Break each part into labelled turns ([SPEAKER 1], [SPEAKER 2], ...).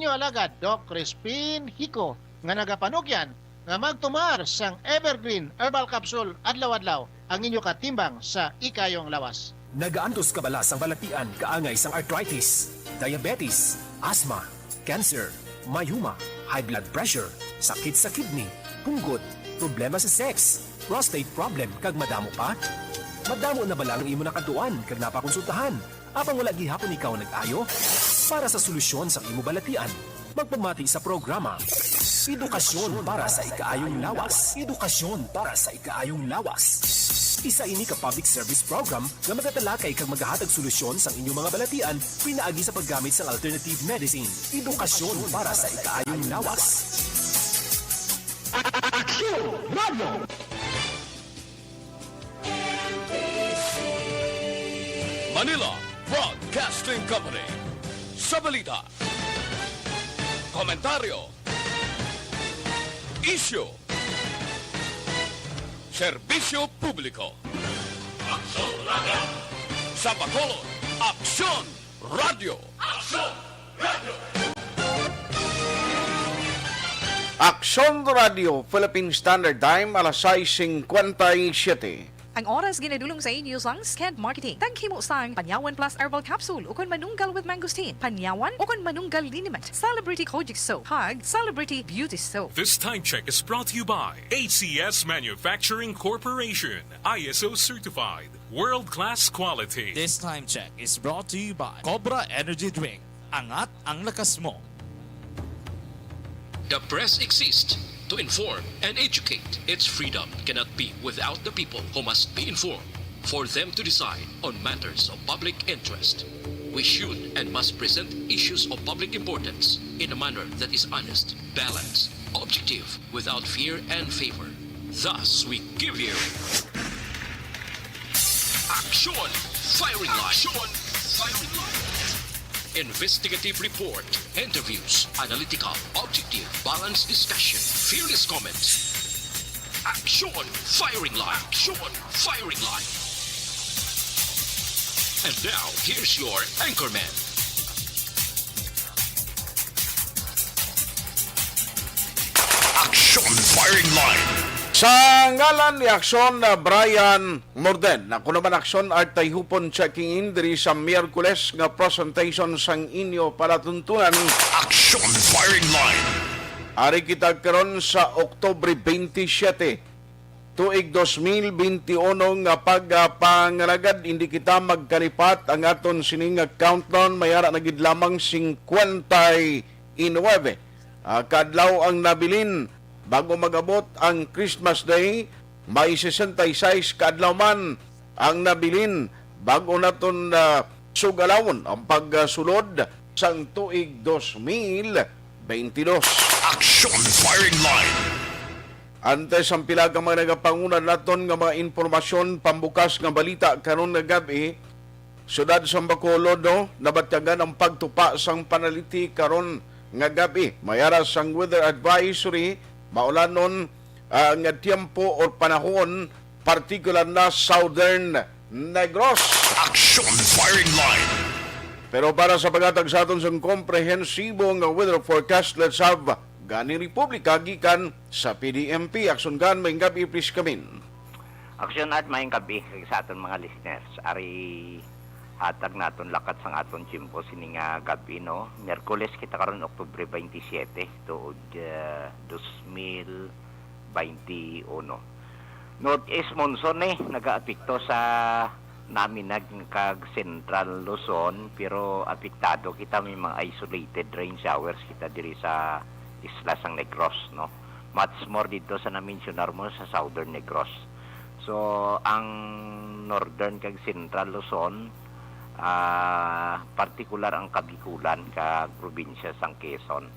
[SPEAKER 1] inyo alagad Doc Crispin Hico nga nagapanugyan nga magtumar sang Evergreen Herbal Capsule adlaw-adlaw ang inyo katimbang sa ikayong lawas.
[SPEAKER 2] Nagaantos kabalas ang balatian kaangay sang arthritis, diabetes, asthma, cancer, mayuma, high blood pressure, sakit sa kidney, punggod, problema sa sex, prostate problem kag madamo pa? Madamo na bala ang imo nakaduan kag napakonsultahan? Apang wala gihapon ikaw nag-ayo? Para sa solusyon sa imo balatian, magpamati sa programa Edukasyon para sa Ikaayong Lawas. Edukasyon para sa Ikaayong Lawas. Isa ini ka public service program nga magatalakay kag magahatag solusyon sa inyong mga balatian pinaagi sa paggamit sa alternative medicine. Edukasyon para sa Ikaayong Lawas. Aksyon Radio!
[SPEAKER 3] Manila Broadcasting Company. Sa balita, komentaryo, isyu, serbisyo publiko. Aksyon Radio! Sa Bacolod, Aksyon Radio! Aksyon Radio!
[SPEAKER 4] Aksyon Radio, Philippine Standard Time, alas 6:57.
[SPEAKER 5] Ang oras ginadulong sa inyo sang Scant Marketing. Taghimo sang Panyawan Plus Herbal Capsule ukon manunggal with mangosteen. Panyawan ukon manunggal liniment. Celebrity Kojic Soap. Hug Celebrity Beauty Soap.
[SPEAKER 6] This time check is brought to you by ACS Manufacturing Corporation. ISO certified. World-class quality.
[SPEAKER 7] This time check is brought to you by Cobra Energy Drink. Angat ang lakas mo.
[SPEAKER 8] The press exists to inform and educate. Its freedom cannot be without the people who must be informed for them to decide on matters of public interest. We should and must present issues of public importance in a manner that is honest, balanced, objective, without fear and favor. Thus, we give you Aksyon Firing Line. Aksyon Firing Line. Investigative report, interviews, analytical, objective, balanced discussion, fearless comments. Aksyon Firing Line. Aksyon Firing Line. And now, here's your Anchorman.
[SPEAKER 3] Aksyon Firing Line.
[SPEAKER 4] Sa ngalan ni Aksyon na Brian Morden, ako naman Aksyon at Tayhopon checking in diri sa Miyerkules nga presentation sang inyo palatuntunan.
[SPEAKER 3] Aksyon Firing Line.
[SPEAKER 4] Ari kita karon sa Oktubre 27, tuig 2021 nga pagpangalagad, hindi kita magkalipat ang aton sining countdown, mayara na gid lamang 59 kadlaw ang nabilin bago magabot ang Christmas Day. May 66 kadlaw man ang nabilin bago naton sugalawon ang pagsulod sang tuig 2022.
[SPEAKER 3] Aksyon Firing Line.
[SPEAKER 4] Antes ang pila ka mga nagapangunan naton nga mga informasyon pambukas nga balita karon nga gabi, syudad sa Bacolod nabatyagan ang pagtupa sang panaliti karon nga gabi. Mayara sang weather advisory, maulanon nga tiempo o panahon, particular na Southern Negros.
[SPEAKER 3] Aksyon Firing Line.
[SPEAKER 4] Pero para sa pagatag sa aton sang komprehensibo nga weather forecast, let's have gani Republika gikan sa PDMP. Aksyon gan, may gabi, please kamin.
[SPEAKER 9] Aksyon at may gabi sa aton mga listeners. Ari hatag naton lakat sang aton chimpo sining gabi no. Miyerkules kita karon Oktubre 27 tuod 2021. Northeast monsoon nagaapekto sa namin kag Central Luzon, pero apektado kita may mga isolated rain showers kita diri sa isla sang Negros no. Much more dito sa na-mentionar mo sa Southern Negros. So ang Northern kag Central Luzon, partikular ang Kabikulan kag probinsya sang Quezon,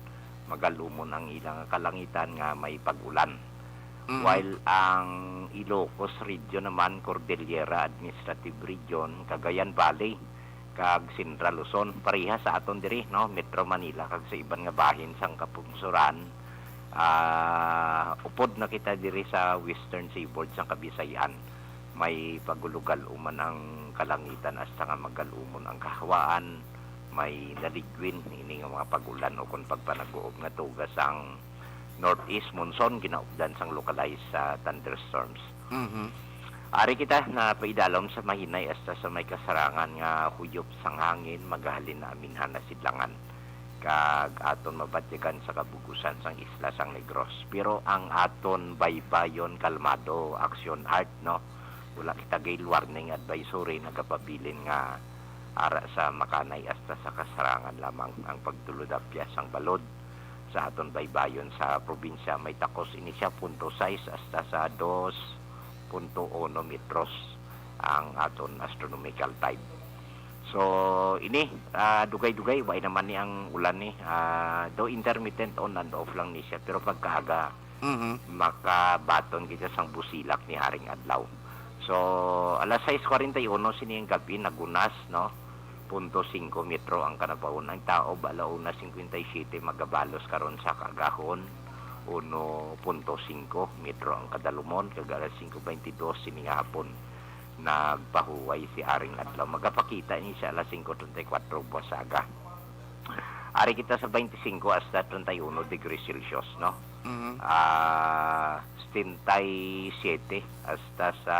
[SPEAKER 9] magalumon ang ilang kalangitan nga may pag-ulan. While ang Ilocos Region naman, Cordillera Administrative Region, Cagayan Valley, kag Central Luzon, pareha sa aton diri, no? Metro Manila, kag sa iban nga bahin sang kapungsuran. Upod na kita diri sa Western Seaboard sang Kabisayan. May pagulugal uman ang kalangitan, hasta nga magalumon ang kahawaan, may naligwin ini nga mga pagulan o kung pagpanag-uog nga tugas ang northeast monsoon ginaugdan sang localized thunderstorms. Ari kita na paidalom sa mahinay hasta sa may kasarangan nga huyop sang hangin magahalin na aminhan na sidlangan kag aton mabatyagan sa kabugusan sang isla sang Negros. Pero ang aton baybayon kalmado aksyon art no wala kita gale warning advisory nagapabilin nga ara sa makanay hasta sa kasarangan lamang ang pagtulod-apya sang balod sa aton baybayon sa probinsya may takos ini siya 0.6 hasta sa 2.1 metros ang aton astronomical time. So ini dugay-dugay way naman ni ang ulan ni do intermittent on and off lang ni siya pero pagkaaga makabaton kita sang busilak ni haring adlaw. So alas 6:41 sining gabi nagunas no 0.5 metro ang kanabaon ang tao alauna 57 magabalos karon sa kagahon 1.5 metro ang kadalumon kag alas 5:22 sining hapon nagpahuway si haring adlaw magapakita ni sa alas 5:34 buwasaga. Ari kita sa 25 hasta 31 degrees Celsius no. 77 hasta sa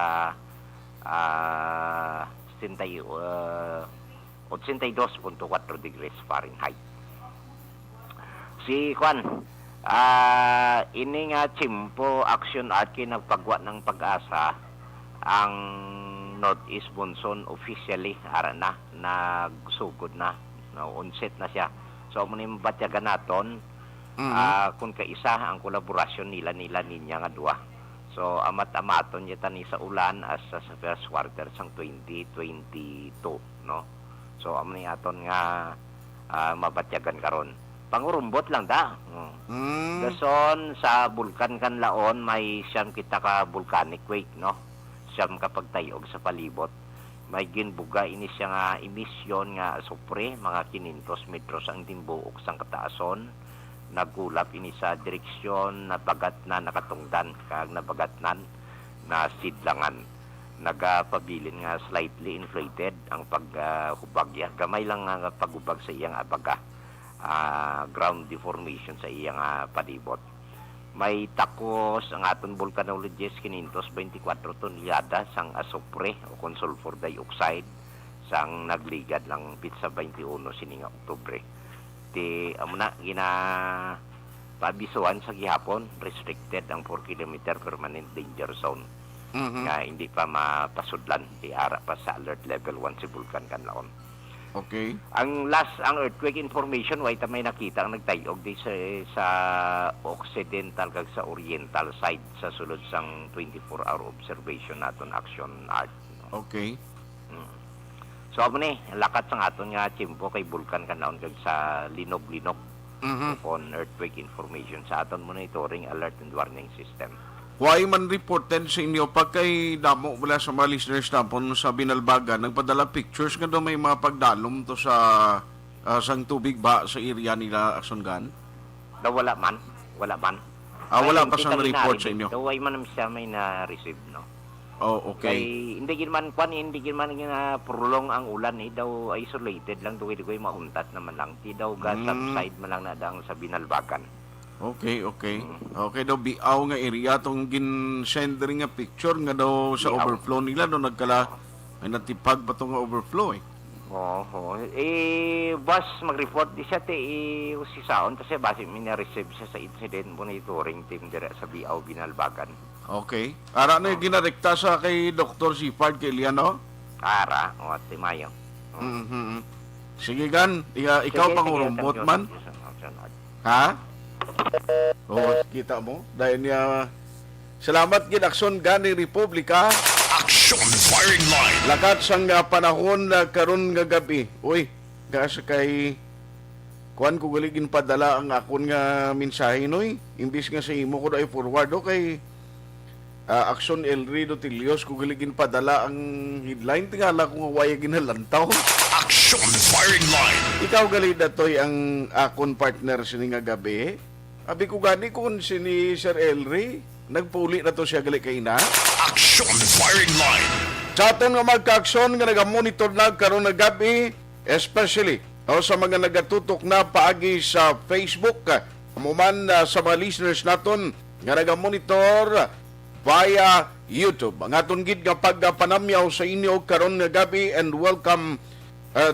[SPEAKER 9] 82.4 degrees Fahrenheit. Si Juan, ini nga Chimpo Aksyon at kinagpagwa ng pag-asa ang Northeast Monsoon officially ara na nagsugod na onset na siya. So muna batyagan naton kung kaisa ang kolaborasyon nila ninya nga duwa. So amat-amaton niya tani sa ulan as sa first quarter sang 2022 no. So amni aton nga mabatyagan karon. Pangurumbot lang da. Dason sa bulkan kan laon may siyam kita ka volcanic quake no. Siyam kapag tayog sa palibot. May ginbuga ini siya nga emisyon nga supre mga 500 metros ang timbuok sang kataason. Nagulap ini sa direksyon na bagat na nakatungdan kag nabagatnan na sidlangan. Nagapabilin nga slightly inflated ang paghubagya. Gamay lang nga paghubag sa iyang abaga. Ground deformation sa iyang palibot. May takos ang aton volcanologist 524 tonelada sang asupre o kung sulfur dioxide sang nagligad lang bit sa 21 sining Oktubre. Ti amuna gina pabisuan sa gihapon restricted ang 4 km permanent danger zone. Nga hindi pa mapasudlan di ara pa sa alert level 1 si bulkan kanlaon.
[SPEAKER 4] Okay.
[SPEAKER 9] Ang earthquake information way ta may nakita ang nagtayog di sa occidental kag sa oriental side sa sulod sang 24-hour observation naton action art.
[SPEAKER 4] Okay.
[SPEAKER 9] So amo ni lakat sang aton nga Chimpo kay bulkan kanlaon kag sa linog-linog upon earthquake information sa aton monitoring alert and warning system.
[SPEAKER 4] Why man reported sa inyo pag kay damo wala sa mga listeners napon sa Binalbagan nagpadala pictures nga daw may mga pagdalom to sa sang tubig ba sa area nila Aksyon?
[SPEAKER 9] Wala man. Wala
[SPEAKER 4] pa sa report sa inyo.
[SPEAKER 9] Way man siya may na-receive no.
[SPEAKER 4] Oh, okay.
[SPEAKER 9] Kay hindi man prolong ang ulan daw isolated lang duwi-duwi mauntat naman lang. Di daw subside man lang na dang sa Binalbagan.
[SPEAKER 4] Okay. Okay daw biaw nga area tong gin-sendering nga picture nga daw sa overflow nila do nagkala ay natipag pa tong overflow eh.
[SPEAKER 9] Bas mag-report di siya si Saon kasi base mina-receive siya sa incident monitoring team dire sa biaw Binalbagan.
[SPEAKER 4] Okay. Ara na ginarekta sa kay Dr. Sipard kay Liano?
[SPEAKER 9] Ara, at Mayo.
[SPEAKER 4] Sige gan, ikaw pangurumbot man. Ha? Kita mo dahil niya salamat gid Aksyon gani Republika.
[SPEAKER 3] Aksyon firing line.
[SPEAKER 4] Lakat sang panahon na karon nga gabi. Uy, gas kay kuan ko galigin padala ang akon nga mensahe noy. Imbis nga sa imo ko dai forward kay Aksyon Elrido Tilios ko galigin padala ang headline tingala ko nga waya ginalantaw.
[SPEAKER 3] Aksyon firing line.
[SPEAKER 4] Ikaw gali datoy ang akon partner sini nga gabi. Abi ko gani kung sini Sir Elry, nagpuli na to siya gali kay na.
[SPEAKER 3] Aksyon firing line.
[SPEAKER 4] Sa aton nga magka-aksyon nga nagamonitor na karon nga gabi, especially o sa mga nagatutok na paagi sa Facebook, amuman sa mga listeners naton nga nagamonitor via YouTube. Ang aton gid nga pagpanamyaw sa inyo karon nga gabi, and welcome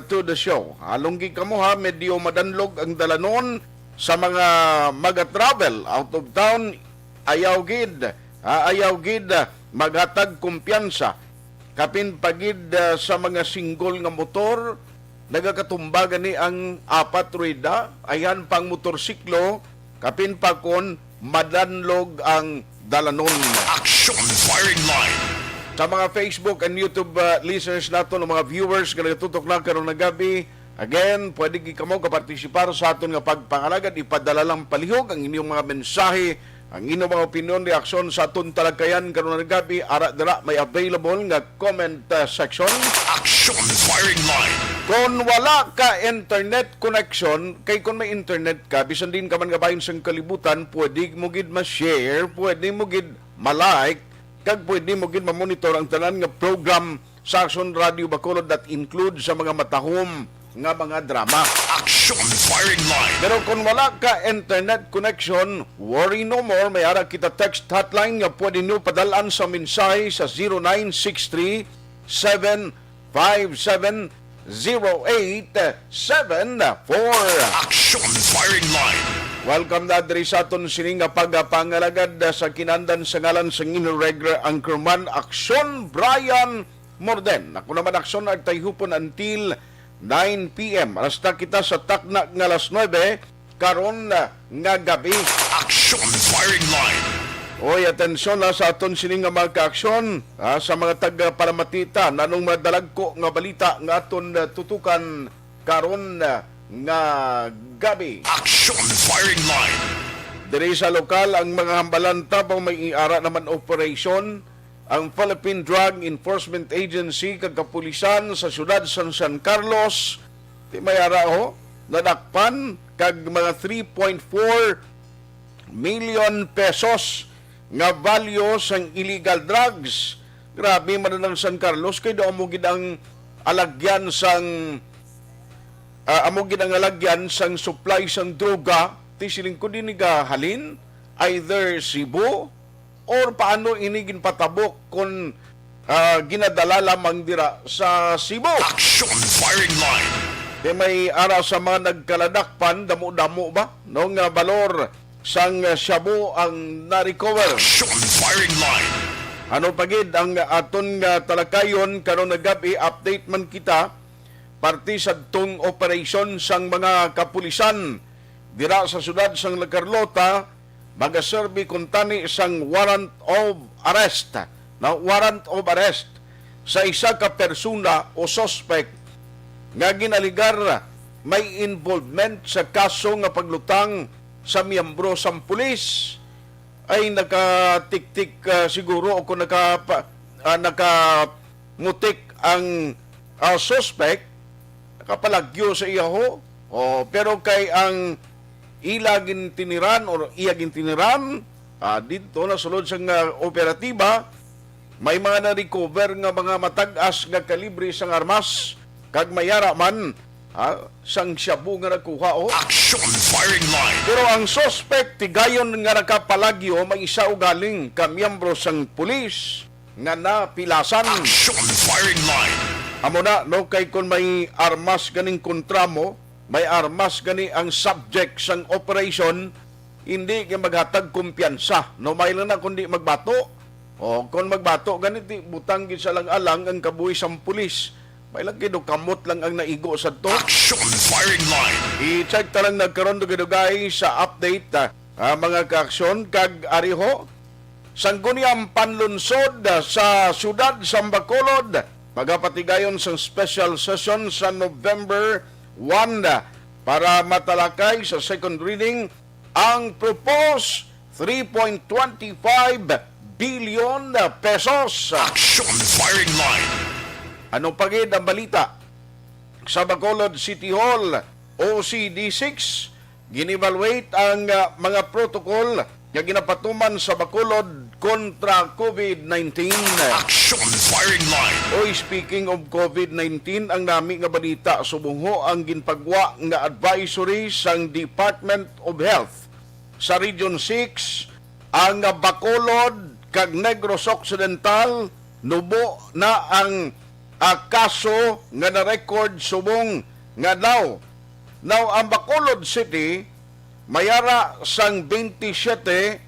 [SPEAKER 4] to the show. Halong gid kamo ha, medyo madanlog ang dalanon sa mga mag-travel out of town. Ayaw gid maghatag kumpiyansa kapin pagid sa mga single nga motor. Nagakatumbagan ni ang apat rueda, ayan pang motorsiklo, kapin pa kon madanlog ang dalanon.
[SPEAKER 3] Aksyon Firing Line.
[SPEAKER 4] Sa mga Facebook and YouTube listeners nato, ng mga viewers nga nagatutok na karon nga gabi, again, pwede kamo kapartisipar sa aton nga pagpangalagad. Ipadala lang palihog ang inyong mga mensahe, ang inyong mga opinion, reaksyon sa aton talakayan karon nga gabi. Ara dira may available nga comment section.
[SPEAKER 3] Aksyon Firing Line.
[SPEAKER 4] Kung wala ka internet connection, kay kung may internet ka, bisan din ka man gabayin sa kalibutan, pwede mo gid ma-share, pwede mo gid ma-like, kag pwede mo gid ma-monitor ang tanan nga program sa Aksyon Radio Bacolod that include sa mga matahom nga mga drama.
[SPEAKER 3] Aksyon Firing Line.
[SPEAKER 4] Pero kung wala ka internet connection, worry no more. May ara kita text hotline nga pwede nyo padalaan sa mensahe sa 0963 757 0874.
[SPEAKER 3] Aksyon Firing Line.
[SPEAKER 4] Welcome na diri sa aton sining nga pagpangalagad sa kinandan sa ngalan sa regular Anchorman, Aksyon Brian Morden. Ako naman Aksyon at Tayhopon until 9 p.m. Rasta kita sa takna nga alas 9 karon nga gabi.
[SPEAKER 3] Aksyon Firing Line.
[SPEAKER 4] Oy, atensyon sa aton sining nga mga kaaksyon sa mga taga-Paramatita, nanong madalag ko nga balita nga aton tutukan karon nga gabi.
[SPEAKER 3] Aksyon Firing Line.
[SPEAKER 4] Diri sa lokal, ang mga hambalan tabang may iara naman operation ang Philippine Drug Enforcement Agency kag kapulisan sa siyudad San Carlos. Di may ara nadakpan kag mga 3.4 million pesos nga value sang illegal drugs. Grabe man ng San Carlos, kay do amo gid ang alagyan sang sang supply sang droga. Ti siling ko din halin either Cebu or paano ini ginpatabok kung ginadala lamang dira sa Cebu.
[SPEAKER 3] Aksyon Firing Line.
[SPEAKER 4] Di may ara sa mga nagkaladakpan, damo-damo ba? No nga balor sang shabu ang na-recover.
[SPEAKER 3] Aksyon Firing Line.
[SPEAKER 4] Ano pagid ang aton nga talakayon karon nga gabi, update man kita parte sa tong operation sang mga kapulisan dira sa siyudad sang La Carlota, magaserbi kuntani sang warrant of arrest. Warrant of arrest sa isa ka persona o suspect nga ginaligar may involvement sa kaso nga paglutang sa miyembro sang pulis. Ay nakatiktik siguro o kung nakamutik ang suspect, nakapalagyo sa iyaho. Pero kay ang ilagin tiniran o iyagin tiniran, dito na sulod sa operatiba, may mga na-recover nga mga matag-as nga kalibre sang armas, kag mayara man sang shabu nga nakuha.
[SPEAKER 3] Aksyon Firing Line.
[SPEAKER 4] Pero ang suspect tigayon nga nakapalagyo may isa o galing ka miyembro sang pulis nga napilasan.
[SPEAKER 3] Aksyon Firing Line.
[SPEAKER 4] Amo na no, kay kun may armas ganing kontra mo, may armas gani ang subject sang operation, hindi ka maghatag kumpiyansa. No, may lang na kundi magbato. O kung magbato ganiti butang gid sa lang alang ang kabuhi sang pulis. May lang kido kamot lang ang naigo sa to.
[SPEAKER 3] Aksyon Firing Line.
[SPEAKER 4] I-check talang nagkaroon dugay sa update mga kaaksyon kag ariho. Sangguniang panlunsod sa siyudad sa Bacolod. Magapatigayon sa special session sa November 1 para matalakay sa second reading ang proposed 3.25 billion pesos.
[SPEAKER 3] Aksyon Firing Line.
[SPEAKER 4] Ano pagid ang balita? Sa Bacolod City Hall, OCD6, ginivaluate ang mga protocol nga ginapatuman sa Bacolod kontra COVID-19.
[SPEAKER 3] Aksyon firing line.
[SPEAKER 4] Oy, speaking of COVID-19, ang nami nga balita subungho ang ginpagwa nga advisory sang Department of Health sa Region 6 ang Bacolod kag Negros Occidental nubo na ang kaso nga na-record subong nga daw. Now, ang Bacolod City mayara sang 27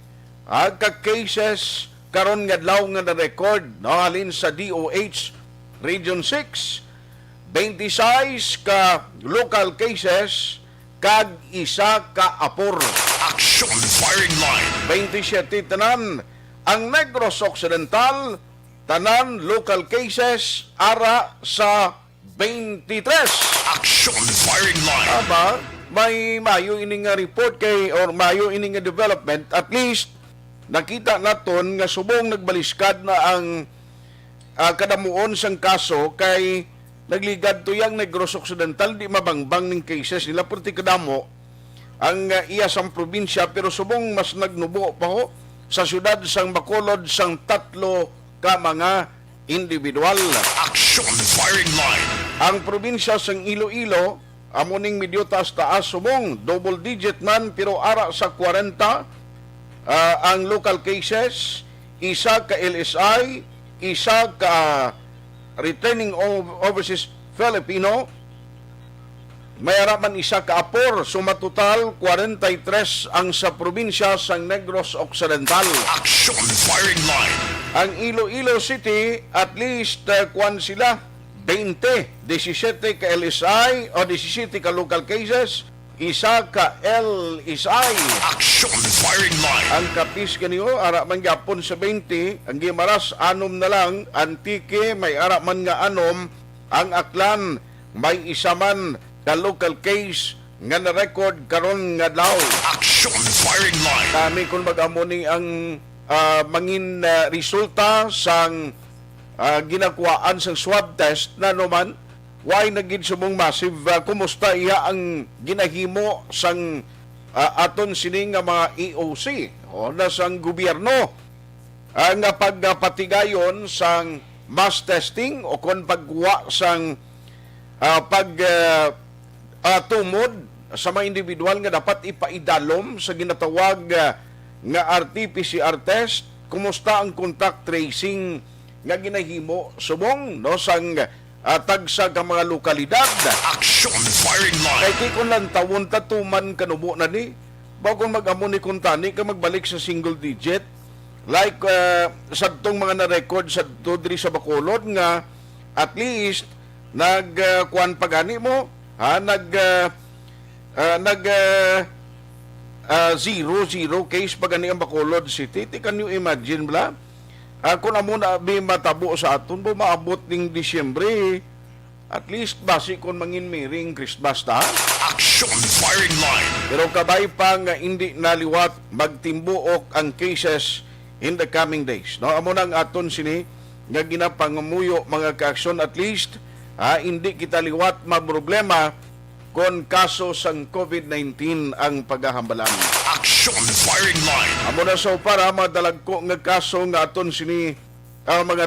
[SPEAKER 4] ka cases karon nga adlaw nga na-record no halin sa DOH Region 6, 26 ka local cases kag isa ka apor.
[SPEAKER 3] Aksyon firing line.
[SPEAKER 4] 27 tanan. Ang Negros Occidental tanan local cases ara sa 23.
[SPEAKER 3] Aksyon firing line.
[SPEAKER 4] Aba, may mayo ini nga report kay or mayo ini nga development, at least nakita naton nga subong nagbaliskad na ang kadamuon sang kaso kay nagligad to yang Negros Occidental di mabangbang ning cases nila perti kadamo ang iya sang probinsya, pero subong mas nagnubo pa ho sa syudad sang Bacolod sang 3 ka mga individual.
[SPEAKER 3] Aksyon firing line.
[SPEAKER 4] Ang probinsya sang Iloilo amuning medyo taas-taas subong double digit man pero ara sa 40 ang local cases, isa ka LSI, isa ka returning overseas Filipino, may araman isa ka apor, sumatotal 43 ang sa probinsya sang Negros Occidental.
[SPEAKER 3] Aksyon firing line.
[SPEAKER 4] Ang Iloilo City, at least kuan sila 17 ka LSI o 17 ka local cases, isa ka LSI.
[SPEAKER 3] Aksyon firing line.
[SPEAKER 4] Ang kapis kaniyo ara man gyapon sa 20, ang Gimaras anom na lang, Antique may ara man nga anom, ang Aklan may isa man ka local case nga na-record karon nga daw.
[SPEAKER 3] Aksyon firing line.
[SPEAKER 4] Kami kung mag-amuni ang mangin resulta sang ginakuhaan sang swab test na naman, why nagid sumong massive. Kumusta iya ang ginahimo sang aton sining nga mga EOC o na sang gobyerno nga pagpatigayon sang mass testing o kon pagwa sang tumod sa mga individual nga dapat ipaidalom sa ginatawag nga RT-PCR test. Kumusta ang contact tracing nga ginahimo subong no sang tagsa ka mga lokalidad.
[SPEAKER 3] Aksyon firing line.
[SPEAKER 4] Kay di kung lang tawon tatuman kanubo na ni, bago mag-amon ni kuntani ka magbalik sa single digit, like sa itong mga na-record sa Tudri sa Bacolod nga at least nagkuan pagani mo, zero case pagani ang Bacolod City. Can you imagine bla? Kung amo na matabo sa aton, maabot ng Disyembre, at least basi kung mangin miring Christmas ta.
[SPEAKER 3] Aksyon firing line.
[SPEAKER 4] Pero kabay pa nga hindi naliwat magtimbuok ang cases in the coming days. No, amo nang aton sini nga ginapangamuyo mga kaaksyon, at least hindi kita liwat maproblema kung kaso sang COVID-19 ang paghahambalan.
[SPEAKER 3] Aksyon firing line.
[SPEAKER 4] Amo na so para madalag ko nga kaso nga aton sini mga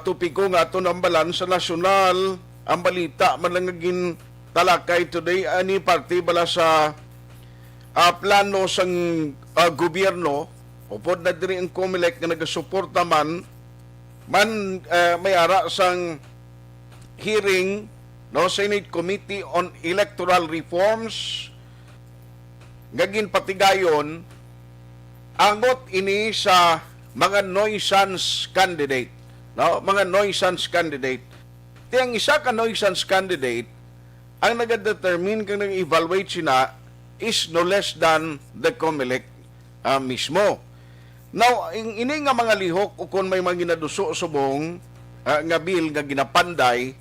[SPEAKER 4] tupiko nga aton ambalan sa nasyonal. Ang balita man lang gin talakay today ani parte bala sa plano sang gobyerno upod na diri ang COMELEC nga nagasuporta man may ara sang hearing no Senate Committee on Electoral Reforms nga ginpatigayon angot ini sa mga nuisance candidate, no, mga nuisance candidate. Tiyang isa ka nuisance candidate ang nag-determine kung nag-evaluate sina is no less than the COMELEC mismo. Now, ini nga mga lihok o kung may mga ginaduso subong nga bill nga ginapanday,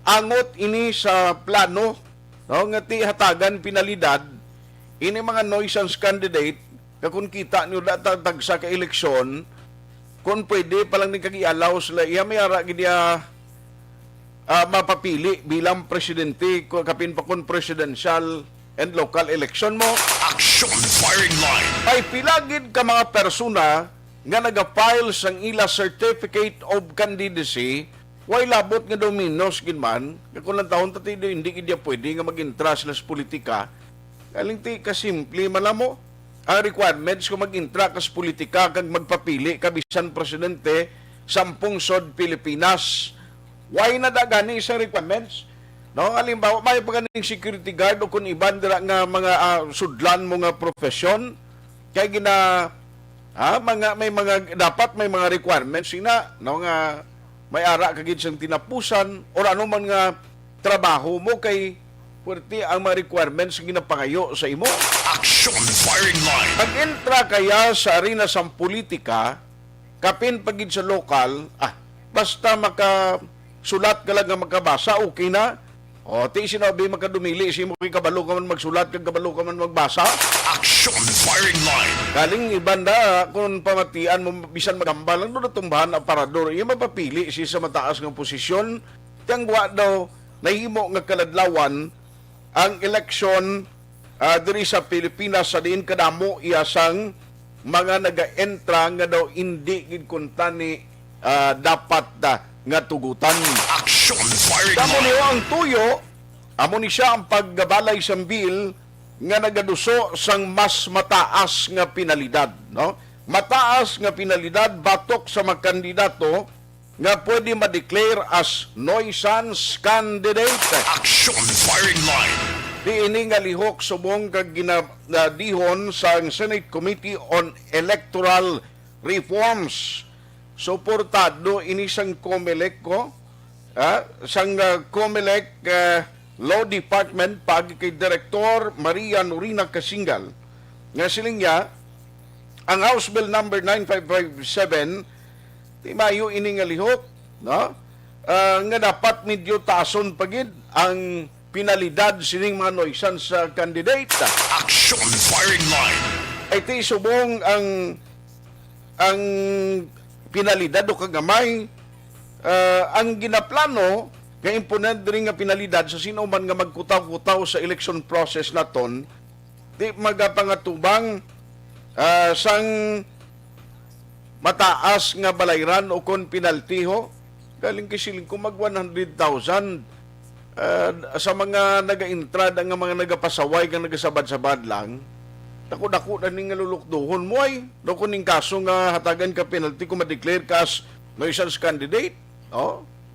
[SPEAKER 4] angot ini sa plano no, nga ti hatagan pinalidad ini mga nuisance candidate kung kita niyo datag sa ka-eleksyon kung pwede palang ni kagi-allow sila iya may ara gidya mapapili bilang presidente kapin pa kun presidential and local election mo.
[SPEAKER 3] Aksyon firing line.
[SPEAKER 4] Ay pilagid ka mga persona nga nagapile sang ila certificate of candidacy, way labot nga dominos ginman, kung lang taon tati hindi kidya pwede nga mag-intra sila sa politika. Galing ti kasimple malamo. Ang requirements kung mag-intra ka sa politika kag magpapili ka bisan presidente sampung sod Pilipinas. Why na dagani sa requirements? No, halimbawa may paganing security guard o kung iban dira nga mga sudlan mo nga profesyon kay gina may mga dapat may mga requirements ina no nga may ara kagid sang tinapusan or ano man nga trabaho mo kay puwerte ang mga requirements nga ginapangayo sa imo.
[SPEAKER 3] Aksyon firing line.
[SPEAKER 4] Pag-entra kaya sa arena sa politika, kapin pagid sa lokal, basta makasulat ka lang nga makabasa, okay na. O, ti sinabi makadumili, si mo kabalo ka man magsulat, kag kabalo ka man magbasa.
[SPEAKER 3] Aksyon firing line.
[SPEAKER 4] Kaling ibanda, kung pamatian mo, bisan magambal, ang doon natumbahan ang parador, iya mapapili siya sa mataas ng posisyon, tiyangwa daw, nahimo nga kaladlawan, ang eleksyon diri sa Pilipinas sa diin kadamo iyasang mga naga-entra nga daw hindi gid kuntani dapat nga tugutan.
[SPEAKER 3] Aksyon firing
[SPEAKER 4] Kamo
[SPEAKER 3] line.
[SPEAKER 4] niyo ang tuyo, amo ni siya ang paggabalay sa bill nga nagaduso sang mas mataas nga penalidad, no? Mataas nga penalidad batok sa mga kandidato nga pwede ma-declare as nuisance candidate.
[SPEAKER 3] Aksyon firing line.
[SPEAKER 4] Di ini nga lihok subong kag ginadihon sa Senate Committee on Electoral Reforms. Suportado ini sang COMELEC ko, sang COMELEC Law Department pag kay Director Maria Norina Kasingal. Nga siling niya, ang House Bill number 9557 di mayo ini nga lihok, no? Nga dapat medyo tason pagid ang penalidad sining mga nuisance sa candidate.
[SPEAKER 3] Aksyon firing line.
[SPEAKER 4] Ay ti subong ang penalidad o kagamay ang ginaplano nga imponent diri nga penalidad sa sino man nga magkutaw-kutaw sa election process naton di magapangatubang sang mataas nga balayran o kon penaltiho galing kisiling kung mag 100,000 sa mga naga-intrada nga mga nagapasaway nga nagasabad-sabad lang dako-dako na ning lulukduhon mo ay dako ning kaso nga hatagan ka penalty kung ma-declare ka as nuisance candidate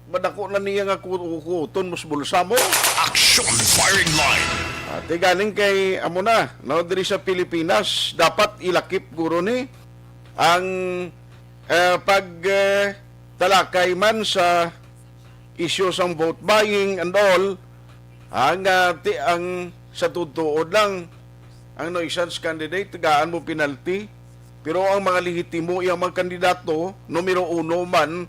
[SPEAKER 4] madako na niya nga kuton mo sa bulsa mo.
[SPEAKER 3] Aksyon firing line.
[SPEAKER 4] At galing kay amo na no diri sa Pilipinas dapat ilakip guro ni ang talakay man sa issue sang vote buying and all ang sa tutuod lang ang nuisance candidate tagaan mo penalty pero ang mga lehitimo yung mga kandidato numero 1 man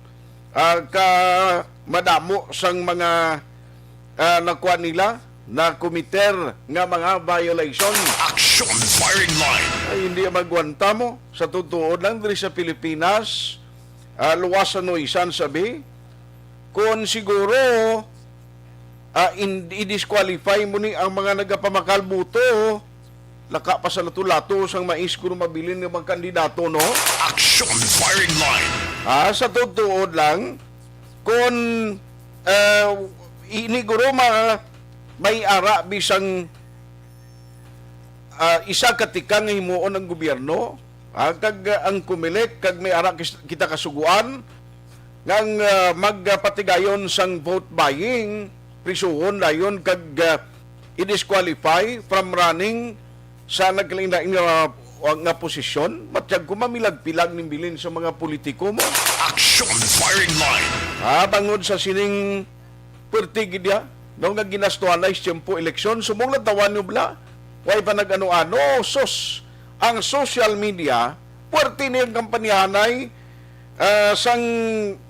[SPEAKER 4] madamo sang mga nakuha nila na komiter nga mga violation.
[SPEAKER 3] Aksyon firing line.
[SPEAKER 4] Ay hindi magwanta mo sa tutuod lang diri sa Pilipinas luwas sa nuisance sabi kung siguro i-disqualify mo ni ang mga nagapamakal buto laka pa sa lato-lato sang mais kung mabilin ng mga kandidato no.
[SPEAKER 3] Aksyon firing line.
[SPEAKER 4] Sa tutuod lang kung iniguro may ara bisang isa katikang himuon ng gobyerno kag ang COMELEC kag may ara kita kasuguan ngang magpatigayon sang vote buying prisuhon dayon kag i-disqualify from running sa naglain-lain nga posisyon matyag ko mamilag-pilag ning bilin sa mga politiko mo.
[SPEAKER 3] Aksyon firing line.
[SPEAKER 4] Bangod sa sining pertigid ya no nga ginastuhan na tiyempo eleksyon sumong latawan nyo bla way pa nag-ano-ano sos ang social media puwerte niyang kampanyahanay sang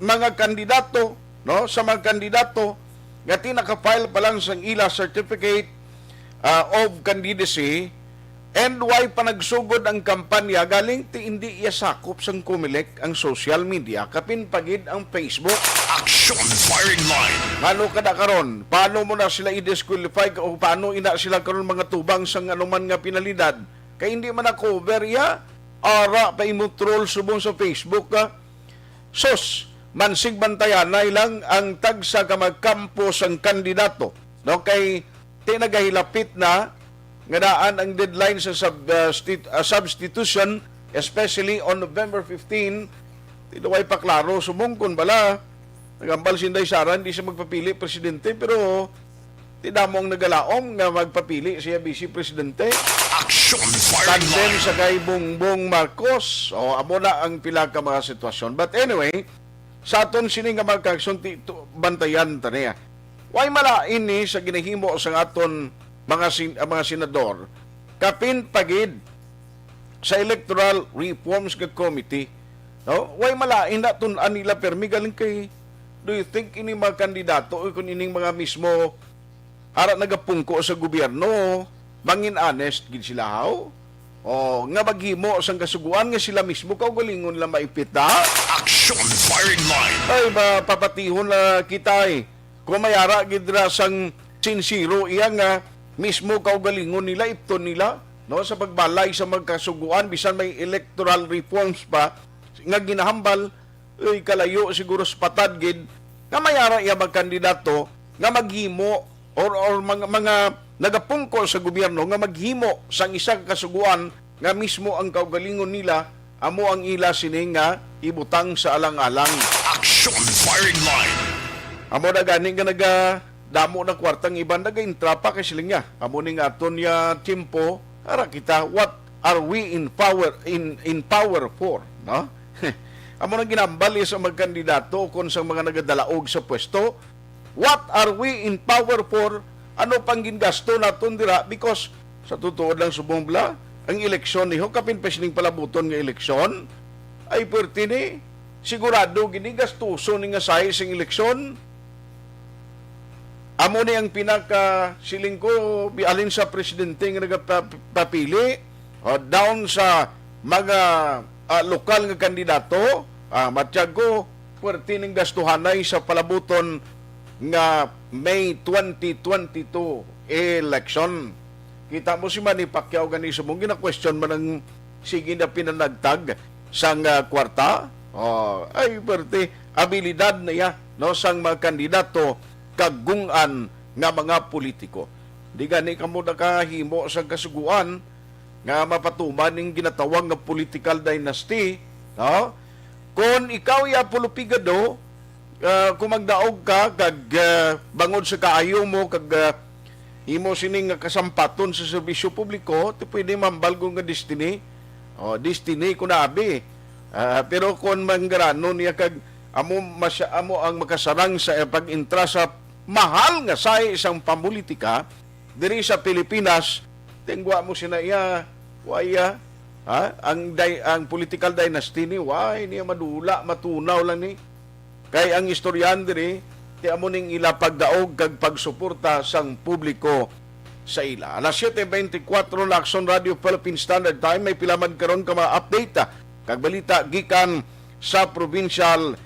[SPEAKER 4] mga kandidato no sa mga kandidato nga tinaka-file pa lang sang ila certificate of candidacy and why pa nagsugod ang kampanya galing ti hindi iya sakop sang COMELEC ang social media kapin pagid ang Facebook.
[SPEAKER 3] Action firing line.
[SPEAKER 4] Ngano kada karon? Paano mo na sila i-disqualify o paano ina sila karon mga tubang sang anuman nga penalidad? Kay hindi man na cover ya. Ara pa imo troll subong sa Facebook ka. Sos, mansig bantayanay lang ang tagsa ka magkampo sang kandidato. No kay tinagahilapit na nga daan ang deadline sa substitution, especially on November 15. Tinuway pa klaro sumungkon bala. Nagambal sinday Sara, hindi siya magpapili presidente, pero tidamong nagalaom nga magpapili siya vice presidente.
[SPEAKER 3] Action firing
[SPEAKER 4] Tandem
[SPEAKER 3] line.
[SPEAKER 4] sa kay Bongbong Marcos. O, amo na ang pila ka mga sitwasyon. But anyway, sa aton sining nga mga kaksyon, bantayan ta niya. Why malain ni sa ginahimo sa aton mga senador, kapin pagid sa Electoral Reforms Committee. No? Why malain na tunan nila permi galing kay, do you think ini mga kandidato o kung ining mga mismo ara nagapungko sa gobyerno, mangin honest gid sila haw? O nga maghimo sang kasuguan nga sila mismo kaugalingon la maipita?
[SPEAKER 3] Action firing line.
[SPEAKER 4] Ay papatihon na kita kung mayara gid ra sang sinsiro iya nga mismo kaugalingon nila ipton nila no sa pagbalay sa magkasuguan bisan may electoral reforms pa nga ginahambal kalayo siguro sa patad gid nga mayara iya magkandidato nga maghimo or mga nagapungko sa gobyerno nga maghimo sang isang kasuguan nga mismo ang kaugalingon nila amo ang ila sining nga ibutang sa alang-alang.
[SPEAKER 3] Action firing line.
[SPEAKER 4] Amo na gani nga damo na kwartang iban nagaintra pa kay sila nga. Amo ning aton ya timpo ara kita what are we in power for, no? Amo na ginambali sa magkandidato kon sa mga nagadalaog sa pwesto. What are we in power for? Ano pang gingasto naton dira because sa totoo lang subong bla ang eleksyon niho kapin pesning palabuton nga eleksyon ay perti ni sigurado gini gastuso ni nga size ng eleksyon. Amo ni ang pinaka siling ko bialin sa presidente nga nagapapili down sa mga lokal nga kandidato matiyag ko perti ning gastuhanay sa palabuton nga May 2022 election. Kita mo si Manny Pacquiao ganiso mong gina-question man ang sige na pinanagtag sang kwarta. Ay perti abilidad na ya no sang mga kandidato kagungan nga mga politiko. Di gani kamo nakahimo sa kasuguan nga mapatuman ning ginatawag nga political dynasty, no? Kung ikaw ya pulupigado, kung magdaog ka kag bangod sa kaayo mo kag imo sining kasampaton sa serbisyo publiko, ti pwede mambalgo nga destiny. Destiny ko na abi. Pero kung manggarano niya kag amo ang makasarang sa pag-intra sa mahal nga sa isang pamulitika diri sa Pilipinas, tingwa mo sinaya waya ang political dynasty ni why niya madula matunaw lang ni kay ang istoryan diri ti amo ning ila pagdaog kag pagsuporta sang publiko sa ila. Alas 7:24 na Aksyon Radio Philippine Standard Time may pilaman karon ka mga update kag balita gikan sa provincial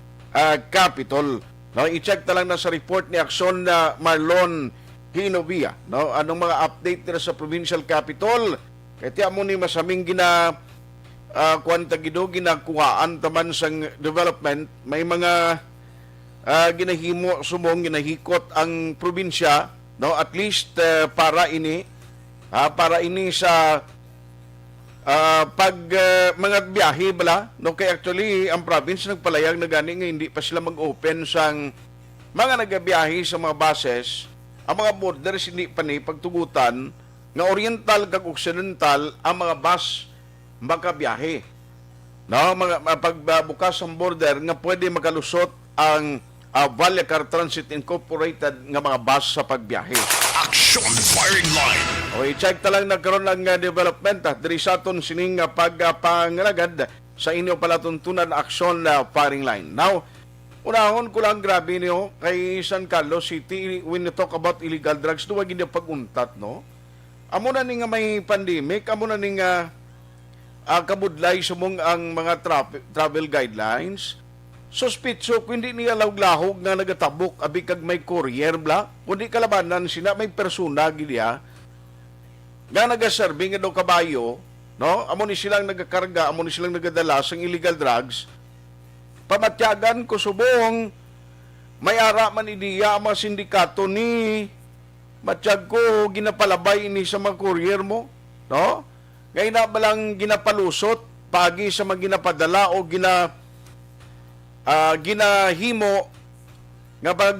[SPEAKER 4] capital. No, i-check ta lang na sa report ni Aksyon na Marlon Hinovia. No, anong mga update nila sa provincial capital? Kaya tiya mo ni masaming kwanta ginakuhaan taman sang development. May mga ginahimo sumong ginahikot ang probinsya, no, at least para ini sa mga biyahe bala, no, kay actually ang province nagpalayag na gani nga hindi pa sila mag-open sang mga nagabiyahe sa mga buses. Ang mga borders hindi pa ni pagtugutan nga oriental kag occidental ang mga bus makabiyahe. No, pagbukas ang border nga pwede makalusot ang Vallecar Transit Incorporated nga mga bus sa pagbiyahe.
[SPEAKER 3] Action firing line.
[SPEAKER 4] I-check ta lang nagkaroon ng development diri sa aton sining pagpangalagad sa inyo palatuntunan aksyon na firing line. Now, unahon ko lang grabe niyo kay San Carlos City when you talk about illegal drugs, duwag hindi pag-untat, no? Amo na ni nga may pandemic, amo na ni nga kabudlay sumong ang mga travel guidelines. suspitso kundi niya lahog nga nagatabok abi kag may courier bla kundi kalabanan sina may persona gidya nga nagaserve nga daw kabayo, no? Amo ni silang nagakarga, amo ni silang nagadala sang illegal drugs. Pamatyagan ko subong may ara man idiya ang mga sindikato ni matyag ko ginapalabay ini sa mga courier mo, no? Ngayon na balang ginapalusot pagi sa mga ginapadala o ginahimo nga pag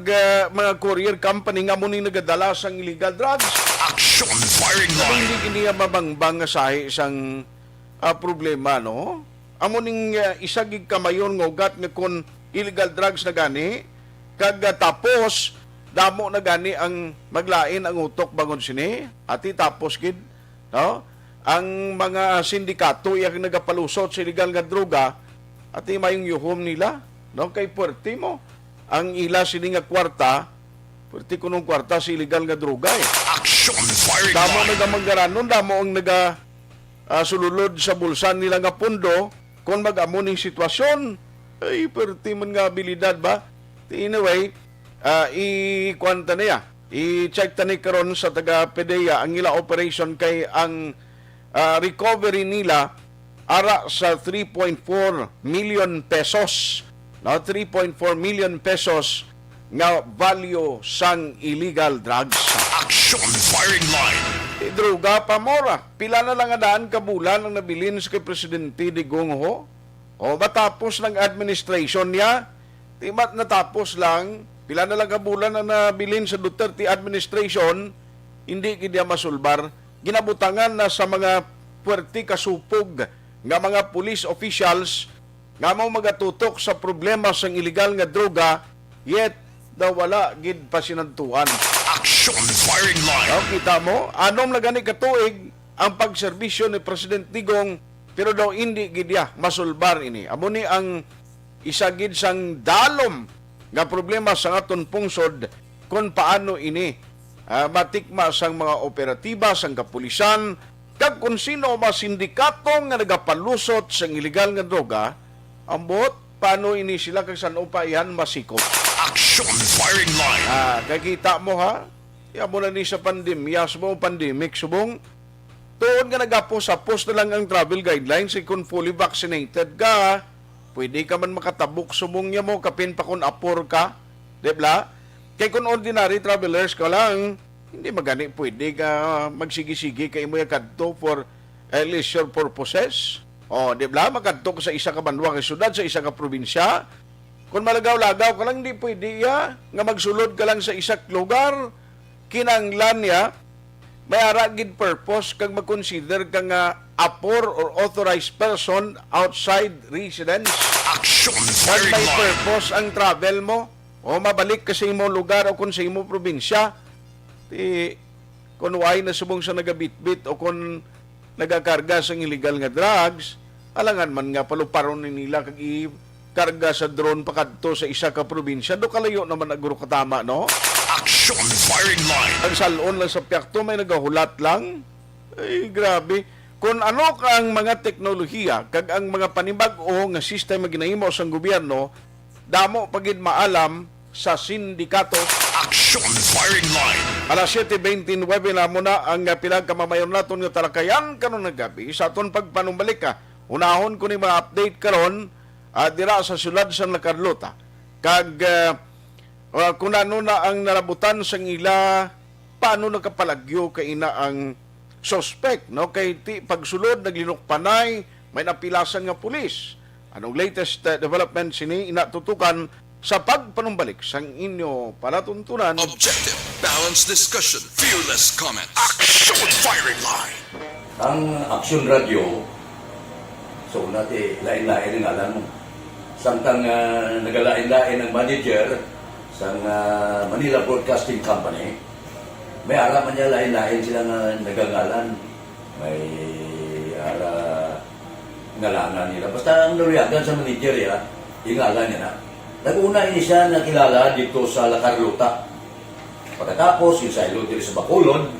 [SPEAKER 4] mga courier company nga muni nagadala sang illegal drugs.
[SPEAKER 3] Action firing line.
[SPEAKER 4] Hindi kiniya mabangbang nga sahi isang problema, no? Amo ning isagig kamayon nga ugat nga kon illegal drugs na gani kag tapos damo na gani ang maglain ang utok bangon sini ati tapos gid, no? Ang mga sindikato yang nagapalusot sa illegal nga droga ati mayong yuhom nila, no? Kay puwerte mo ang ila sini nga kwarta, puwerte kunong kwarta sa illegal nga droga eh.
[SPEAKER 3] Action firing
[SPEAKER 4] Damo
[SPEAKER 3] line.
[SPEAKER 4] nagamangaranon, damo ang sululod sa bulsa nila nga pundo kung mag-amo ning sitwasyon. Ay, puwerte man nga abilidad ba? Anyway, i-kwanta niya. I-check tani karon sa taga-PDEA ang ila operation kay ang recovery nila ara sa 3.4 million pesos. Now, 3.4 million pesos nga value sang illegal drugs.
[SPEAKER 3] Action firing line.
[SPEAKER 4] Droga pa mora. Pila na lang adaan kabulan ang nabilin sa kay Presidente Digong ho. O matapos ng administration niya, timat natapos lang, pila na lang kabulan ang nabilin sa Duterte administration, hindi kidya masulbar. Ginabutangan na sa mga puwerti kasupog nga mga police officials nga mau magatutok sa problema sa illegal nga droga, yet daw wala gid pa sinantuan.
[SPEAKER 3] Action firing line.
[SPEAKER 4] No, kita mo, anom na gani katuig ang pagserbisyo ni President Digong, pero daw hindi gidya masulbar ini. Amo ni ang isagid sang dalom nga problema sa aton pungsod kung paano ini matikma sang mga operatiba sang kapulisan kag kung sino mga sindikato nga nagapalusot sang illegal nga droga, ambot paano ini sila kag san upaihan masikop.
[SPEAKER 3] Action firing line.
[SPEAKER 4] Kakita mo ha, mo na ni sa pandemya, subong pandemic, subong tuon nga nagapos-apos na lang ang travel guidelines, kung fully vaccinated ka, pwede ka man makatabok, subong niya mo, kapin pa kung apor ka, diba? Kaya kung ordinary travelers ka lang, hindi magani pwede ka magsigi-sigi kay mo yakadto for leisure purposes. O, diba? Makadto ka sa isa ka banwa ka syudad, sa isa ka probinsya. Kung malagaw-lagaw ka lang, hindi pwede ya, nga magsulod ka lang sa isak lugar, kinanglan ya, may aragid purpose kang mag-consider ka nga apor or authorized person outside residence.
[SPEAKER 3] Action
[SPEAKER 4] Kag
[SPEAKER 3] firing
[SPEAKER 4] may
[SPEAKER 3] line.
[SPEAKER 4] purpose ang travel mo, o mabalik ka sa imo lugar o kung sa imo probinsya, kung why na subong sa nagabitbit o kung nagakarga sa illegal nga drugs, alangan man nga paluparon nila kag karga sa drone pakadto sa isa ka probinsya, do kalayo naman aguro katama, no?
[SPEAKER 3] Action firing line.
[SPEAKER 4] Ang salon lang sa piyakto, may nagahulat lang. Ay, grabe. Kung ano ang mga teknolohiya, kag ang mga panibag-o nga sistema ginahimo sa gobyerno, damo pagid maalam sa sindikato.
[SPEAKER 3] Action firing line.
[SPEAKER 4] Alas 7:29 na muna ang pilang kamamayon naton nga talakayan karon nga gabi sa aton pagpanumbalik ka. Unahon ko ni mga update karon dira sa sulad sa Carlota. Kag kung ano na ang narabutan sa ila, paano nakapalagyo kay ina ang suspect, no? Kay pagsulod naglinukpanay, may napilasan nga pulis. Anong latest development sini inatutukan sa pagpanumbalik sang inyo palatuntunan.
[SPEAKER 3] Objective, balanced discussion, fearless comment. Action firing line.
[SPEAKER 10] Ang Aksyon Radio, so natin lain-lain ang alam mo. Samtang nagalain-lain ang manager sa Manila Broadcasting Company, may ara man niya lain-lain sila nga nagangalan. May ara ngalanan nila. Basta ang naruyagan sa manager ya, yung ngalan niya na. Nag-una ini siya nakilala dito sa La Carlota. Pagkatapos, yung sa ilo dito sa Bacolod,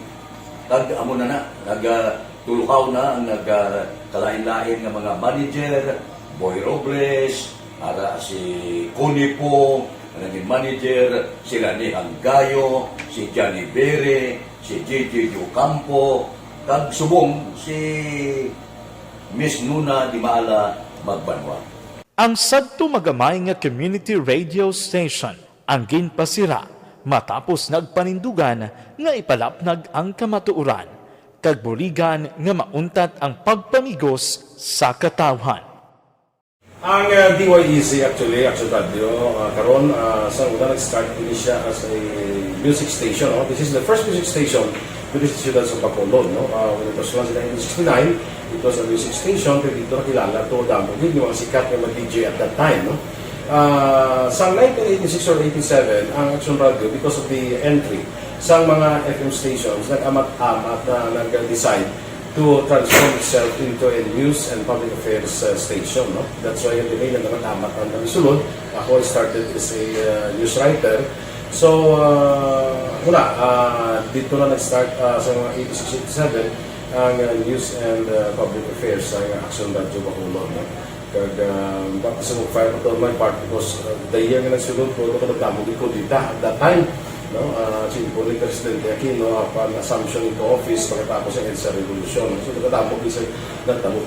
[SPEAKER 10] amo na nagtulukaw na ang nagkalain-lain ng mga manager, Boy Robles, Ara si Connie po, naging manager, sila ni Hanggayo, si Johnny Bere, si JJ Ocampo, kag subong si Miss Nuna Di Maala Magbanwa.
[SPEAKER 7] Ang sadto magamay nga community radio station ang ginpasira matapos nagpanindugan nga ipalapnag ang kamatuoran kag buligan nga mauntat ang pagpamigos sa katawhan.
[SPEAKER 11] Ang DYEZ actually, Aksyon Radio, karon sa una nag-start din siya as a music station. No? This is the first music station with the students of Bacolod. No? When it was launched in 1969, it was a music station, pero dito nakilala to damo. Yun yung mga sikat na mag-DJ at that time. No? Sa 1986 or 87, ang Aksyon Radio, because of the entry sa mga FM stations, nag-amat-amat na nag-decide to transform itself into a news and public affairs station. No? That's why yung dinay na naman-amat ang namisulod. Ako started as a news writer. So, dito na nag-start sa mga 86-87 ang news and public affairs sa Aksyon Radio Bacolod. No? Kag bakit sa mag-fire ko my part because the year nga nagsulod ko, ito nagdamog ko dito at that time. No, siyempre ni Presidente Aquino upon assumption into office pagkatapos ng EDSA Revolution. So, nagdamog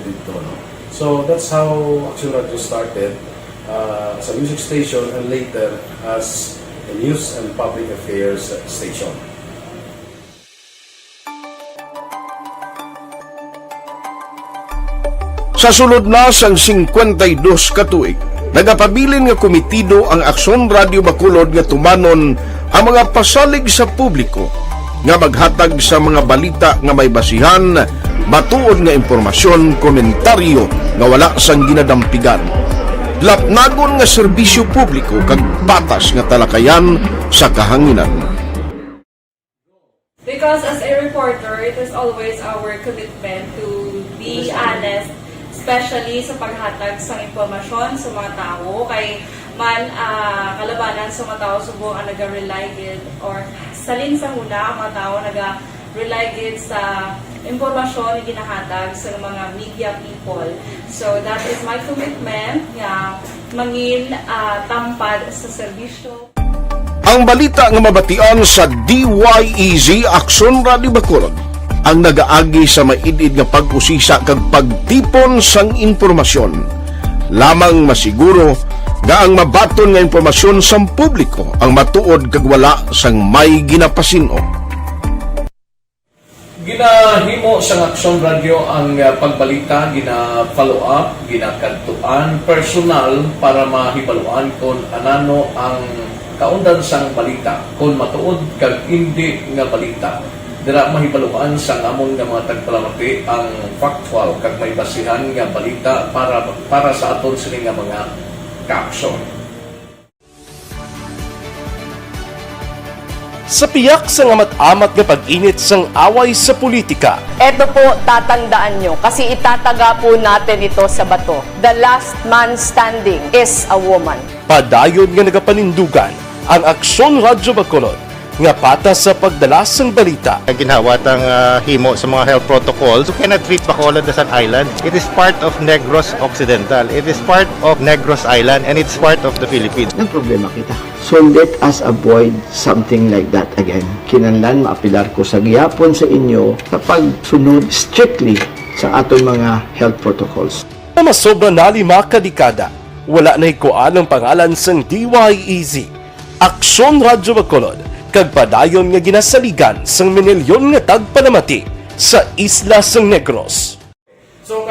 [SPEAKER 11] dito. No? So, that's how Aksyon Radio started as a music station and later as a news and public affairs station.
[SPEAKER 4] Sa sulod na sang 52 ka tuig, nagapabilin nga komitido ang Aksyon Radio Bacolod nga tumanon ang mga pasalig sa publiko nga maghatag sa mga balita nga may basihan, matuod nga impormasyon, komentaryo nga wala sang ginadampigan. Lapnagon nga serbisyo publiko kag patas nga talakayan sa kahanginan.
[SPEAKER 12] Because as a reporter, it is always our commitment to be honest, especially sa paghatag sa impormasyon sa mga tao kay man kalabanan sa mga tao subong ang naga-rely gid or salin sa huna ang mga tao naga-rely gid sa impormasyon na ginahatag sa mga media people. So that is my commitment nga mangin tampad sa serbisyo.
[SPEAKER 4] Ang balita nga mabatian sa DYEZ Aksyon Radio Bacolod ang nagaagi sa maidid nga pag-usisa kag pagtipon sang impormasyon. Lamang masiguro nga ang mabaton nga impormasyon sa publiko ang matuod kag wala sang may ginapasino.
[SPEAKER 10] Ginahimo sa Aksyon Radio ang pagbalita, gina-follow up, ginakadtuan personal para mahibaluan kung anano ang kaundan sang balita, kung matuod kag hindi nga balita. Dira mahibaluan sang amon nga mga tagpalamati ang factual kag may basihan nga balita para sa aton sini nga mga ka-aksyon.
[SPEAKER 2] Sa piyak sa amat-amat nga pag-init sang away sa politika.
[SPEAKER 13] Eto po, tatandaan nyo, kasi itataga po natin ito sa bato. The last man standing is a woman.
[SPEAKER 2] Padayon nga nagapanindugan ang Aksyon Radio Bacolod nga patas sa pagdala sang balita.
[SPEAKER 14] Ginhawat ang himo sa mga health protocols. You cannot treat Bacolod as an island. It is part of Negros Occidental. It is part of Negros Island and it's part of the Philippines.
[SPEAKER 15] Ang problema kita. So let us avoid something like that again. Kinahanglan maapilar ko sa gihapon sa inyo sa pagsunod strictly sa aton mga health protocols.
[SPEAKER 2] Masobra na 5 kadekada, wala na ikuan ang pangalan sang DYEZ, Aksyon Radio Bacolod, kag padayon nga ginasaligan sang minilyon nga tagpanamati sa isla sang Negros.
[SPEAKER 11] So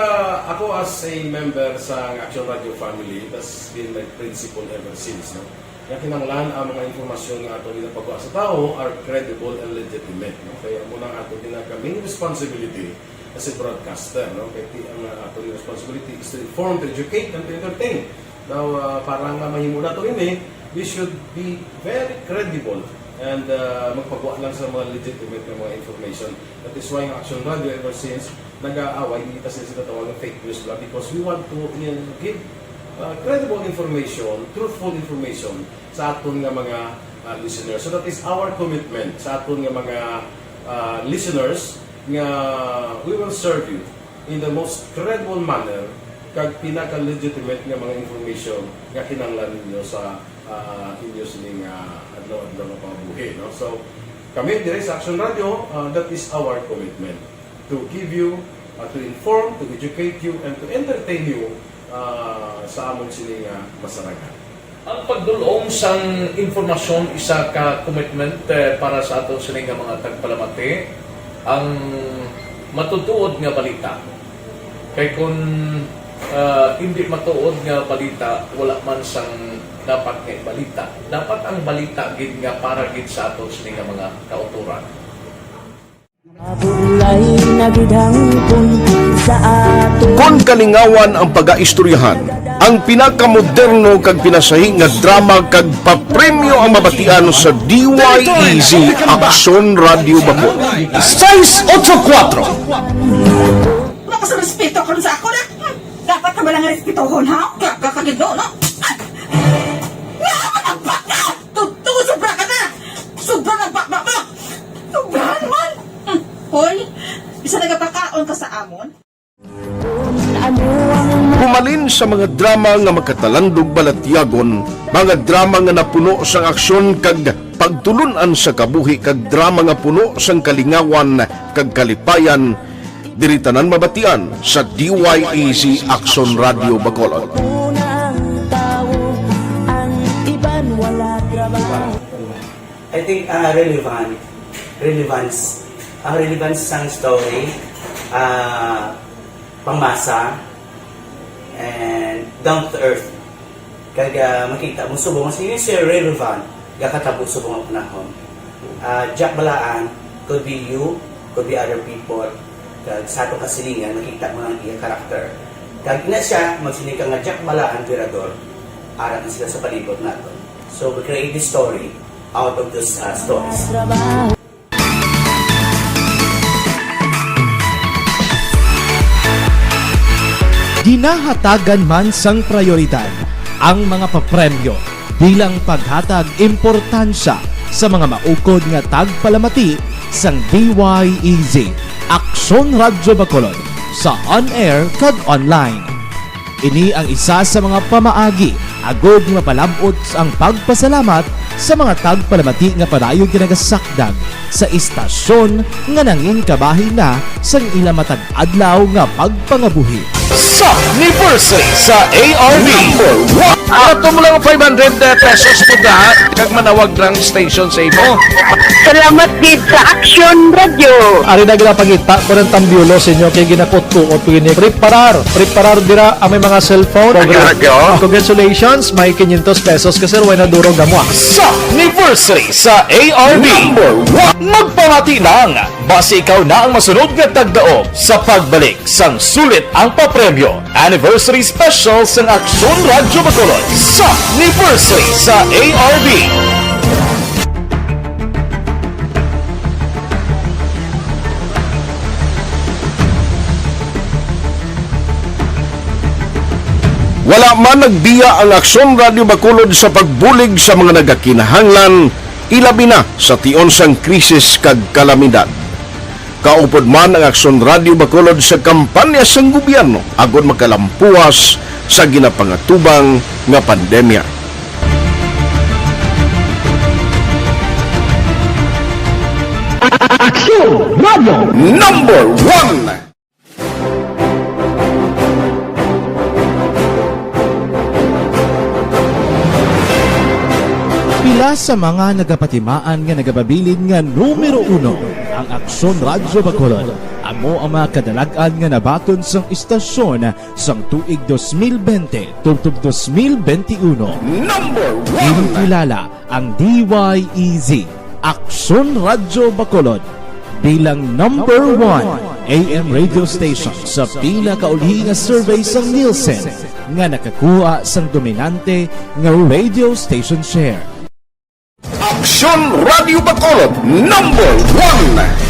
[SPEAKER 11] ako as a member sa Aksyon Radio family, that's been my principle ever since. No? Kaya kinanglan ang mga informasyon nga ato ginapagawa sa tao are credible and legitimate. No? Kaya muna ato ginagkaming responsibility as a broadcaster. No? Kaya ang ato responsibility is to inform, to educate, and to entertain. Now, parang mahimo na ito rin we should be very credible and magpagawa lang sa mga legitimate na mga information. That is why ang Aksyon Radio ever since nag-aaway, hindi kasi sila tawag ng fake news lang because we want to give credible information, truthful information sa aton nga mga listeners. So that is our commitment sa aton nga mga listeners nga we will serve you in the most credible manner kag pinaka-legitimate nga mga information nga kinahanglan ninyo sa inyo sining adlaw-adlaw nga pambuhi, no? So kami dire sa Aksyon Radio, that is our commitment to give you, to inform, to educate you, and to entertain you sa amon sining masaragan.
[SPEAKER 10] Ang pagdulong sang informasyon isa ka commitment para sa ato sining mga tagpalamati ang matutuod nga balita. Kay kung hindi matuod nga balita, wala man sang dapat nga balita. Dapat ang balita gid nga para gid sa ato sining mga kauturan.
[SPEAKER 4] Kung kalingawan ang pag-aistoryahan, ang pinakamoderno kag pinasahi nga drama kag papremyo ang mabatian sa DYEZ Aksyon Radio Bacol. 684.
[SPEAKER 16] Wala ka sa respeto karon sa ako na. Dapat ka ba lang respetohon, ha? Kakagino, no? Nakakabak na! Tutugo, sobra ka na! Sobra ng bakbak mo! Sobra naman! Hoy, bisa nagapakaon ka sa amon?
[SPEAKER 4] Pumalin sa mga drama nga makatalandog balatyagon, mga drama nga napuno sang aksyon kag pagtulunan sa kabuhi kag drama nga puno sang kalingawan kag kalipayan, diri tanan mabatian sa DYEZ Aksyon Radio Bacolod.
[SPEAKER 17] I think relevance sang story, pangmasa, and down to earth. Kag makita mo subong sa yun siya relevant, gakatabo subong ang panahon. Jack Balaan, could be you, could be other people. Kag sa ato kasilingan, makita mo ang iyang karakter. Kag ina siya, magsinig ka nga Jack Balaan, Virador, aral sila sa palibot nato. So we create this story out of those stories.
[SPEAKER 18] Ginahatagan man sang prioridad ang mga papremyo bilang paghatag importansya sa mga maukod nga tagpalamati sang DYEZ Aksyon Radio Bacolod sa on-air kag online. Ini ang isa sa mga pamaagi agod mapalabot ang pagpasalamat sa mga tagpalamati nga padayon ginagasakdag sa istasyon nga nangin kabahin na sang ila matag adlaw nga pagpangabuhi.
[SPEAKER 2] Sa anniversary sa ARV ato mo lang 500 pesos po kag manawag lang station sa imo.
[SPEAKER 19] Salamat gid sa Aksyon Radio.
[SPEAKER 18] Ari na ginapangita ko ng tambyulo sa inyo kay ginapot-tuot ko gini preparar dira ang may mga cellphone. Congratulations, may 500 pesos kasi way na durog gamo.
[SPEAKER 2] Sa anniversary sa ARV magpamati lang base ikaw na ang masunod nga tagdaog sa pagbalik sang sulit ang papremyo anniversary special sang Aksyon Radio Bacolod sa anniversary sa ARV.
[SPEAKER 4] Wala man nagbiya ang Aksyon Radio Bacolod sa pagbulig sa mga nagakinahanglan, ilabi na sa tion sang krisis kag kalamidad. Kaupod man ang Aksyon Radio Bacolod sa kampanya sang gobyerno agod makalampuas sa ginapangatubang nga pandemya.
[SPEAKER 2] Aksyon Radio
[SPEAKER 4] Number 1.
[SPEAKER 18] Pila sa mga nagapatimaan nga nagababilin nga numero 1 ang Aksyon Radio Bacolod. Amo ang mga kadalagan nga nabaton sang istasyon sang tuig 2020 tungtub 2021.
[SPEAKER 4] Number 1.
[SPEAKER 18] Kinikilala ang DYEZ Aksyon Radio Bacolod bilang number 1 AM radio station sa pila kaulhi nga survey sang Nielsen nga nakakuha sang dominante nga radio station share.
[SPEAKER 4] Aksyon Radio Bacolod Number 1.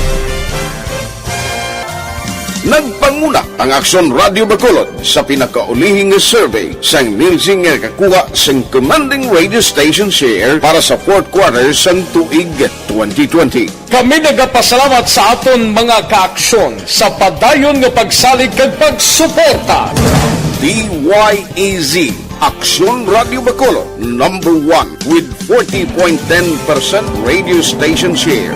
[SPEAKER 4] Nagpanguna ang Aksyon Radio Bacolod sa pinakaulihing survey sa nilsing nga kakuha sa commanding radio station share para sa fourth quarter sa tuig 2020.
[SPEAKER 20] Kami nagapasalamat sa aton mga kaaksyon sa padayon nga pagsalig kag pagsuporta.
[SPEAKER 4] DYEZ Aksyon Radio Bacolod, number 1 with 40.10% radio station share.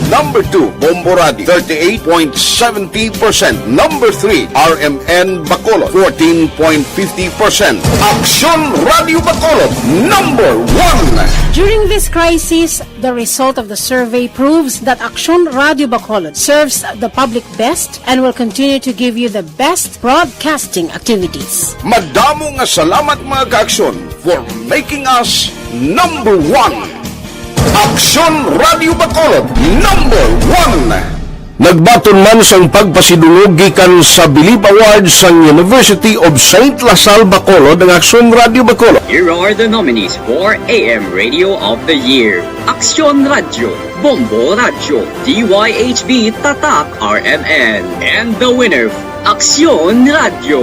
[SPEAKER 4] Number 2, Bombo Radio, 38.70%. Number 3, RMN Bacolod, 14.50%. Aksyon Radio Bacolod, number 1.
[SPEAKER 21] During this crisis, the result of the survey proves that Aksyon Radio Bacolod serves the public best and will continue to give you the best broadcasting activities.
[SPEAKER 4] Madamo nga salamat mga kaaksyon for making us number 1. Aksyon Radio Bacolod, number 1. Nagbaton man sang pagpasidungog gikan sa Bilib Awards sang University of St. Lasal Bacolod ang Aksyon Radio Bacolod.
[SPEAKER 22] Here are the nominees for AM Radio of the Year. Aksyon Radio, Bombo Radio, DYHB Tatak RMN, and the winner, Aksyon Radio.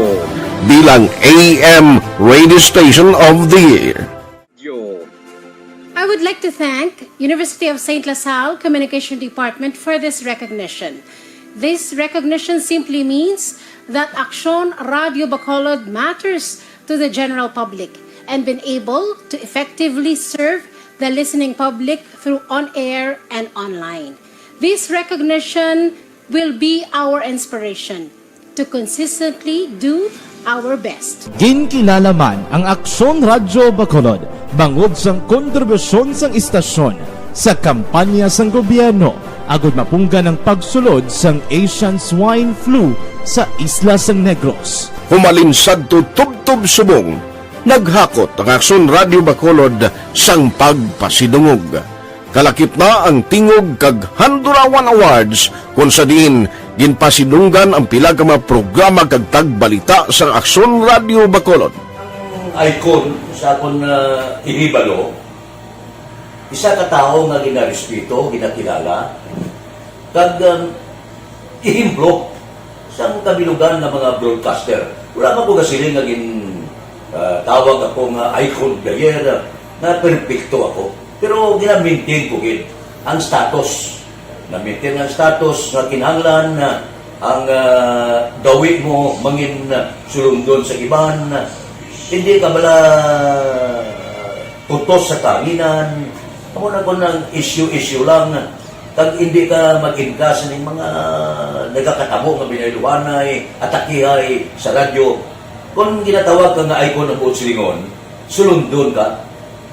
[SPEAKER 4] Bilang AM Radio Station of the Year.
[SPEAKER 21] I would like to thank University of St. Lasal Communication Department for this recognition. This recognition simply means that Aksyon Radio Bacolod matters to the general public and been able to effectively serve the listening public through on-air and online. This recognition will be our inspiration to consistently do our best.
[SPEAKER 18] Ginkilala man ang Aksyon Radio Bacolod bangod sang kontribusyon sang istasyon sa kampanya sang gobyerno agud mapunggan ang pagsulod sang Asian Swine Flu sa isla sang Negros.
[SPEAKER 4] Humalinsad to tubtob subong, naghakot ang Aksyon Radio Bacolod sang pagpasidungog. Kalakip na ang tingog kag Handurawan Awards kung sa diin ginpasidunggan ang pila ka mga programa kag tagbalita sa Aksyon Radio Bacolod.
[SPEAKER 10] Icon sa akong ihibalo, isa ka tao nga ginarespeto, ginakilala, kag ihimplo sa kabilugan ng mga broadcaster. Wala ka po kasiling nga tawag ako nga icon player na perfecto ako. Pero gina-maintain ko ang status. Na-maintain ang status na kinahanglan na ang gawin mo mangin sulundon sa iban. Hindi ka bala tutos sa tanginan. Ako na ko ng issue lang. Kag hindi ka mag-ingkas ng mga nagkakatabo nga binayluhanay, atakihay sa radyo. Kung ginatawag ka nga icon ng buot silingon, sulundon ka.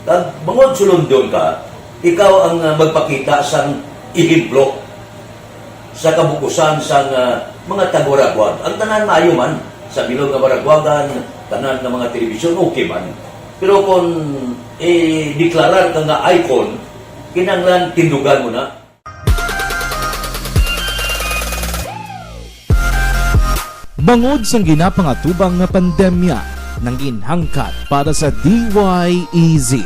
[SPEAKER 10] Kag bangod sulundon ka, ikaw ang magpakita sang ihimplo sa kabukusan sang mga taga-Baragwag. Ang tanan maayo man sa bilog nga Baragwagan, tanan ng mga telebisyon, okay man. Pero kung deklarar ka nga icon, kinanglan tindugan mo na.
[SPEAKER 18] Bangod sang ginapangatubang nga pandemya nang ginhangkat para sa DYEZ,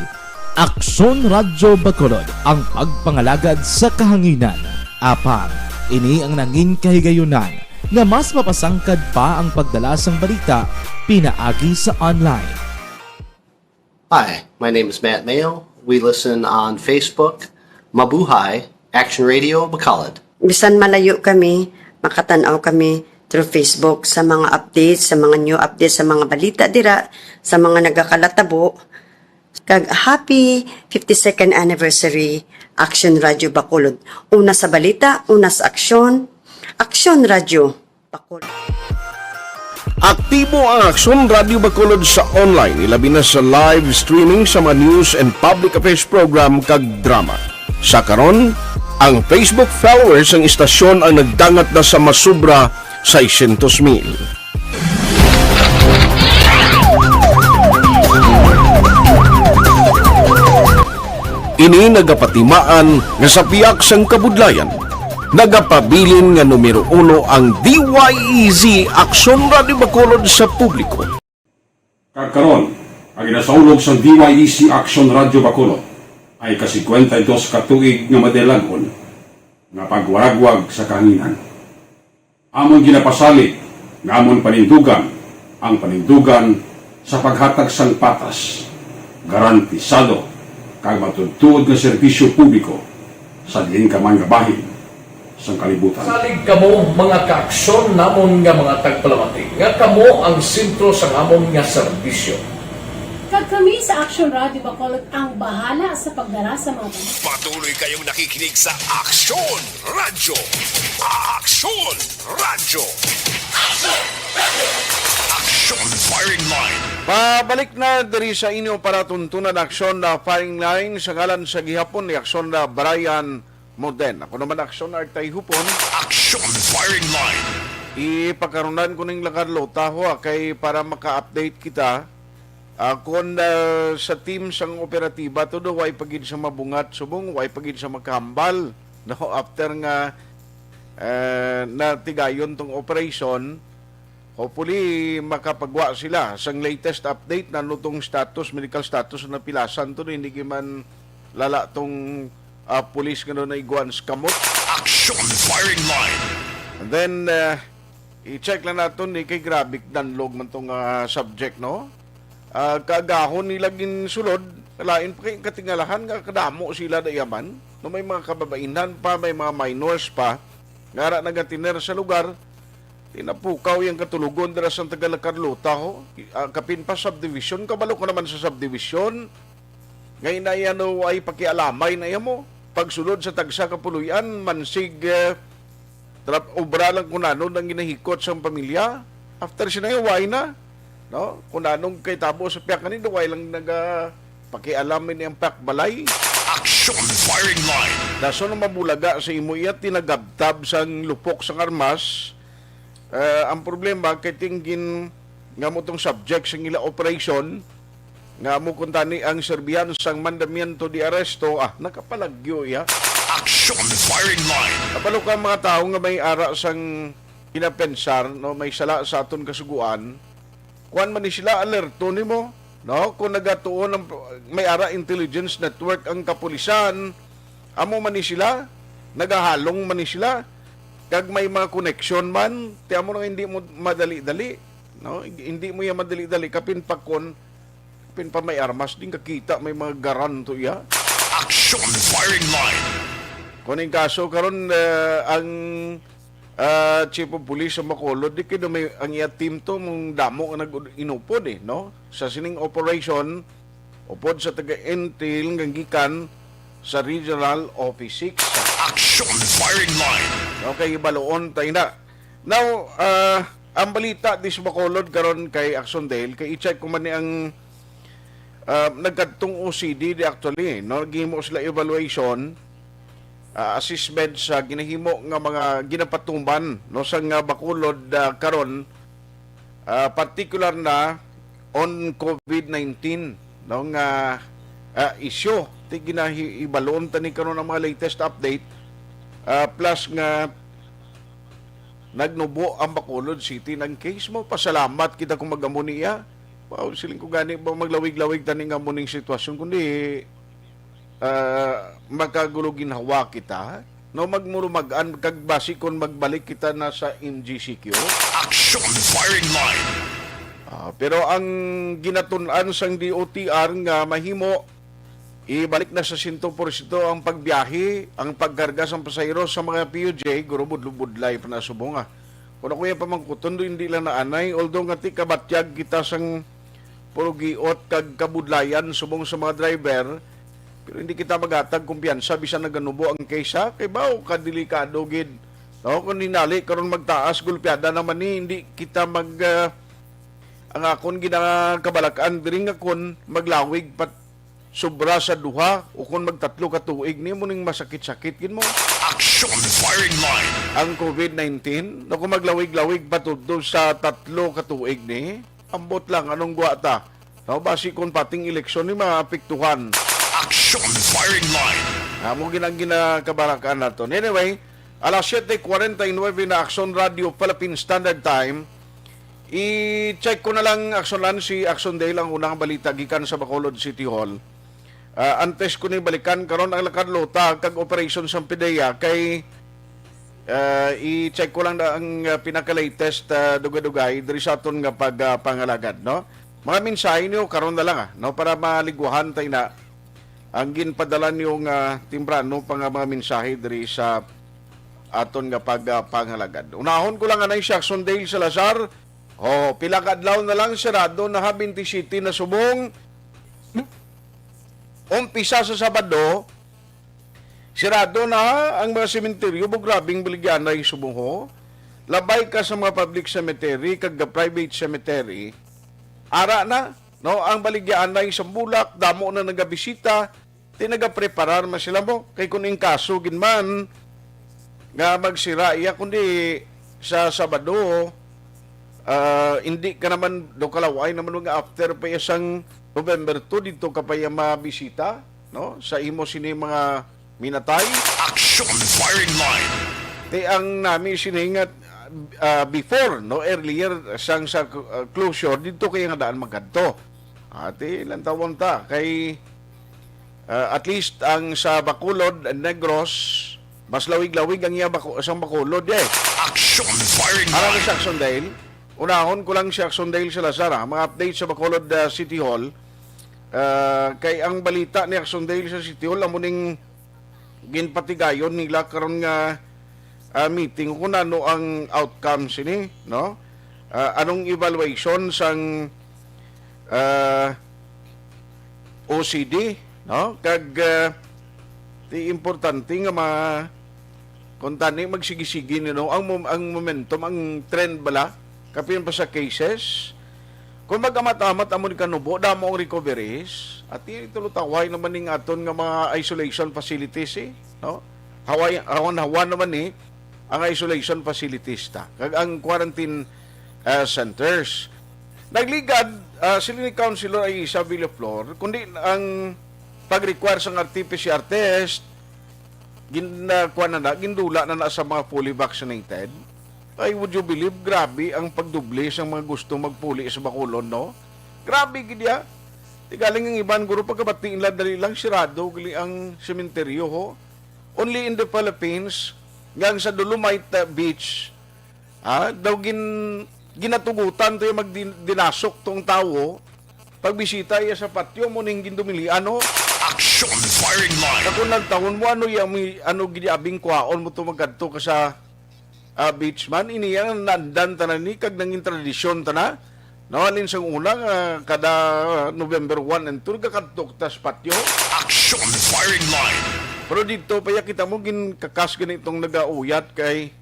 [SPEAKER 18] Aksyon Radio Bacolod ang pagpangalagad sa kahanginan. Apang, ini ang nangin kahigayunan na mas mapasangkad pa ang pagdala sang balita pinaagi sa online.
[SPEAKER 23] Hi, my name is Matt Mayo. We listen on Facebook, Mabuhay, Aksyon Radio Bacolod.
[SPEAKER 24] Bisan malayo kami, makatanaw kami through Facebook sa mga updates, sa mga new updates, sa mga balita dira, sa mga nagakalatabo. Kag happy 52nd anniversary Aksyon Radio Bacolod. Una sa balita, una sa aksyon. Aksyon Radio Bacolod.
[SPEAKER 4] Aktibo ang Aksyon Radio Bacolod sa online, ilabi na sa live streaming sa mga news and public affairs program kag drama. Sa karon, ang Facebook followers ng istasyon ang nagdangat na sa masubra 600,000. Ini nagapatimaan nga sa piyak sang kabudlayan. Nagapabilin nga numero 1 ang DYEZ Aksyon Radio Bacolod sa publiko.
[SPEAKER 25] Kagkaron, ang inasaulog sa DYEZ Aksyon Radio Bacolod ay kasi 52 katuig nga madelagon nga pagwaragwag sa kahanginan. Amon ginapasalig nga amon panindugan ang panindugan sa paghatag sang patas, garantisado kag matudtuod nga serbisyo publiko sa diin ka man nga bahin sang kalibutan.
[SPEAKER 20] Salig kamo mga kaaksyon namon nga mga tagpalamati, nga kamo ang sentro sa amon nga serbisyo.
[SPEAKER 21] Kag kami sa Aksyon Radio Bacolod ang bahala sa pagdara sa mga balitang.
[SPEAKER 3] Patuloy kayong nakikinig sa Aksyon Radio. Aksyon Radio. Aksyon Firing Line.
[SPEAKER 4] Pabalik na diri sa inyo para tuntunan aksyon na firing line sa ngalan sa gihapon ni aksyon na Brian Moden. Ako naman aksyon na Tayhopon.
[SPEAKER 3] Aksyon Firing Line.
[SPEAKER 4] Ipagkaronan ko ng lakad lotaho kay para maka-update kita kung sa team sang operatiba to do way pagid sa mabungat subong way pagid sa makahambal no after nga natigayon tong operation. Hopefully makapagwa sila sang latest update na nutong status, medical status na pilasan to hindi man lala tong police nga na iguan kamot.
[SPEAKER 3] Action Firing Line.
[SPEAKER 4] And then i-check lang natin kay grabe danlog man tong subject no. Kagahon nila ginsulod, lain pa kay katingalahan nga kadamo sila dayaman. No may mga kababainan pa, may mga minors pa. Ngara nagatiner sa lugar. Tinapukaw yung katulugon dira sa Tagalog-Carlota ho. Kapin pa subdivision, kabalo ko naman sa subdivision. Ngayon na yan ay pakialamay na yan mo. Pagsulod sa tagsa kapuluyan, mansig obra lang kunano nang ginahikot sa pamilya. After sinayaway na. No? Kung anong kay tabo sa piyak kanino, way lang pakialamin niyang piyak balay.
[SPEAKER 3] Action Firing Line.
[SPEAKER 4] Daso na mabulaga sa imo iya, tinagabtab sang lupok sang armas. Ang problema, kay tingin nga mo tong subject sa ila operation, nga mo kuntani ang serbiyan sang mandamiento di aresto, nakapalagyo iya.
[SPEAKER 3] Action Firing Line.
[SPEAKER 4] Kapalo ka mga tao nga may ara sang kinapensar, no, may sala sa aton kasuguan, kuan man ni sila alerto nimo no kung nagatuon ng may ara intelligence network ang kapulisan amo man ni sila nagahalong man ni sila kag may mga connection man ti amo nang hindi mo madali-dali no hindi mo ya madali-dali kapin pa may armas din kakita may mga garan to ya.
[SPEAKER 3] Action Firing Line.
[SPEAKER 4] Kuning kaso karon ang Chief of Police sa Bacolod, di kayo may ang iya team to mong damo nga nag-inupod no? Sa sining operation, upod sa taga-intel gikan sa Regional Office 6.
[SPEAKER 3] Action Firing Line.
[SPEAKER 4] Okay, baloon tayo na. Now, ang balita di sa Bacolod karon kay Aksyon Dale, kay i-check ko man ni ang nagkadtong OCD di actually, no? Gihimo sila evaluation assessment sa ginahimo nga mga ginapatumban no sa nga Bacolod karon particular na on COVID-19 no nga issue ti ginahibalon tani karon ang mga latest update plus nga nagnubo ang Bacolod City ng case mo. Pasalamat kita kung mag-amo niya. Wow, siling ko gani ba maglawig-lawig tani nga muning sitwasyon kundi magkagulugin hawa kita no magmurumagan kag basi kon magbalik kita na sa MGCQ.
[SPEAKER 3] Action Firing Line.
[SPEAKER 4] Pero ang ginatun-an sang DOTR nga mahimo ibalik na sa 100% ang pagbiyahe, ang pagkarga sa pasahero sa mga PUJ, guro budlay pa na subong Kung ako yung pamangkuton do hindi lang naanay, although nga ti kabatyag kita sang purugiot kag kabudlayan subong sa mga driver. Pero hindi kita magatag kumpiyansa bisan naganubo ang kaysa kay baw kadelikado gid. No, kung ninali karon magtaas gulpiada naman ni hindi kita ang akon ginakabalakan diri nga kon maglawig pat sobra sa duha o kung magtatlo ka tuig ni mo ning masakit-sakit gid mo.
[SPEAKER 3] Action Firing Line.
[SPEAKER 4] Ang COVID-19 no kung maglawig-lawig patudto sa tatlo ka tuig ni ambot lang anong guwata. No basi kon pating eleksyon ni maapektuhan.
[SPEAKER 3] Action Firing Line.
[SPEAKER 4] Amo ginakabarakan nato. Anyway, alas 7:49 na Aksyon Radio Philippine Standard Time. I-check ko na lang Aksyon si Aksyon Dale ang unang balita gikan sa Bacolod City Hall. Antes ko ni balikan karon ang lakad lota kag operation sa PDEA kay i-check ko lang na ang pinaka-latest dugay-dugay diri sa aton nga pagpangalagad, no? Mga mensahe niyo karon na lang no, para maliguhan tayo na ang ginpadala niyong timbrano pang mga mensahe diri sa aton nga pagpangalagad. Unahon ko lang anay si Aksyon Dale Salazar. Pila ka adlaw na lang sirado na Habinti City na subong. Umpisa sa Sabado, sirado na ang mga sementeryo, grabing baligyan na subong ho. Labay ka sa mga public cemetery, kag private cemetery, ara na, no, ang baligyan na isang bulak, damo na nagabisita, tinagapreparar man sila mo, kay kuning kaso ginman, nga magsira iya, kundi sa Sabado, hindi ka naman, do kalaway naman nga after pa isang November 2, dito ka pa yung mabisita, no, sa imo sini mga minatay.
[SPEAKER 3] Action firing line.
[SPEAKER 4] Ang nami siningat before, no, earlier sang sa closure dito kay nga daan magkanto. Ati ilang taon ta kay at least ang sa Bacolod and Negros mas lawig-lawig ang iya sang Bacolod
[SPEAKER 3] Action firing line.
[SPEAKER 4] Ara sa Aksyon Dale. Unahon ko lang si Aksyon Dale Salazar, mga update sa Bacolod City Hall. Kay ang balita ni Aksyon Dale sa City Hall amuning ginpatigayon nila karon nga meeting kung ano ang outcome sini, no? Anong evaluation sang OCD, no? Kag ti importante nga kung tani magsigi-sige no, ang momentum, ang trend bala kapin pa sa cases. Kung mag-amat-amat amon kanubo damo ang recoveries at itulutaway naman ning aton nga mga isolation facilities no? Hawan naman ang isolation facilities kag ang quarantine centers. Nagligad sila ni Councilor ay sa Villaflor kundi ang pag-require sang RT-PCR test gindula na sa mga fully vaccinated. Ay, would you believe, grabe ang pagdubli sa mga gusto magpuli sa Bacolod, no? Grabe, gidya. Tigaling ang iban, guro, pagkabatiin lang, dali lang sirado, gali ang sementeryo, ho. Only in the Philippines, hanggang sa Dolomite Beach, daw ginatugutan to yung magdinasok tong tao, pagbisita iya sa patio mo ning gindumili, ano?
[SPEAKER 3] Action firing line.
[SPEAKER 4] Kung nagtaon mo, ano gidiabing kwaon mo to magkanto ka sa beach man, iniyan nandan tanan ni kag nanging tradisyon tana. No, alin sang unang kada November 1 and 2 kakadtok tas patio.
[SPEAKER 3] Action firing line.
[SPEAKER 4] Pero dito pa kita mo ginkakas ganitong nagauyat kay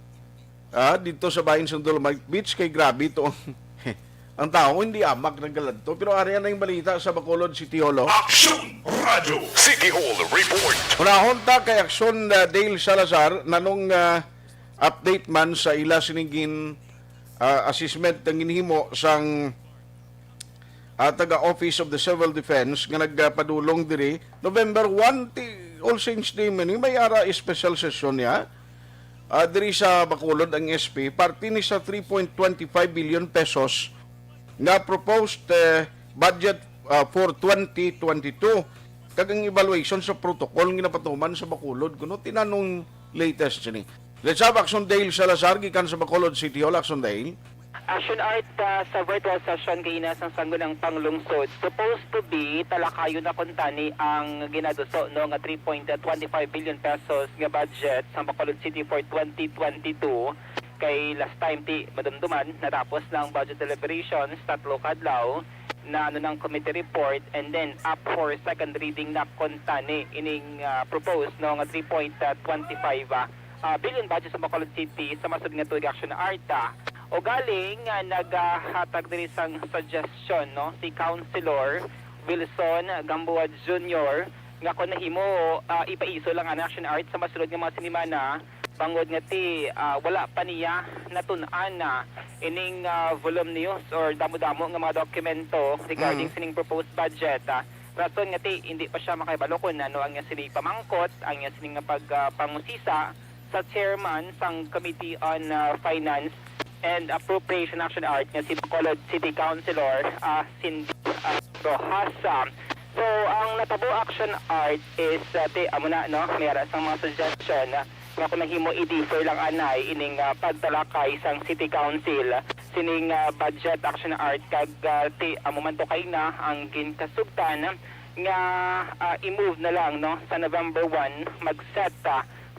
[SPEAKER 4] dito sa bahin sa Dolomite Beach kay grabe to. Ang tao hindi amak nagaladto pero area na yung balita sa Bacolod City Hall.
[SPEAKER 3] Action Radio City Hall report.
[SPEAKER 4] Unahon ta kay Aksyon Dale Salazar nanong update man sa ila sinigin assessment ng ginhimo sang taga Office of the Civil Defense nga nagpadulong diri November 1 All Saints Day man may ara special session niya diri sa Bacolod ang SP parte ni sa 3.25 billion pesos nga proposed budget for 2022 kag ang evaluation sa protocol nga napatuman sa Bacolod kuno tinanong latest ni. Let's have Aksyon Dale Salazar, gikan sa Bacolod City Hall. Aksyon Dale.
[SPEAKER 1] Action Art sa virtual session kay ng Sanggunang Panglungsod supposed to be talakayon na kuntani ang ginaduso no nga 3.25 billion pesos nga budget sa Bacolod City for 2022 kay last time ti madumduman natapos ng budget deliberations tatlo kadlaw na ng committee report and then up for second reading na kuntani ining proposed no nga 3.25 billion budget sa Bacolod City sa masud nga tuig Action Arta o galing naghatag diri sang suggestion no si Councilor Wilson Gamboa Jr. nga kun nahimo ipaiso lang ang Action Art sa masulod nga mga sinimana bangod nga ti wala pa niya natun-an na ining voluminous or damo-damo nga mga dokumento regarding sining proposed budget rason nga ti hindi pa siya makahibalo kung ano ang sini pamangkot ang sining nga pagpangusisa sa chairman sang Committee on Finance and Appropriation Action Art nga si Bacolod City Councilor Cindy Rojas. So ang natabo Action Art is amo na no mayara sang mga suggestion nga kung nahimo i-defer lang anay ining pagtalakay sang City Council sining budget action art kag momento kay na ang ginkasugtan nga i-move na lang no sa November 1 mag-set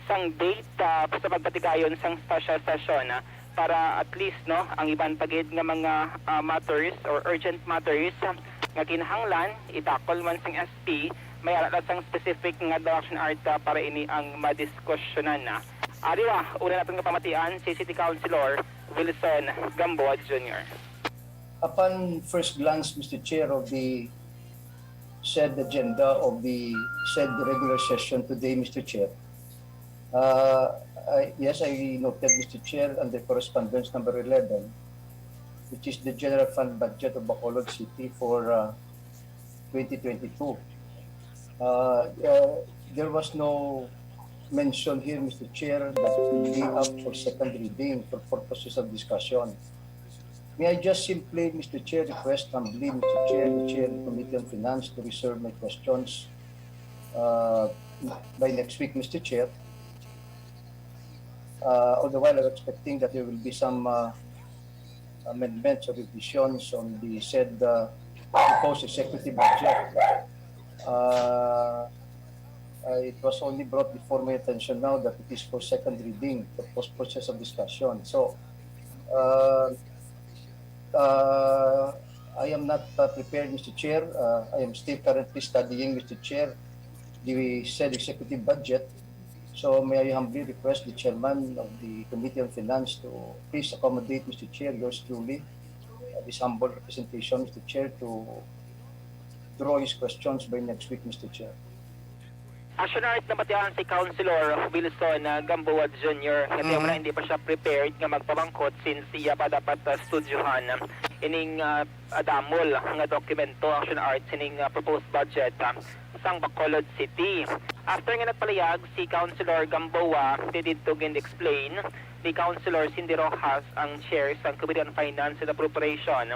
[SPEAKER 1] sang date sa pagpatigayon sang special session para at least no ang iban pagid nga mga matters or urgent matters nga kinahanglan itakol man sang SP may alat sang specific nga direction art para ini ang madiskusyonan na. Ariwa, una natin nga pamatian si City Councilor Wilson Gamboa Jr.
[SPEAKER 5] Upon first glance, Mr. Chair, of the said agenda of the said regular session today, Mr. Chair, yes, I noted, Mr. Chair, under correspondence number 11, which is the general fund budget of Bacolod City for 2022. There was no mention here, Mr. Chair, that will be up for second reading for purposes of discussion. May I just simply, Mr. Chair, request humbly, Mr. Chair, the Chair of the Committee on Finance, to reserve my questions by next week, Mr. Chair. All the while, I'm expecting that there will be some amendments or revisions on the said proposed executive budget. It was only brought before my attention now that it is for second reading, the post-process of discussion. So, I am not prepared, Mr. Chair. I am still currently studying, Mr. Chair, the said executive budget. So, may I humbly request the Chairman of the Committee on Finance to please accommodate, Mr. Chair, yours truly, this humble representation, Mr. Chair, to draw his questions by next week, Mr. Chair.
[SPEAKER 1] Action art na batihan si Councilor Wilson Gamboa Jr. Kasi na hindi pa siya prepared nga magpabangkot since iya pa dapat studyohan ining adamol nga dokumento action art sining proposed budget sang Bacolod City. After nga nagpalayag si Councilor Gamboa, did to explain ni Councilor Cindy Rojas ang chair sa Committee on Finance and Appropriation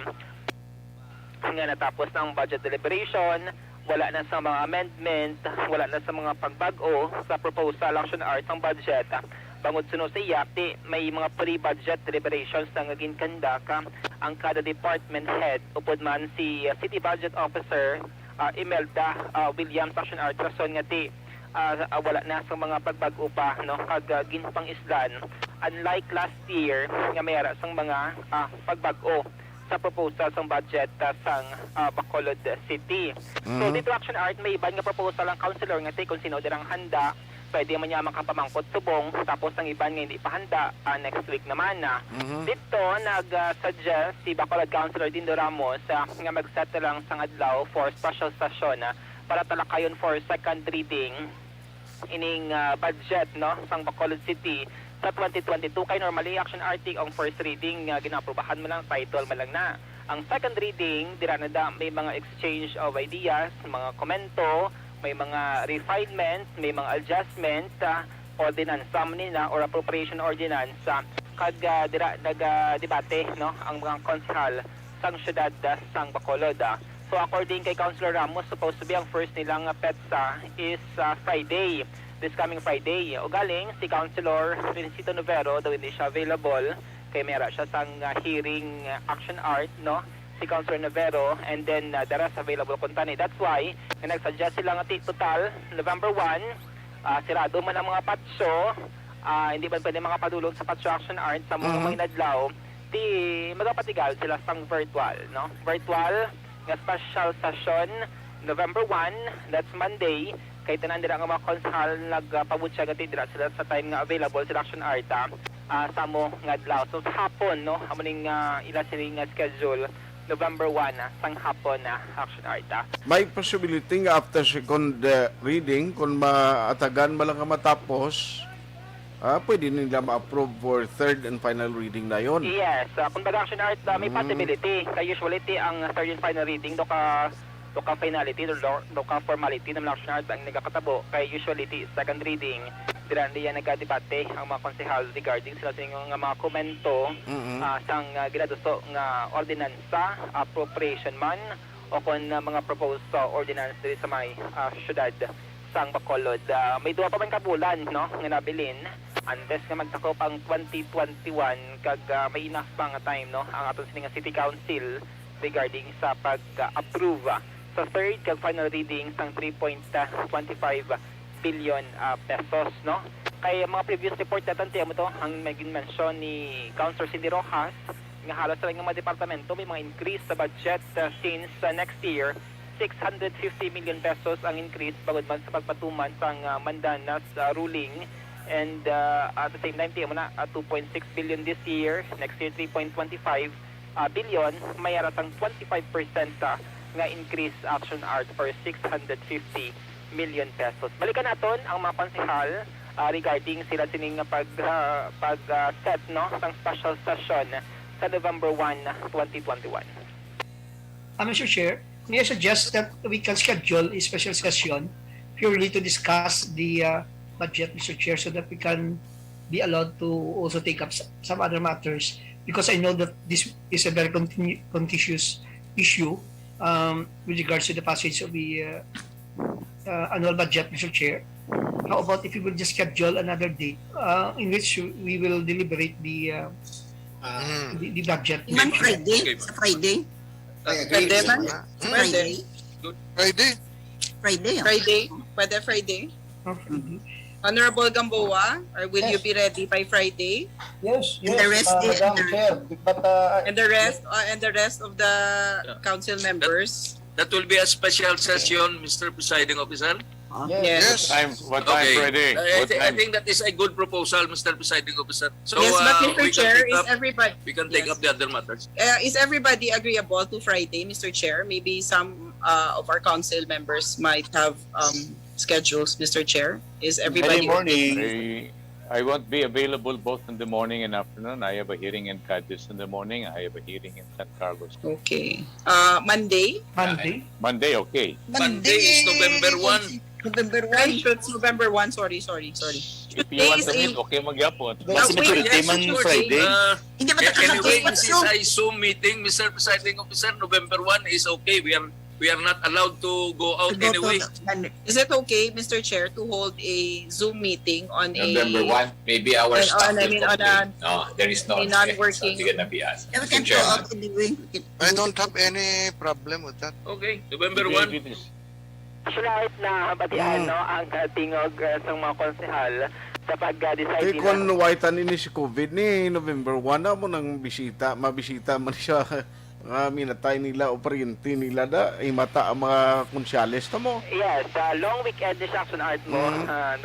[SPEAKER 1] nga natapos ng budget deliberation, wala na sa mga amendment, wala na sa mga pagbago sa proposal action art ng budget. Bangod sunod sa iyati, may mga pre-budget deliberations na naging kandak ang kada department head upod man si City Budget Officer Imelda Williams action art rason nga ti wala na sa mga pagbago pa no kag ginpang islan. Unlike last year nga mayara sang mga pagbago sa proposal ng budget sang Bacolod City. So dito action art may iban nga proposal ang councilor nga kung sino dirang handa pwede man niya makapamangkot subong tapos ang iban nga hindi pa handa next week naman na. Dito nag-suggest si Bacolod Councilor Dindo Ramos nga mag-set na lang sang adlaw for special session para talakayon for second reading ining budget no sang Bacolod City sa 2022 kay normally action article ang first reading ginaprubahan mo lang title man lang na. Ang second reading dira na may mga exchange of ideas, mga komento, may mga refinements, may mga adjustments ordinance nila or appropriation ordinance kag dira nag-debate no ang mga konsehal sang syudad sang Bacolod. So according kay Councilor Ramos, supposed to be ang first nilang petsa is Friday. This coming Friday. O galing, si Councilor Felicito Novero, daw hindi siya available, kay mera siya sang hearing action art, no? Si Councilor Novero, and then the rest available kuntani. That's why, nag-suggest sila nga total, November 1, sirado man ang mga patsyo, hindi ba pwede mga padulog sa patsyo action art sa mga nadlaw, di magapatigal sila sang virtual, no? Virtual, nga special session, November 1, that's Monday, kay tanan dira nga mga konsehal nagpabutya gati dira sila sa time nga available sa action art sa mo nga adlaw. So sa hapon no amuning ila sining schedule November 1 sang hapon action art.
[SPEAKER 4] May possibility nga after second reading kung maatagan man lang matapos pwede nila ma-approve for third and final reading na yon.
[SPEAKER 1] Yes, kung baga action art may possibility kay usually ang third and final reading do ka finality, do ka formality ng action art ang nagakatabo kay usually second reading dira niya nagdebate ang mga konsehal regarding sila sa mga komento sang ginaduso nga ordinansa appropriation man o kon mga proposed ordinance diri sa may syudad sang Bacolod. May duha pa man kabulan no nga nabilin Unless nga magtakop ang 2021 kag may enough pa nga time no ang aton sining City Council regarding sa pag-approve sa third kag final reading sang 3.25 billion pesos no. Kay mga previous report natin tiyan mo to ang maging mention ni Councilor Cindy Rojas nga halos sa mga departamento may mga increase sa budget since next year 650 million pesos ang increase bagod man sa pagpatuman sang Mandanas ruling. And at the same time, tiyan mo na, 2.6 billion this year, next year 3.25 billion, may aratang 25% nga increase action art for 650 million pesos. Balikan natin ang mga konsehal regarding sila sining pag-set no, ng special session sa November 1, 2021.
[SPEAKER 6] Mr. Chair, may I suggest that we can schedule a special session purely to discuss the budget, Mr. Chair, so that we can be allowed to also take up some other matters, because I know that this is a very contentious issue with regards to the passage of the annual budget, Mr. Chair. How about if we will just schedule another date in which we will deliberate the budget?
[SPEAKER 16] Man, Friday? Sa Friday? Pwede man? Friday? Friday? Pwede Friday? Honorable Gamboa, or will you be ready by Friday?
[SPEAKER 5] Yes,
[SPEAKER 16] And the rest,
[SPEAKER 5] Madam Chair. But,
[SPEAKER 16] and the rest of the council members.
[SPEAKER 7] That will be a special session, Mr. Presiding Officer.
[SPEAKER 16] Yes.
[SPEAKER 7] What time Friday? I think that is a good proposal, Mr. Presiding Officer. So,
[SPEAKER 16] Yes, but Mr.
[SPEAKER 7] we
[SPEAKER 16] Chair,
[SPEAKER 7] can
[SPEAKER 16] is everybody
[SPEAKER 7] we can take up the other matters.
[SPEAKER 16] is everybody agreeable to Friday, Mr. Chair? Maybe some of our council members might have schedules, Mr. Chair. Is everybody
[SPEAKER 8] morning? I won't be available both in the morning and afternoon. I have a hearing in Cadiz in the morning. I have a hearing in San Carlos.
[SPEAKER 16] Okay. Monday?
[SPEAKER 8] Monday, okay.
[SPEAKER 7] Monday is November 1.
[SPEAKER 16] November 1? It's November 1. Sorry.
[SPEAKER 8] If you want to meet, okay magyapon.
[SPEAKER 7] Yes, of course. Anyway, this is a Zoom meeting, Mr. Presiding Officer. November 1 is okay. We are not allowed to go out anyway.
[SPEAKER 16] Is it okay, Mr. Chair, to hold a Zoom meeting on
[SPEAKER 9] November 1, maybe our staff will complain. No, there is no
[SPEAKER 16] non-working.
[SPEAKER 9] something gonna be asked.
[SPEAKER 16] Mr.
[SPEAKER 9] Chairman.
[SPEAKER 12] I don't have any problem with that.
[SPEAKER 7] Okay, November 1.
[SPEAKER 1] Sulit na batian no ang tingog sa mga konsehal sa pag-decide
[SPEAKER 4] kung waitan ini si COVID ni November 1 na mo nang mabisita man siya minatay nila o pariente nila da mata ang mga konsyales na mo.
[SPEAKER 1] Yes, long weekend ni Action Art mo,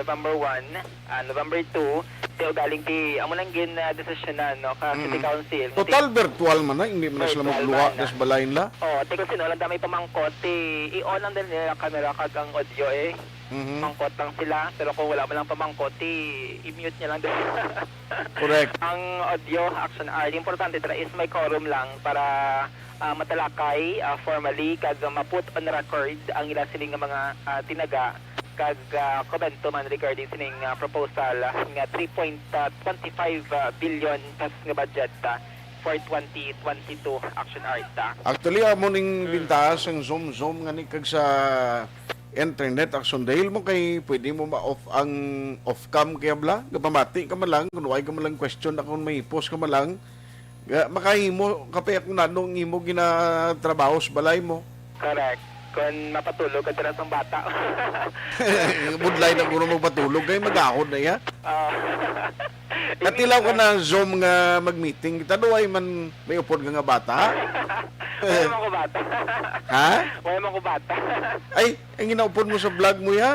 [SPEAKER 1] November 1, November 2, tiyo galing ti amo lang gin desisyonan no ka City Council.
[SPEAKER 4] Total virtual man na, hindi man na sila magluwa des balayin la.
[SPEAKER 1] Oh, ti kasi no lang damay pamangkot i-on lang din nila camera kag ang audio Pamangkot lang sila, pero kung wala man lang pamangkot i-mute niya lang din.
[SPEAKER 4] Correct.
[SPEAKER 1] Ang audio Action Art, importante tala is may quorum lang para matalakay formally kag maput on record ang ila siling mga tinaga kag komento man regarding sining proposal nga 3.25 billion pesos nga budget for 2022 Action Art.
[SPEAKER 4] Actually amo ning bintaas ang Zoom nga ni kag sa internet action dahil mo kay pwede mo ma-off ang off-cam kaya bla gapamati ka man lang kung way ka man lang question na kung may post ka man lang makahimo kapay kung nanong imo ginatrabaho sa balay mo.
[SPEAKER 1] Correct. Kung mapatulog ka tira ng bata.
[SPEAKER 4] Budlay na kung magpatulog kay magahod na ya. Katilaw ko na Zoom nga mag-meeting kita do ay man may upod nga bata.
[SPEAKER 1] Wala man ko bata.
[SPEAKER 4] Ha?
[SPEAKER 1] Wala man ko bata.
[SPEAKER 4] Ay, ang ginaupod mo sa vlog mo ya?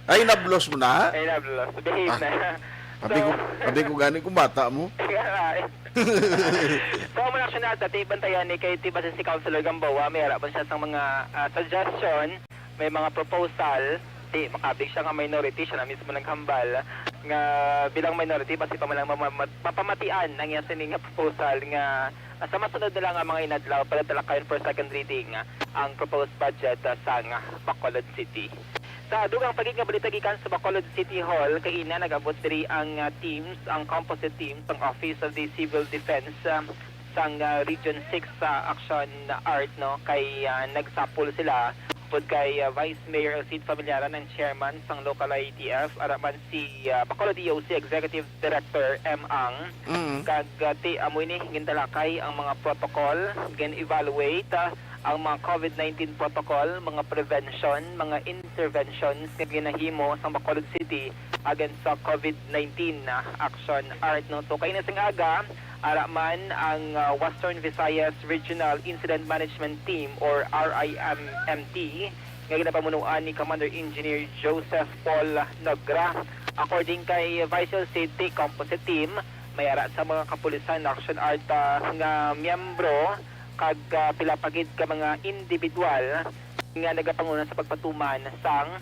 [SPEAKER 4] Ay, nablos mo na?
[SPEAKER 1] Ay, nablos. Behave na.
[SPEAKER 4] Pati ko gani kung bata mo.
[SPEAKER 1] So, muna action natin, bantayan ni kay Tiba si Councilor Gamboa, may harapan siya sa mga suggestion, may mga proposal, makabig siya nga minority, siya na mismo naghambal, nga bilang minority, basi pa malang mapamatian ang iya sining proposal nga sa masunod na lang ang mga inadlaw para talakayan for second reading ang proposed budget sa Bacolod City. Sa dugang pagiging balitagikan sa Bacolod City Hall, kaina nag-abot diri ang teams, ang composite teams, ang Office of the Civil Defense sang Region 6 Action Art no kay nagsapol sila pod kay Vice Mayor Sid Familiaran ng Chairman sang local IETF, araman si Bacolod DOC Executive Director M. Ang, kag ti amoy ni gintalakay ang mga protocol, gin-evaluate ang mga COVID-19 protocol, mga prevention, mga interventions na ginahimo sa Bacolod City against sa COVID-19 action art. No? So kayo na sing aga, araman ang Western Visayas Regional Incident Management Team or RIMMT nga ginapamunuan ni Commander Engineer Joseph Paul Nogra. According kay Vice City Composite Team, may ara sa mga kapulisan action art nga miyembro kag pilapagid ka mga individual nga nagapanguna sa pagpatuman sang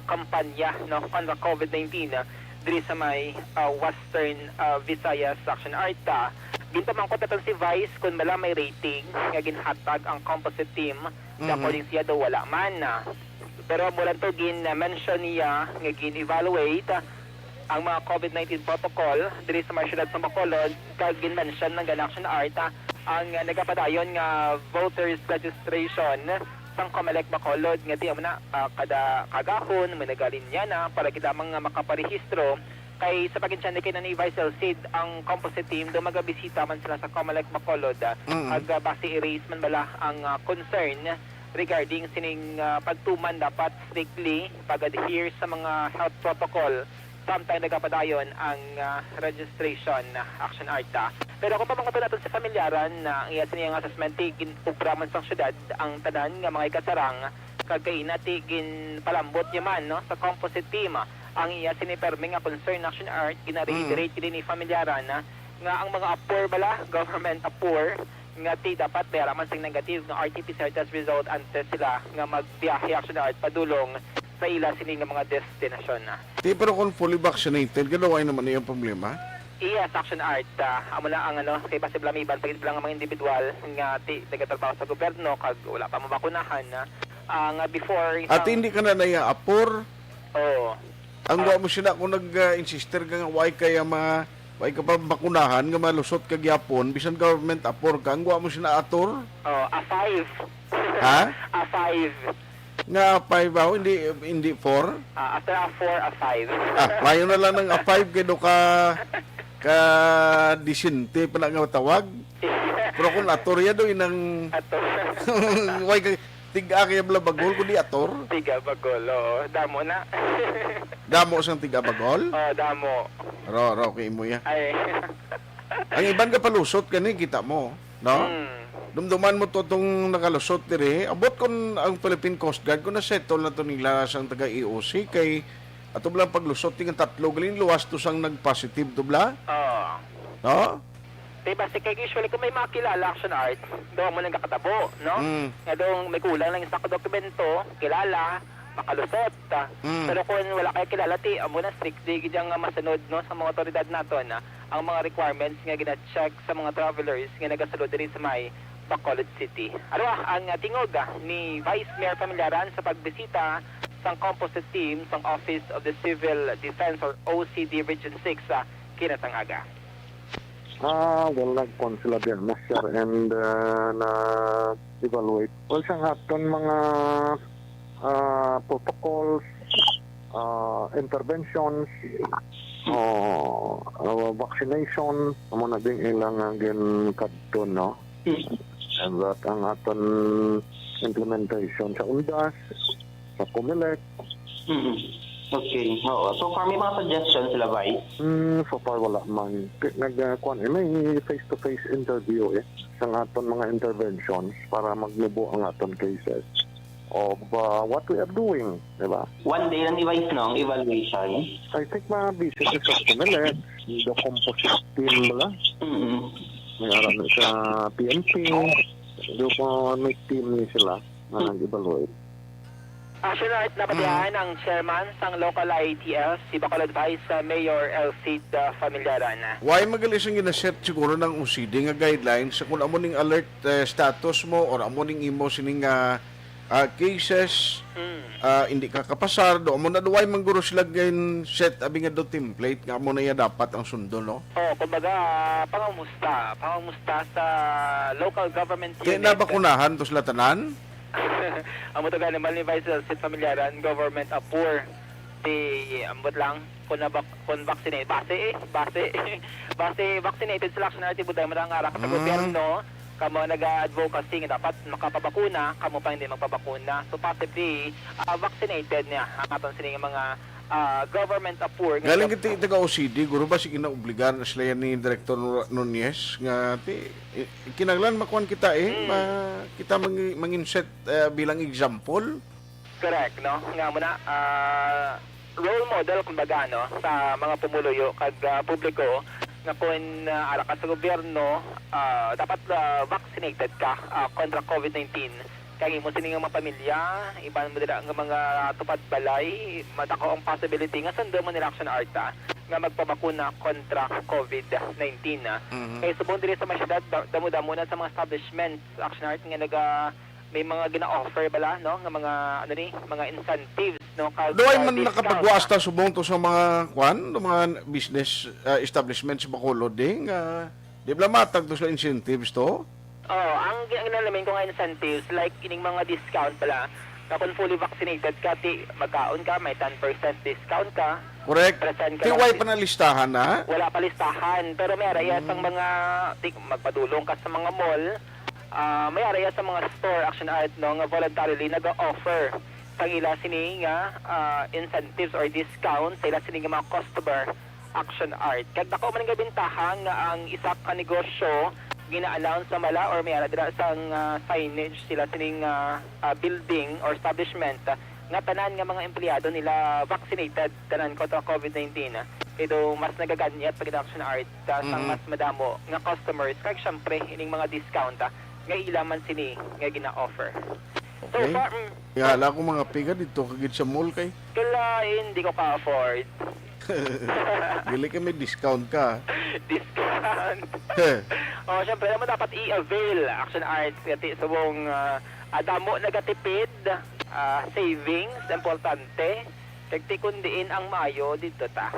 [SPEAKER 1] kampanya no on the COVID-19 diri sa may Western Visayas Action Arta. Ginpamangkot natin si Vice kung mala may rating nga ginhatag ang composite team according siya daw wala man pero mula to mention niya nga gin-evaluate ang mga COVID-19 protocol diri sa mga syudad sa Bacolod kag gin-mention ng Action Arta ang nagapadayon nga voters registration sang Comelec Bacolod nga di na kada kagahon may nagalinya na para kita mga makaparehistro kay sa paginsyan kay ni Vice Sid ang composite team do magabisita man sila sa Comelec Bacolod ag base erase man bala ang concern regarding sining pagtuman dapat strictly pag-adhere sa mga health protocol samtang nagapadayon ang registration action arta. Pero kung pamangkot natin sa familyaran na ang iya siniyang assessment ginupraman sang syudad ang tanan nga mga ikasarang kagay nati ginpalambot niya man no sa composite team ang iya siniperme nga concern action art gina-reiterate din ni familyaran nga ang mga apor bala government apor nga ti dapat mayaraman sang negative nga RT-PCR test result antes sila nga magbiyahe action art padulong sa ila sining mga destinasyon na.
[SPEAKER 4] Di pero kung fully vaccinated, galawain naman yung problema?
[SPEAKER 1] Yes, action art. Amo na ang kay base blamiban pagit lang ang mga individual nga ti nagatrabaho sa gobyerno kag wala pa mabakunahan nga before
[SPEAKER 4] At hindi ka na naya-apor?
[SPEAKER 1] Oo.
[SPEAKER 4] Ang mo siya kung nag-insister ka nga why kaya why ka pa bakunahan nga malusot kag yapon bisan government apor ka ang mo siya na ator?
[SPEAKER 1] Oh, A5.
[SPEAKER 4] Ha?
[SPEAKER 1] A5.
[SPEAKER 4] Nga A5 ba? Hindi 4?
[SPEAKER 1] After A4, A5.
[SPEAKER 4] Mayo na lang ng A5 kaya do ka disinte pa na nga tawag. Pero kung ator ya do inang
[SPEAKER 1] ator.
[SPEAKER 4] Why ka tiga kaya bala bagol kundi ator?
[SPEAKER 1] Tiga bagol, oo. Damo na.
[SPEAKER 4] Damo sang tiga bagol?
[SPEAKER 1] Oo, damo.
[SPEAKER 4] Ro kay mo ya.
[SPEAKER 1] Ay.
[SPEAKER 4] Ang iban ka palusot kani kita mo, no? Dumduman mo to tong nakalusot dire. Abot kon ang Philippine Coast Guard kung na-settle na to nila sang taga EOC kay ato blang paglusot ting tatlo galing luwas to sang nag-positive to bla. No?
[SPEAKER 1] Diba, kay usually kung may makilala action art, doon mo nang kakatabo, no? Nga doon may kulang lang isang dokumento, kilala, makalusot. Pero kung wala kayo kilala, amo na strictly gidyang masunod no, sa mga otoridad naton ang mga requirements nga gina-check sa mga travelers nga nagasulod diri sa may Bacolod City. Ang tingog ni Vice Mayor Familiaran sa pagbisita sang composite team sang Office of the Civil Defense or OCD Region 6 kinatang aga.
[SPEAKER 11] Well, nag-con sila din, master, and na-evaluate. Well, sa haton mga protocols, interventions, vaccination, amo na din ilang ang kadto, no? And that ang aton implementation sa UNDAS, sa Comelec.
[SPEAKER 13] Okay. Oo. So far, may mga suggestions sila, Vice?
[SPEAKER 11] So far, wala man. May face-to-face interview sa aton mga interventions para magnubo ang aton cases of what we are doing, di ba?
[SPEAKER 13] One day lang ni Vice, no? Ang evaluation.
[SPEAKER 11] I think mga business sa Comelec, the composite team ba? May aram sa PNP, doon po may team ni sila na nag-evaluate.
[SPEAKER 1] Action art na patihan ang chairman sang local IETF, si Bacolod Vice Mayor Elcid Familiaran.
[SPEAKER 4] Why magalis ang ginaset siguro ng OCD nga guidelines kung amo ning alert status mo or amo ning imo sining cases hindi ka kapasar do amo na duway mangguro sila gain set abi nga do template nga amo na ya dapat ang sundo no.
[SPEAKER 1] Kumbaga pangamusta sa local government unit.
[SPEAKER 4] Kaya nabakunahan to sila tanan?
[SPEAKER 1] Ang mutagan naman ni Vice Sit Familiaran, government poor. Ambot lang, kung vaccinated. Base vaccinated sila action natin buday mo lang arak sa gobyerno, kamo nag-advocacy nga dapat makapabakuna, kamo pa hindi magpabakuna. So possibly, vaccinated niya ang aton sining mga government poor.
[SPEAKER 4] Galing kita taga OCD, guro ba sige na obligar na sila yan ni Director Nunez nga kinaglan makuan kita kita manginset bilang example.
[SPEAKER 1] Correct, no? Nga muna role model kumbaga no sa mga pumuluyo kag publiko nga kung ara ka sa gobyerno dapat vaccinated ka kontra COVID-19. Kaya mo sining mga pamilya, iban mo nila ang mga tupad balay, matako ang possibility nga sando mo nila action arta nga magpabakuna kontra COVID-19. Kaya subong diri sa mga syudad, damo-damo na sa mga establishments, action art nga may mga gina-offer bala, no? Nga mga incentives, no?
[SPEAKER 4] Doon man nakapagwas ta subong to sa mga mga business establishments sa Bacolod nga di ba matag to sa incentives to?
[SPEAKER 1] Ang ginalamin ko nga incentives, like ining mga discount pala, na kung fully vaccinated ka, magkaon ka, may 10% discount ka.
[SPEAKER 4] Correct. Tiway pa na listahan na?
[SPEAKER 1] Wala pa listahan, pero may araya sa mga, magpadulong ka sa mga mall, may araya sa mga store, action art, no, nga voluntarily nag-offer pag ila sini nga incentives or discounts sa ila sini nga mga customer action art. Kag dako man nga bintahan nga ang isa ka negosyo gina-announce sa mala or may ara dira sang signage sila sining building or establishment nga tanan nga mga empleyado nila vaccinated tanan kontra COVID-19. Ito mas nagaganyat pag action art sang mas madamo nga customers kag syempre ining mga discount nga ilaman sini nga gina-offer.
[SPEAKER 4] Okay.
[SPEAKER 1] So far,
[SPEAKER 4] Hala ko mga piga dito kagid sa mall kay.
[SPEAKER 1] Kala hindi ko ka-afford.
[SPEAKER 4] Dili ka may discount ka.
[SPEAKER 1] Discount. Syempre naman dapat i-avail action arts kasi subong damo nagatipid, savings, importante. Kagtikundiin ang maayo dito ta.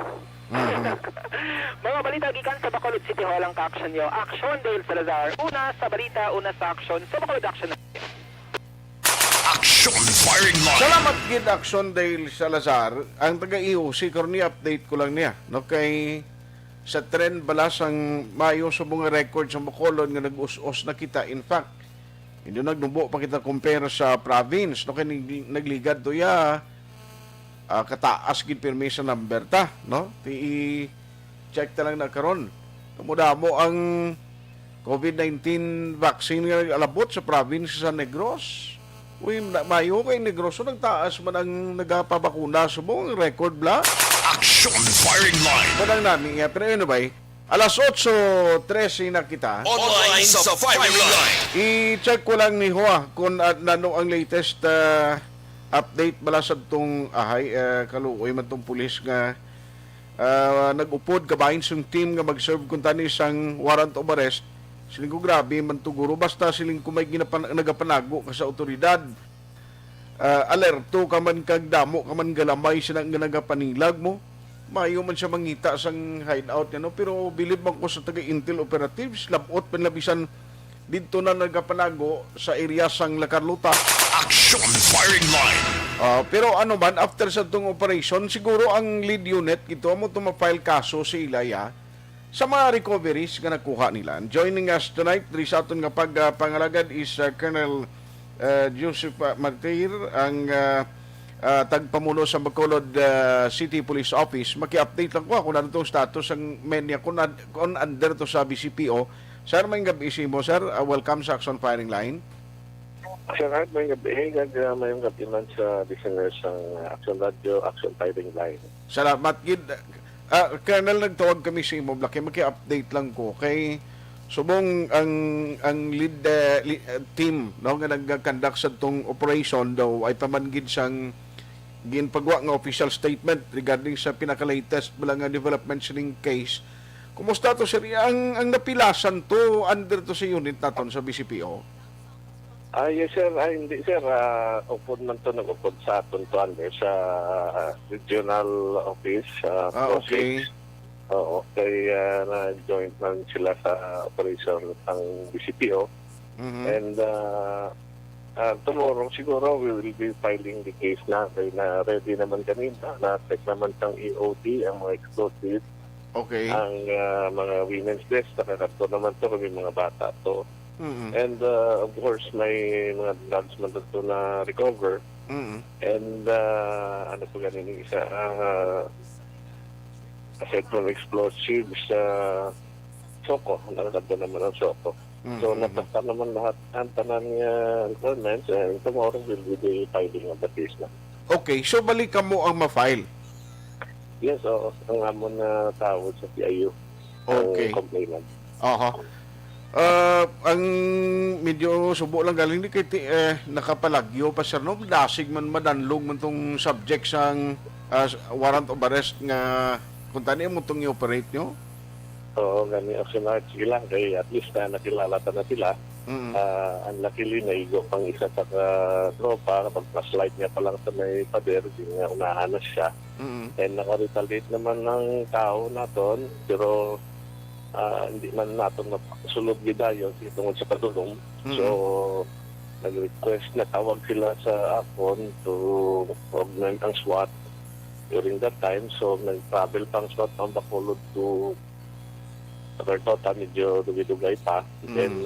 [SPEAKER 1] Mga balita gikan sa Bacolod City Hall ang ka-action yo. Aksyon Dale Salazar. Una sa balita, una sa aksyon. Sa Bacolod Action.
[SPEAKER 3] Action firing line.
[SPEAKER 4] Salamat gid Aksyon dahil Salazar. Ang taga-IOC karon ni update ko lang niya. No kay sa trend balas ang mayo sa mga record sa Bacolod nga nag-us-us na kita. In fact, hindi nagnubo pa kita compare sa province. No kay nagligad to ya kataas gid pirmi sa number ta, no? Check ta lang na karon. Tumudamo ang COVID-19 vaccine nga alabot sa province sa Negros. Uy, mayo kay Negros nagtaas man ang nagapabakuna subong record bla.
[SPEAKER 3] Action firing line.
[SPEAKER 4] Kadang namin pero ano ba? Alas 8:13 na kita.
[SPEAKER 3] Online sa firing line.
[SPEAKER 4] I-check ko lang ni Hoa kung nano ang latest update bala sa itong kaluoy man itong pulis nga nag-upod kabahin sa team nga mag-serve kung tani isang warrant of arrest. Siling ko grabe man tuguro basta siling kumay nagapanago ka sa otoridad. Alerto ka man kagdamo ka man galamay silang nagapanilag mo. Mayo man siya mangita sang hideout no? Pero bilib man ko sa taga-intel operatives labot panlabisan dito na nagapanago sa area sang La Carlota.
[SPEAKER 3] Action firing line.
[SPEAKER 4] Pero ano man after sa itong operation siguro ang lead unit ito mo tumafile kaso si Ilaya sa mga recoveries nga nakuha nila. Joining us tonight, sa aton nga pagpangalagad is Colonel Joseph Martir, ang tagpamuno sa Bacolod City Police Office. Maki-update lang ko kung ano itong status ang menya kung under to sa BCPO. Sir, may gabi mo, sir. Welcome sa Action Firing Line.
[SPEAKER 11] Sir, may gabi. Mayong gabi man sa listeners ng Action Radio, Action Firing Line.
[SPEAKER 4] Salamat, Gid. Colonel, nagtawag kami sa imo, Blaki, maki-update lang ko kay subong ang lead team no nga nagkandak sa tong operation daw ay pamanggid sang ginpagwa nga official statement regarding sa pinaka-latest nga developments ning case. Kumusta to sir? Ang napilasan to under to sa unit naton sa BCPO?
[SPEAKER 11] Yes sir, hindi sir, upod man to nag-upod sa aton to under sa regional office.
[SPEAKER 4] Okay.
[SPEAKER 11] Oo, kay na-joint man sila sa operation ng BCPO. And Tomorrow siguro we will be filing the case natin na ready naman kanina. Na-check naman ng EOD ang mga explosives.
[SPEAKER 4] Okay.
[SPEAKER 11] Ang mga women's desk, nakakarto naman to kami mga bata to. And of course, may mga drugs man to na recover. And ano po ganun yung isa, aside from explosives, Soko, nakakarto naman ang Soko. So, natasta naman lahat ang tanan niya requirements and tomorrow will be the filing of the case na.
[SPEAKER 4] Okay, so balikan mo ang ma-file.
[SPEAKER 11] Yes, ang amon na tawag sa PIU.
[SPEAKER 4] Okay.
[SPEAKER 11] Ang complainant.
[SPEAKER 4] Aha. Ang medyo subo lang galing ni kay nakapalagyo pa sir no, dasig man madanlog man tong subject sang warrant of arrest nga kung tani mo tong i-operate nyo.
[SPEAKER 11] Oo, gani Aksyon sila kay at least nakilala na sila. Unluckily, naigo pang isa sa tropa kapag flashlight niya pa lang sa may pader, di nga unahan na siya. And naka-retaliate naman ng tao naton, pero hindi man natin nasulog gidayon tungkol sa padulong. So, nag-request na tawag sila sa APON to augment ang SWAT during that time. So, nag-travel pang SWAT ang Bacolod to Cartota, medyo dugay-dugay pa. Then,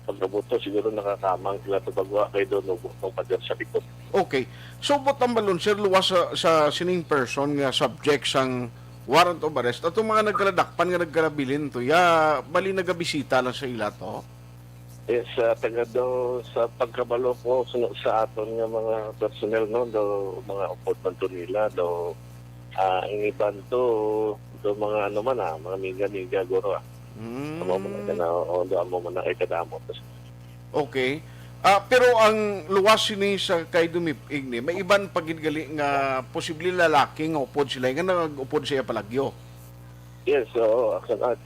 [SPEAKER 11] pagkabuto, siguro nakakamang sila ito bagwa kay doon ng pader sa likod.
[SPEAKER 4] Okay. So, bot ang balon, sir, luwas sa sining person nga subject sang warrant of arrest. At mga nagkaladakpan nga nagkalabilin to, bali nagabisita lang sa ila to?
[SPEAKER 11] Yes, taga do sa pagkabalo ko, sunod sa aton nga mga personnel, no, do mga upod man to nila, do ang iban to, do mga ano man mga miga-miga guro amo man na do amo man ay kadamo.
[SPEAKER 4] Okay. Pero ang luwas ni sa kay dumipig ni, may iban pagidgali nga posible lalaki nga upod sila nga nag-upod siya palagyo.
[SPEAKER 11] Yes, so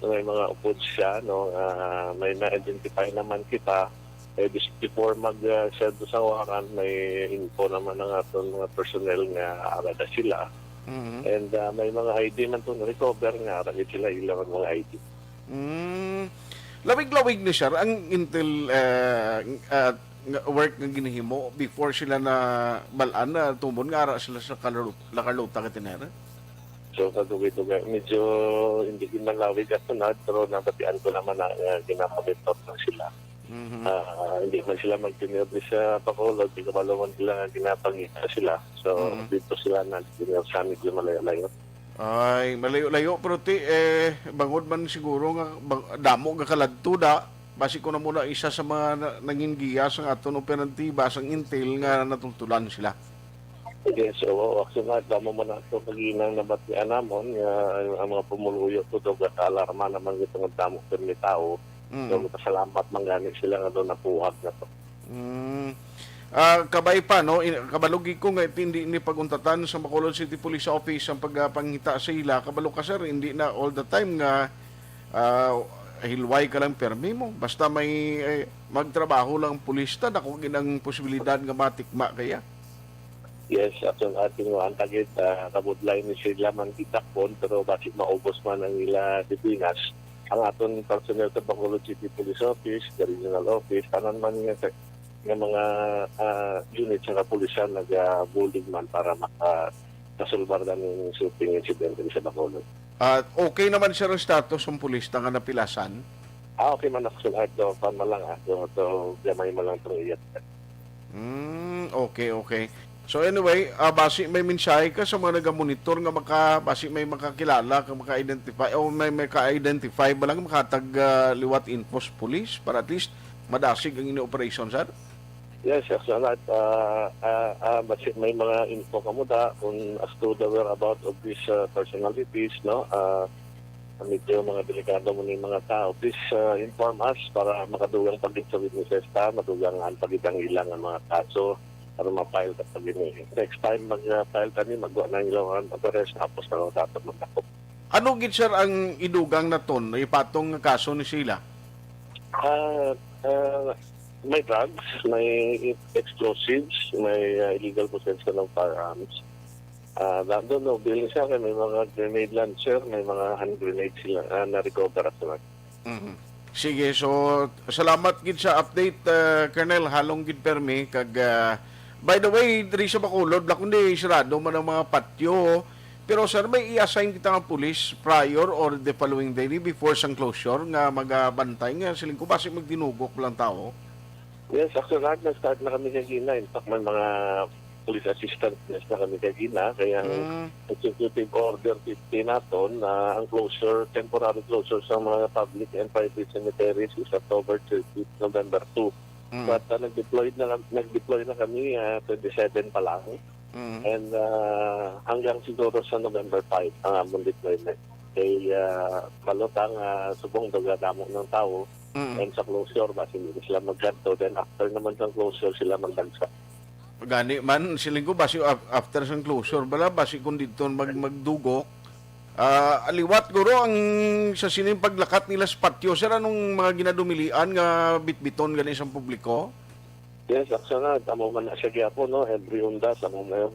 [SPEAKER 11] may mga upod siya, no, may na-identify naman kita. Before mag-send sa warrant, may info naman ng aton mga personnel nga arada sila. And may mga ID man to na-recover nga arada sila ilang mga ID.
[SPEAKER 4] Lawig-lawig ni sir ang intel work nga ginihimo before sila na balaan na tumon nga ara sila sa lakaluta katinera.
[SPEAKER 11] So kadugay-dugay medyo hindi man lawig at sunod, pero nabatian ko naman na ginamonitor na sila. Hindi man sila mag-tinirdi sa Bacolod, di kabalawan sila ginapangita sila. So dito sila na-tinir sa medyo malayo-layo.
[SPEAKER 4] Ay, malayo-layo pero bangod man siguro nga damo nga kaladtuda. Basi ko na muna isa sa mga nanging giya sa aton operatiba sang intel nga natultulan sila.
[SPEAKER 11] Okay, so actually damo man ato paginang nabatian namon ang mga pumuluyo to do at alarma naman itong damo permi tao. So salamat mangani sila nga do napuhag na to.
[SPEAKER 4] Kabay pa no, kabalugi ko nga hindi ni paguntatan sa Bacolod City Police Office ang pagpangita sa ila. Kabalo ka sir, hindi na all the time nga hilway ka lang permi mo. Basta may magtrabaho lang pulista, naku ginang posibilidad nga matikma kaya.
[SPEAKER 11] Yes, atong ating ang tagit kabudlay ni sila man kitakpon, pero bakit maubos man ang ila Pilipinas. Ang aton personnel sa Bacolod City Police Office, the regional office, tanan man nga mga unit sa kapulisan nag-building man para makasulbar ng shooting incident sa Bacolod.
[SPEAKER 4] Okay naman siya ang status ng pulis na nga napilasan?
[SPEAKER 11] Okay man ako sa do pa malang do gamay malang triyat.
[SPEAKER 4] Okay. So anyway, basi may mensahe ka sa mga nagamonitor nga basi may makakilala, maka-identify o may ka-identify ba lang makatag liwat infos police para at least madasig ang ini-operation, sir?
[SPEAKER 11] Yes, actually, basi may mga info ka mo kung as to the whereabouts of these personalities, no? Medyo mga delikado mo ni mga tao. Please inform us para makadugang pagit sa witnesses madugang pagitang ilang ang mga kaso para ma-file ka sa gini. Next time mag-file ka ni, magawa na ilang arrest tapos na dapat magtakop.
[SPEAKER 4] Ano gid sir ang idugang na ton, ipatong kaso ni sila?
[SPEAKER 11] May drugs, may explosives, may illegal possession ng firearms. Doon, no, billing sa akin, may mga grenade launcher, may mga hand grenade sila na-recover at naman.
[SPEAKER 4] Sige, so salamat gid sa update, Colonel. Halong gid permi kag by the way, diri sa Bacolod, kundi sirado man ang mga patio. Pero sir, may i-assign kita nga pulis prior or the following day before sang closure nga magabantay nga siling ko basi magdinugok lang tao.
[SPEAKER 11] Yes, actually, nag-start na kami kagina. In fact, may mga police assistant na kami kagina. Kaya ang executive order 50 naton na ang closure, temporary closure sa mga public and private cemeteries is October 30, November 2. But nag-deploy na kami 27 pa lang. And hanggang siguro sa November 5 ang among deployment. Kaya balotang subong dagadamo ng tao. And sa closure, basi hindi sila magganto. Then after naman sa closure, sila magdagsa.
[SPEAKER 4] Gani man, siling ko, basi after sa closure, basi kung dito magdugok, aliwat guro ang sa sining paglakat nila sa patio. Sir, anong mga ginadumilian nga bitbiton gani sa publiko?
[SPEAKER 11] Yes, actually, tamo man na siya gyapon, no? Every undas, tamo na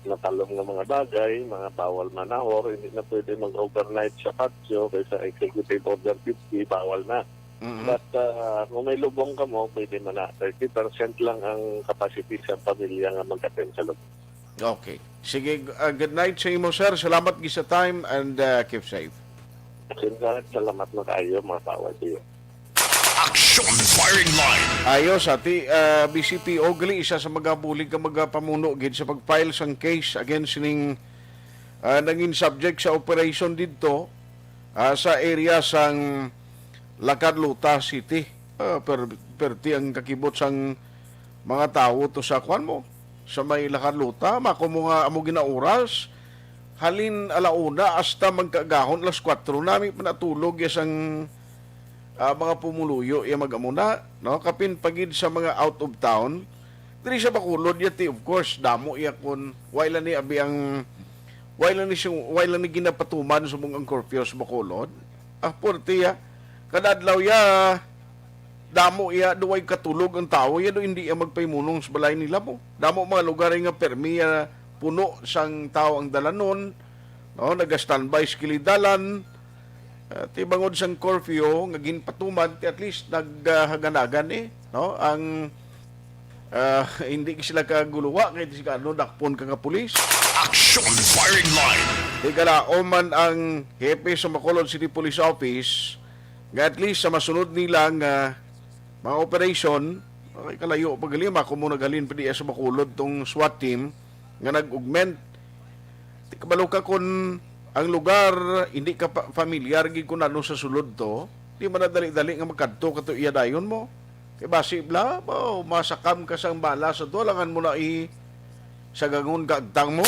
[SPEAKER 11] matalong ng mga bagay, mga bawal manahor, hindi na pwede mag-overnight sa patio, kaysa executive order 50, bawal na. But kung may lubong ka mo, pwede man na. 30% lang ang capacity sa pamilya nga mag-attend sa lubong.
[SPEAKER 4] Okay. Sige, good night sa imo, sir. Salamat gisa time and keep safe.
[SPEAKER 11] Salamat na kayo, mga bawal iyo.
[SPEAKER 3] Aksyon Firing Line.
[SPEAKER 4] Ayos, ati, BCP Ogli, isa sa magabulig ka magapamuno gid sa pag-file sang case against ning nanging subject sa operation dito sa area sang Lakadluta City. Perti ang kakibot sang mga tao to sa kwan mo. Sa may Lakadluta, mako mo nga amo ginauras. Halin alauna hasta magkagahon alas 4 nami panatulog yasang mga pumuluyo yung mag-amuna, no? Kapin pagid sa mga out of town, diri sa Bacolod yati, of course, damo iya kun wala ni abi ang wala ni ginapatuman sa mga curfew sa Bacolod. Porti ya kadadlaw ya damo iya duway katulog ang tao ya do hindi ya magpaymunong sa balay nila mo. Damo mga lugar nga permi puno sang tao ang dalanon, no? Naga-standby sa kilidalan. Tibangod sang curfew nga ginpatuman at least naghaganagan no ang hindi sila kaguluwa kay sila dakpon ka pulis.
[SPEAKER 3] Aksyon Firing Line.
[SPEAKER 4] Tigala oman ang hepe sa Bacolod City Police Office nga at least sa masunod nilang mga operation okay, kalayo pagalima kung muna galin pa diya sa Bacolod tong SWAT team nga nag-augment. Tikabalo ka kun ang lugar hindi ka familiar gid kun ano sa sulod to, di man dali-dali nga magkadto kato iya dayon mo. Kay basi bla, masakam ka sang bala sa to, langan mo na sa gangon kaagtang mo.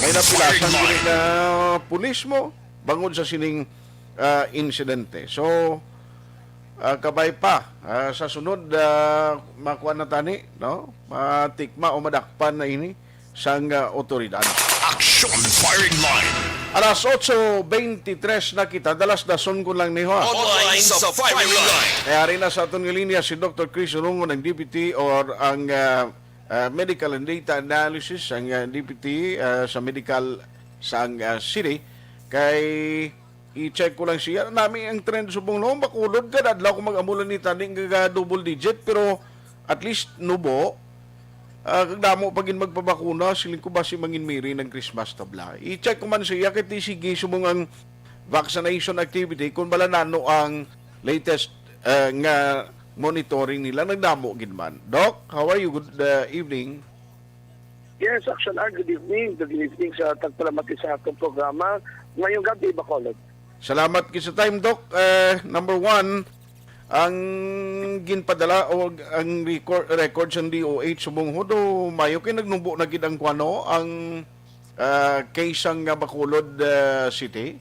[SPEAKER 4] May napilasan gini na pulis mo bangod sa sining insidente. So kabay pa sa sunod makuha na tani, no? Matikma o madakpan na ini sang otoridad.
[SPEAKER 3] Aksyon Firing Line.
[SPEAKER 4] Alas 8:23 na kita, dalas dason ko lang niho.
[SPEAKER 3] Online sa Firing Line.
[SPEAKER 4] Kaya rin na sa atong linya si Dr. Chris Rungo ng DPT or ang Medical and Data Analysis, ang DPT sa Medical sa City. Kay i-check ko lang siya. Nami ang trend subong noong Bacolod ka, dadlaw ko mag-amulan ni Taning double digit, pero at least nubo. Kagdamo pagin magpabakuna, siling ko ba si mangin miri ng Christmas tabla. I-check ko man siya, kaya sige subong ang vaccination activity, kung bala nano ang latest nga monitoring nila, nagdamo ginman. Doc, how are you? Good evening.
[SPEAKER 2] Yes, Aksyon, good evening. Good evening sa tagpalamati sa atong programa. Ngayong gabi, Bacolod.
[SPEAKER 4] Salamat sa time, Doc. Number one, ang ginpadala o ang records ng DOH subong hodo mayo kay nagnumbo na gid ang kuano ang case ang Bacolod City.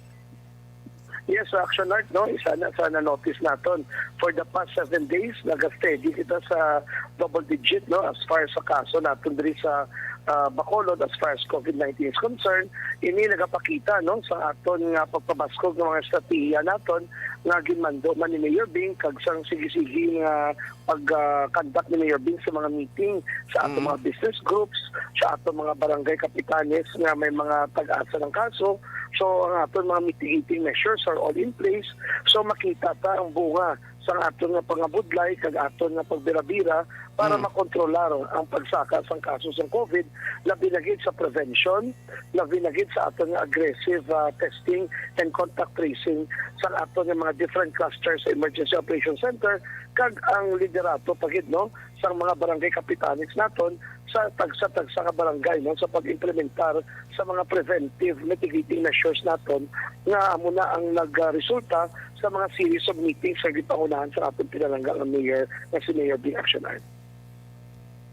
[SPEAKER 2] Yes, Action Art, no? Sana notice naton for the past 7 days nag-steady kita sa double digit, no, as far as sa kaso naton diri sa Bacolod as far as COVID-19 is concerned. Ini nagapakita, no, sa aton nga pagpabaskog ng mga estratehiya naton nga ginmando man ni Mayor Bing kag sang sige-sige nga pag-conduct ni Mayor Bing sa mga meeting sa atong mga business groups, sa atong mga barangay kapitanes nga may mga tag-asa ng kaso, So ang aton mga mitigating measures are all in place. So makita ta ang bunga sa aton nga pangabudlay kag aton nga pagbira-bira para makontrolar ang pagsaka sa kaso sa COVID, labi na gid sa prevention, labi na gid sa aton nga aggressive testing and contact tracing sa aton nga mga different clusters sa Emergency Operations Center kag ang liderato pagid no sa mga barangay kapitanes naton sa tagsa-tagsa ka barangay no sa pag-implementar sa mga preventive mitigating measures naton nga amo na ang nagresulta sa mga series of meetings sa gipangunahan sa atong pinalanggang ang mayor na si Mayor Bing Aksyon.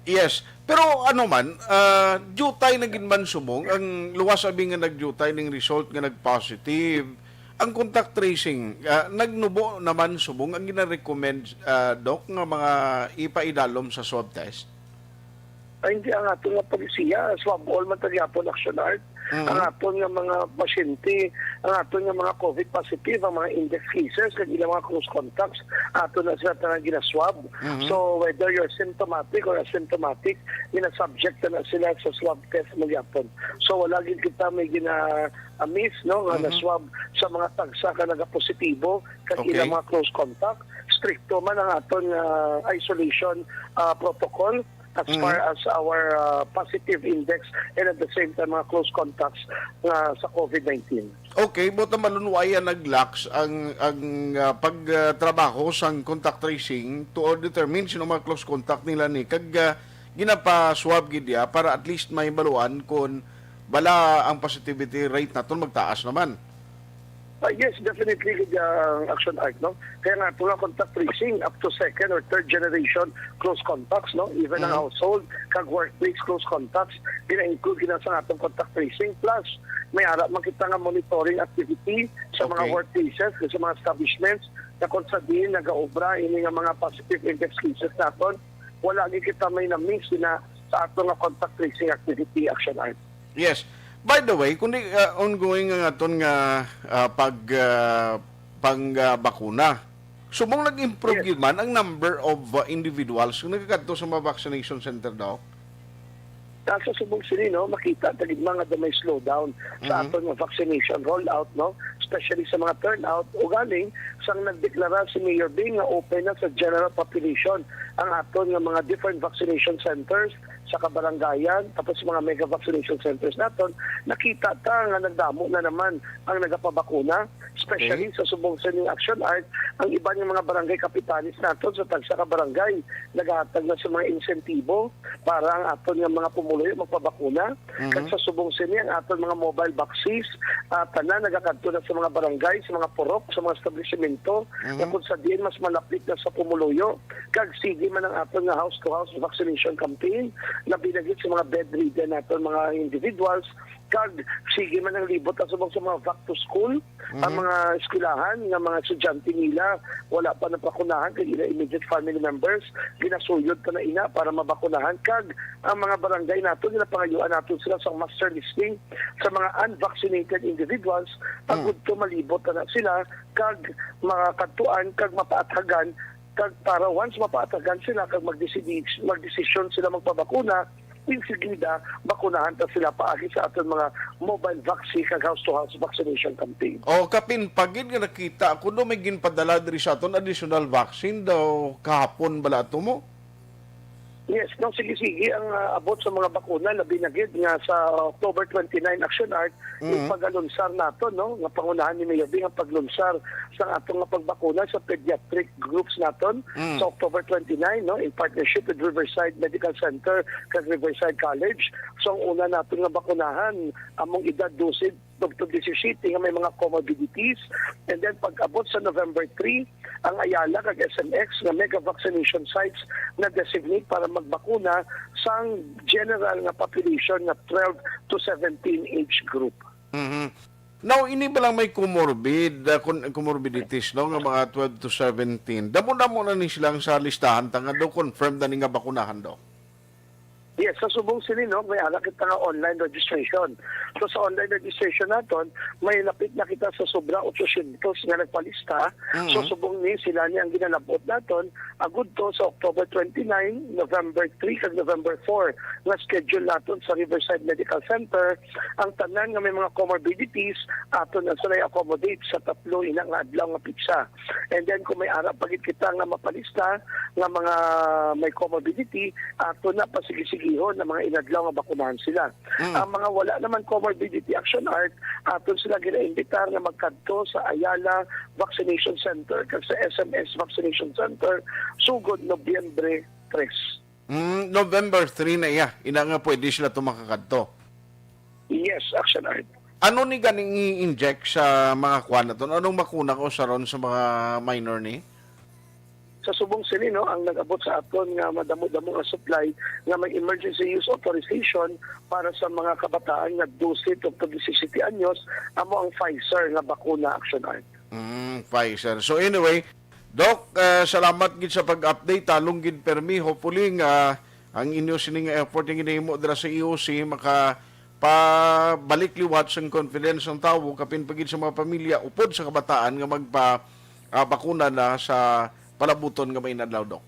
[SPEAKER 4] Yes. Pero ano man, jutay na ginman subong, ang luwas abi nga nagjutay ning result nga nag-positive. Ang contact tracing, nagnubo naman subong ang gina-recommend, Doc, nga mga ipaidalom sa swab test?
[SPEAKER 2] Ay, hindi ang ato nga polisiya, swab all man tagyapon Aksyon Art. Ang aton nga mga pasyente, ang aton nga mga COVID positive, ang mga index cases, kag ilang mga close contacts, ato na sila tanang ginaswab. So whether you're symptomatic or asymptomatic, subject na sila sa swab test magyapon. So wala gid kita may gina-miss no nga na-swab sa mga tagsa ka nagapositibo kag ilang mga close contact. Stricto man ang aton isolation protocol as far as our positive index and at the same time mga close contacts sa COVID-19.
[SPEAKER 4] Okay, buta malunwayan nag-lax ang pagtrabaho sa contact tracing to determine sino mga close contact nila ni kag ginapa-swab gid para at least may baluan kung bala ang positivity rate naton magtaas naman.
[SPEAKER 2] Yes, definitely Aksyon Art, no? Kaya nga, ito nga contact tracing up to second or third generation close contacts, no? Even ang household, kag workplace close contacts, gina-include sa atong contact tracing. Plus, may harap makita nga monitoring activity sa mga workplaces, sa mga establishments, na kung sabihin, nag-aobra, ini nga mga positive index cases natin, wala kita may na-miss na sa atong nga contact tracing activity, Aksyon Art.
[SPEAKER 4] Yes. By the way, kundi ongoing nga aton nga pangbakuna. Subong nag-improve yun man ang number of individuals kung nagkakadto sa mga vaccination center daw?
[SPEAKER 2] Nasa subong sini, no, makita tagid mga may slowdown sa aton nga vaccination rollout, no? Especially sa mga turnout o galing sang nagdeklara si Mayor Bing nga open na sa general population ang aton nga mga different vaccination centers sa kabarangayan, tapos mga mega vaccination centers naton, nakita ta nga nagdamo na naman ang nagapabakuna, especially sa subong sa Aksyon Art, ang iba ng mga barangay kapitanis naton sa tagsa ka barangay, naghatag na sa mga insentibo para ang aton nga mga pumuloy magpabakuna. Kag sa subong sini ang aton mga mobile boxes, tanan nagakadto na sa mga barangay, sa mga purok, sa mga establishmento, na kung sa diin mas malapit na sa pumuluyo. Kag sige man ang aton nga house-to-house vaccination campaign, na binagit sa mga bedridden natin, mga individuals, kag sige man ang libot at subong sa mga back to school, ang mga eskwelahan, ng mga estudyante nila, wala pa napakunahan, kag ila immediate family members, ginasuyod pa na ina para mabakunahan, kag ang mga barangay natin, ginapangayuan natin sila sa master listing sa mga unvaccinated individuals, pagod to malibot na sila, kag makakatuan, kag mapaatagan, kag para once mapaatagan sila kag magdesisyon sila magpabakuna, insigida bakunahan ta sila paagi sa aton mga mobile vaccine kag house-to-house vaccination campaign.
[SPEAKER 4] O kapin pagid nga nakita ako do may ginpadala diri sa aton additional vaccine daw kahapon bala ato mo?
[SPEAKER 2] Yes, no, sige ang abot sa mga bakuna labi na gid nga sa October 29 Aksyon Art yung pagalunsar nato, no, nga pangunahan ni Mayor Bing ang paglunsar sa atong nga pagbakuna sa pediatric groups naton sa October 29, no, in partnership with Riverside Medical Center kag Riverside College. So ang una naton nga bakunahan among edad 12 to 17 nga may mga comorbidities, and then pag-abot sa November 3 ang Ayala kag SMX nga mega vaccination sites na designate para magbakuna sang general nga population nga 12 to 17 age group.
[SPEAKER 4] Now, ini ba lang may comorbidities, no, nga mga 12 to 17? Damo na ni silang sa listahan, tanga daw confirm na ni nga bakunahan daw?
[SPEAKER 2] Yes, sa Subong Silino, may ala kita nga online registration. So sa online registration naton, may lapit na kita sa sobra 800 nga nagpalista. So Subong ni sila niya ang ginalabot naton, agud to sa October 29, November 3 kag November 4 nga schedule naton sa Riverside Medical Center. Ang tanan nga may mga comorbidities aton na sila accommodate sa tatlo inang adlaw nga pizza. And then kung may ara pagit kita nga mapalista nga mga may comorbidity, aton na pasigihon na mga inadlaw nga bakunahan sila. Ang mga wala naman comorbidity action art, aton sila gina-imbitar nga magkadto sa Ayala Vaccination Center kag sa SMS Vaccination Center sugod Nobyembre 3.
[SPEAKER 4] November 3 na iya. Ina nga pwede sila tumakakadto.
[SPEAKER 2] Yes, action art.
[SPEAKER 4] Ano ni ganing i-inject sa mga kwan naton? Anong makuna ko sa ron sa mga minor ni?
[SPEAKER 2] Sa Subong Silino, ang nag-abot sa aton nga madamo-damo nga supply nga may emergency use authorization para sa mga kabataan nga 12 to 17 anyos amo ang Pfizer nga bakuna action art.
[SPEAKER 4] Pfizer. So anyway, Doc, salamat gid sa pag-update. Talong gid permi. Hopefully nga ang inyo sining effort nga ginahimo dira sa EOC maka pabalik liwat sa confidence ng tao kapin pagid sa mga pamilya upod sa kabataan nga magpa bakuna na sa palabuton nga may nadlaw, Dok.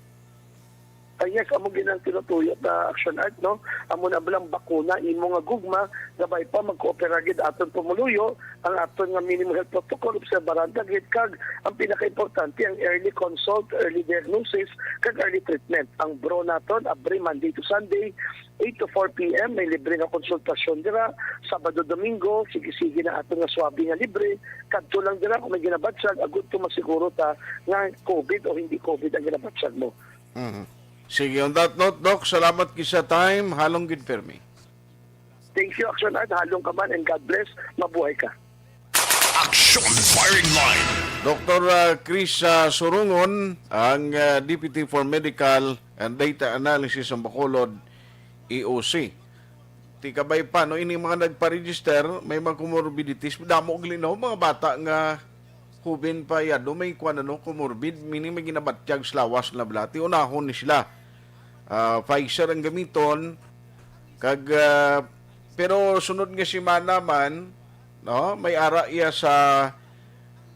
[SPEAKER 2] Yes, amo ginang tinutuyot na action art, no? Amo na balang bakuna, imo nga gugma, gabay pa mag-coopera gid aton pumuluyo, ang aton nga minimum health protocol, obserbaran gid kag ang pinaka-importante ang early consult, early diagnosis, kag early treatment. Ang bro naton, every Monday to Sunday, 8 to 4 p.m. may libre nga konsultasyon dira. Sabado, Domingo, sige-sige na ato nga swabe nga libre. Kadto lang dira kung may ginabatsag, agud to masiguro ta nga COVID o hindi COVID ang ginabatsag mo.
[SPEAKER 4] Sige, on that note, Doc, salamat kisa time. Halong gid permi.
[SPEAKER 2] Thank you, Action Art. Halong ka man and God bless. Mabuhay ka.
[SPEAKER 3] Action Firing Line.
[SPEAKER 4] Dr. Chris Surungon, ang Deputy for Medical and Data Analysis ng Bacolod, EOC. Tikabay pa, no, ini mga nagpa-register, may mga comorbidities, damo og linaw, mga bata nga hubin pa yado, may kuan ano, comorbid, meaning may ginabatyag slawas na blati, unahon ni sila. Pfizer ang gamiton, kag, pero sunod nga si man, no, may ara iya sa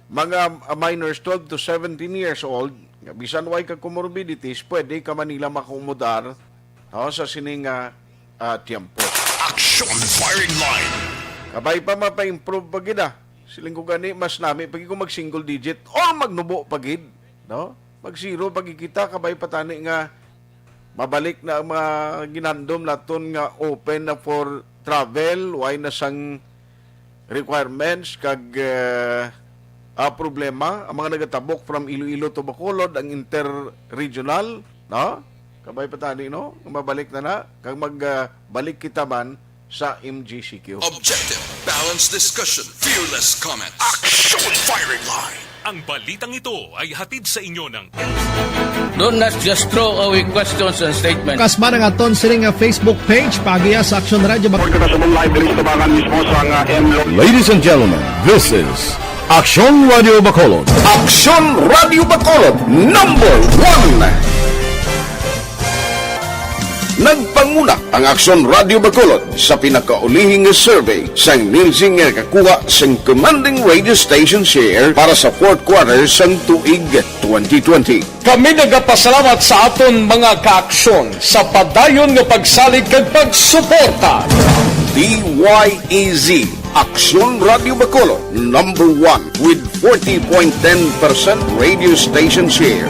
[SPEAKER 4] mga minors 12 to 17 years old, bisan way kag comorbidities, pwede ka manila makumudar sa sining tiempo.
[SPEAKER 3] Action Firing Line.
[SPEAKER 4] Kabay pa mapa-improve pagid siling ko gani mas nami pagi ko mag single digit or magnubo pagid, no? Mag zero pagi kita kabay patani nga mabalik na ang mga ginandom naton nga open na for travel, way na sang requirements kag problema ang mga nagatabok from Iloilo to Bacolod, ang interregional, no? Kabay patani, no? Mabalik na kag magbalik kita man sa MGCQ.
[SPEAKER 3] Objective, balanced discussion, fearless comment. Action Firing Line.
[SPEAKER 14] Ang balitang ito ay hatid sa inyo ng
[SPEAKER 15] Do not just throw away questions and statements.
[SPEAKER 18] Kasma ng aton sining Facebook page pagiya sa Aksyon Radio.
[SPEAKER 20] Ladies and gentlemen, this is Aksyon Radio Bacolod. Aksyon Radio Bacolod, number 1. Nagpanguna ang Aksyon Radio Bacolod sa pinakaulihing survey sa nilsing nga kakuha sa commanding radio station share para sa fourth quarter sang tuig 2020. Kami nagapasalamat sa aton mga kaaksyon sa padayon nga pagsalig kag pagsuporta. DYEZ Aksyon Radio Bacolod, number 1 with 40.10% radio station share.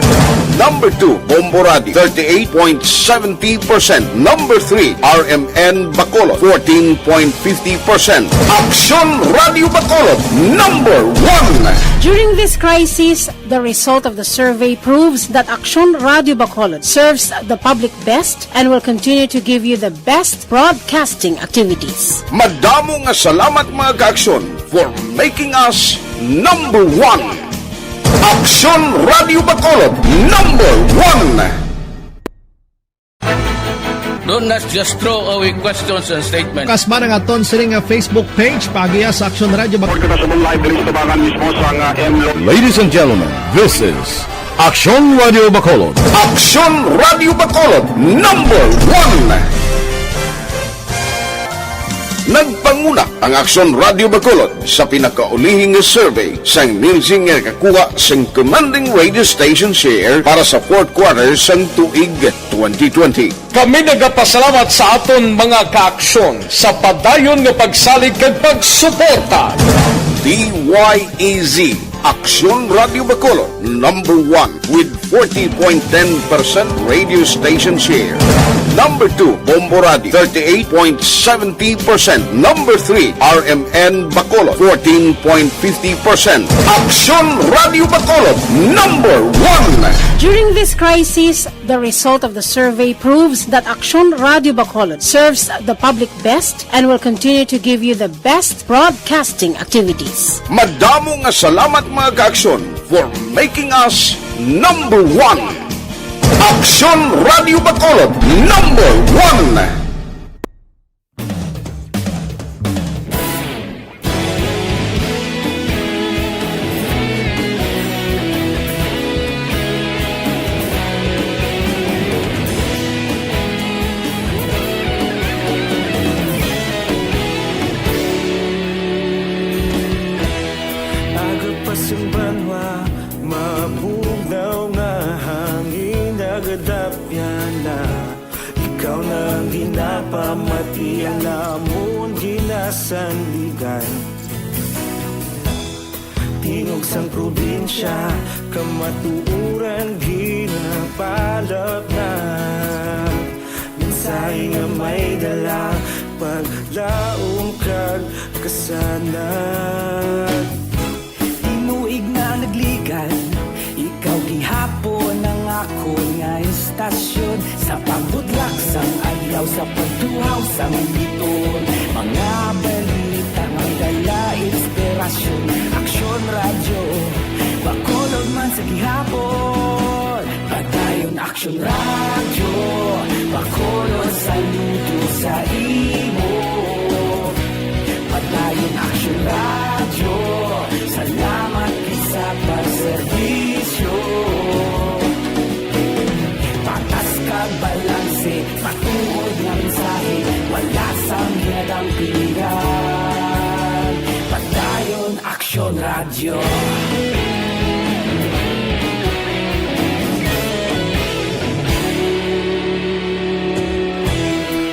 [SPEAKER 20] Number 2, Bombo Radio, 38.70%. Number 3, RMN Bacolod, 14.50%. Aksyon Radio Bacolod, number 1.
[SPEAKER 21] During this crisis, the result of the survey proves that Aksyon Radio Bacolod serves the public best and will continue to give you the best broadcasting activities.
[SPEAKER 20] Madamo nga salamat mga kaaksyon for making us number 1. Aksyon Radio Bacolod, number 1.
[SPEAKER 15] Do not just throw away questions and statements.
[SPEAKER 18] Kasma ng aton sining Facebook page pagiya sa Aksyon Radio Bacolod.
[SPEAKER 20] Ladies and gentlemen, this is Aksyon Radio Bacolod. Aksyon Radio Bacolod, number 1. Nagpanguna ang Aksyon Radio Bacolod sa pinakaulihing survey sang ninsing nga kakuha sang commanding radio station share para sa fourth quarter sang tuig 2020.
[SPEAKER 10] Kami nagapasalamat sa aton mga kaaksyon sa padayon nga pagsalig kag pagsuporta.
[SPEAKER 20] DYEZ Aksyon Radio Bacolod, number 1 with 40.10% radio station share. Number 2, Bombo Radio, 38.70%. Number 3, RMN Bacolod, 14.50%. Aksyon Radio Bacolod, number 1.
[SPEAKER 21] During this crisis, the result of the survey proves that Aksyon Radio Bacolod serves the public best and will continue to give you the best broadcasting activities.
[SPEAKER 20] Madamo nga salamat mga kaaksyon for making us number 1. Aksyon Radio Bacolod, number 1.
[SPEAKER 17] Pamatian namon ginasandigan Tingog sang probinsya kamatuuran ginapalap na Minsay nga may dala paglaong kag kasanag Inuig na nagligan ikaw gihapon ang ako nga istasyon Sa pagbudlak sang ayaw sa pagduhaw sang biton Mga balita nga dala inspirasyon Aksyon radyo Bacolod man sa gihapon Padayon Aksyon radyo Bacolod saludo sa imo Padayon Aksyon radyo Salamat sa pagserbisyo Patas kag balanse Matuod nga mensahe Wala sang hinadang pilihan Padayon Aksyon Radio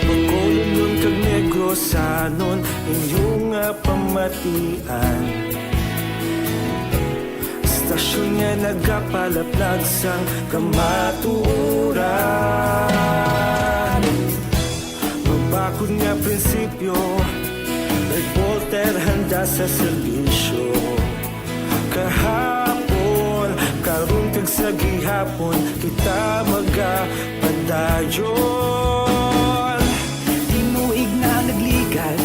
[SPEAKER 17] Bacolod nun kag Negrosanon Inyong pamatian Stasyon nga nagapalaplag sang kamaturan Magbakod nga prinsipyo Reporter handa sa serbisyo Kahapon, karong kag sa gihapon Kita magapadayon Tinuig na nagligan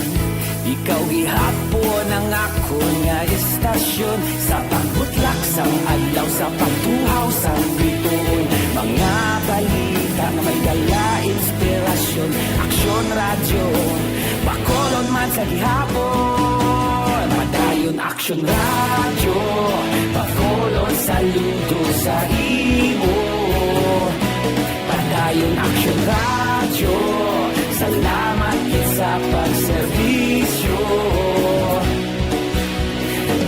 [SPEAKER 17] Ikaw gihapon ang ako nga istasyon Sa pagbutlak sang adlaw Sa pagtuhaw sang biton Mga balita na may dala inspirasyon Aksyon radyo Bacolod man sa gihapon Padayon Aksyon radyo Bacolod saludo sa imo Padayon Aksyon radyo Salamat sa pagserbisyo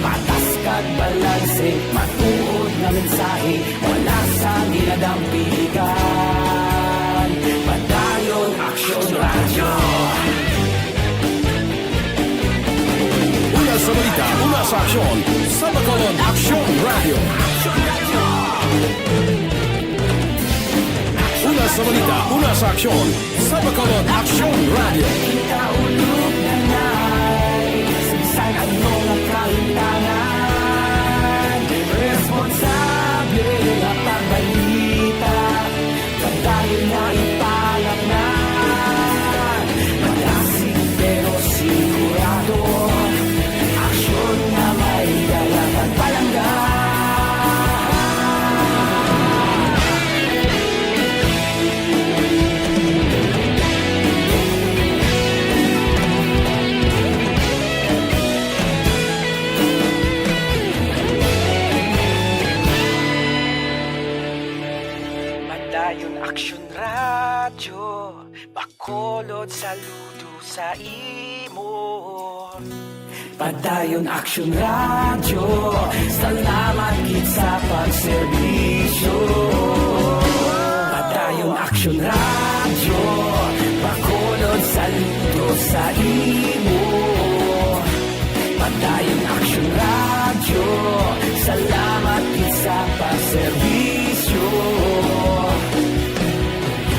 [SPEAKER 17] Patas kag balanse Matuod na mensahe Wala sa ginadampigan Padayon Aksyon Radio
[SPEAKER 10] Una sa balita, una sa aksyon Sa Bacolod Aksyon Radio Una sa balita, una sa aksyon Sa Bacolod Aksyon Radio
[SPEAKER 17] Ikaulog na na'y Sigsang ang mga kalintangan Responsable na pagbalita Pagdayon na ipalak na Malasig pero sigurado Aksyon na may dalagang palanggan Aksyon radyo, Bacolod saludo sa imo. Padayon Aksyon radyo, salamat gid sa pagserbisyo. Padayon Aksyon radyo, Bacolod saludo sa imo. Padayon Aksyon radyo, salamat gid sa pagserbisyo.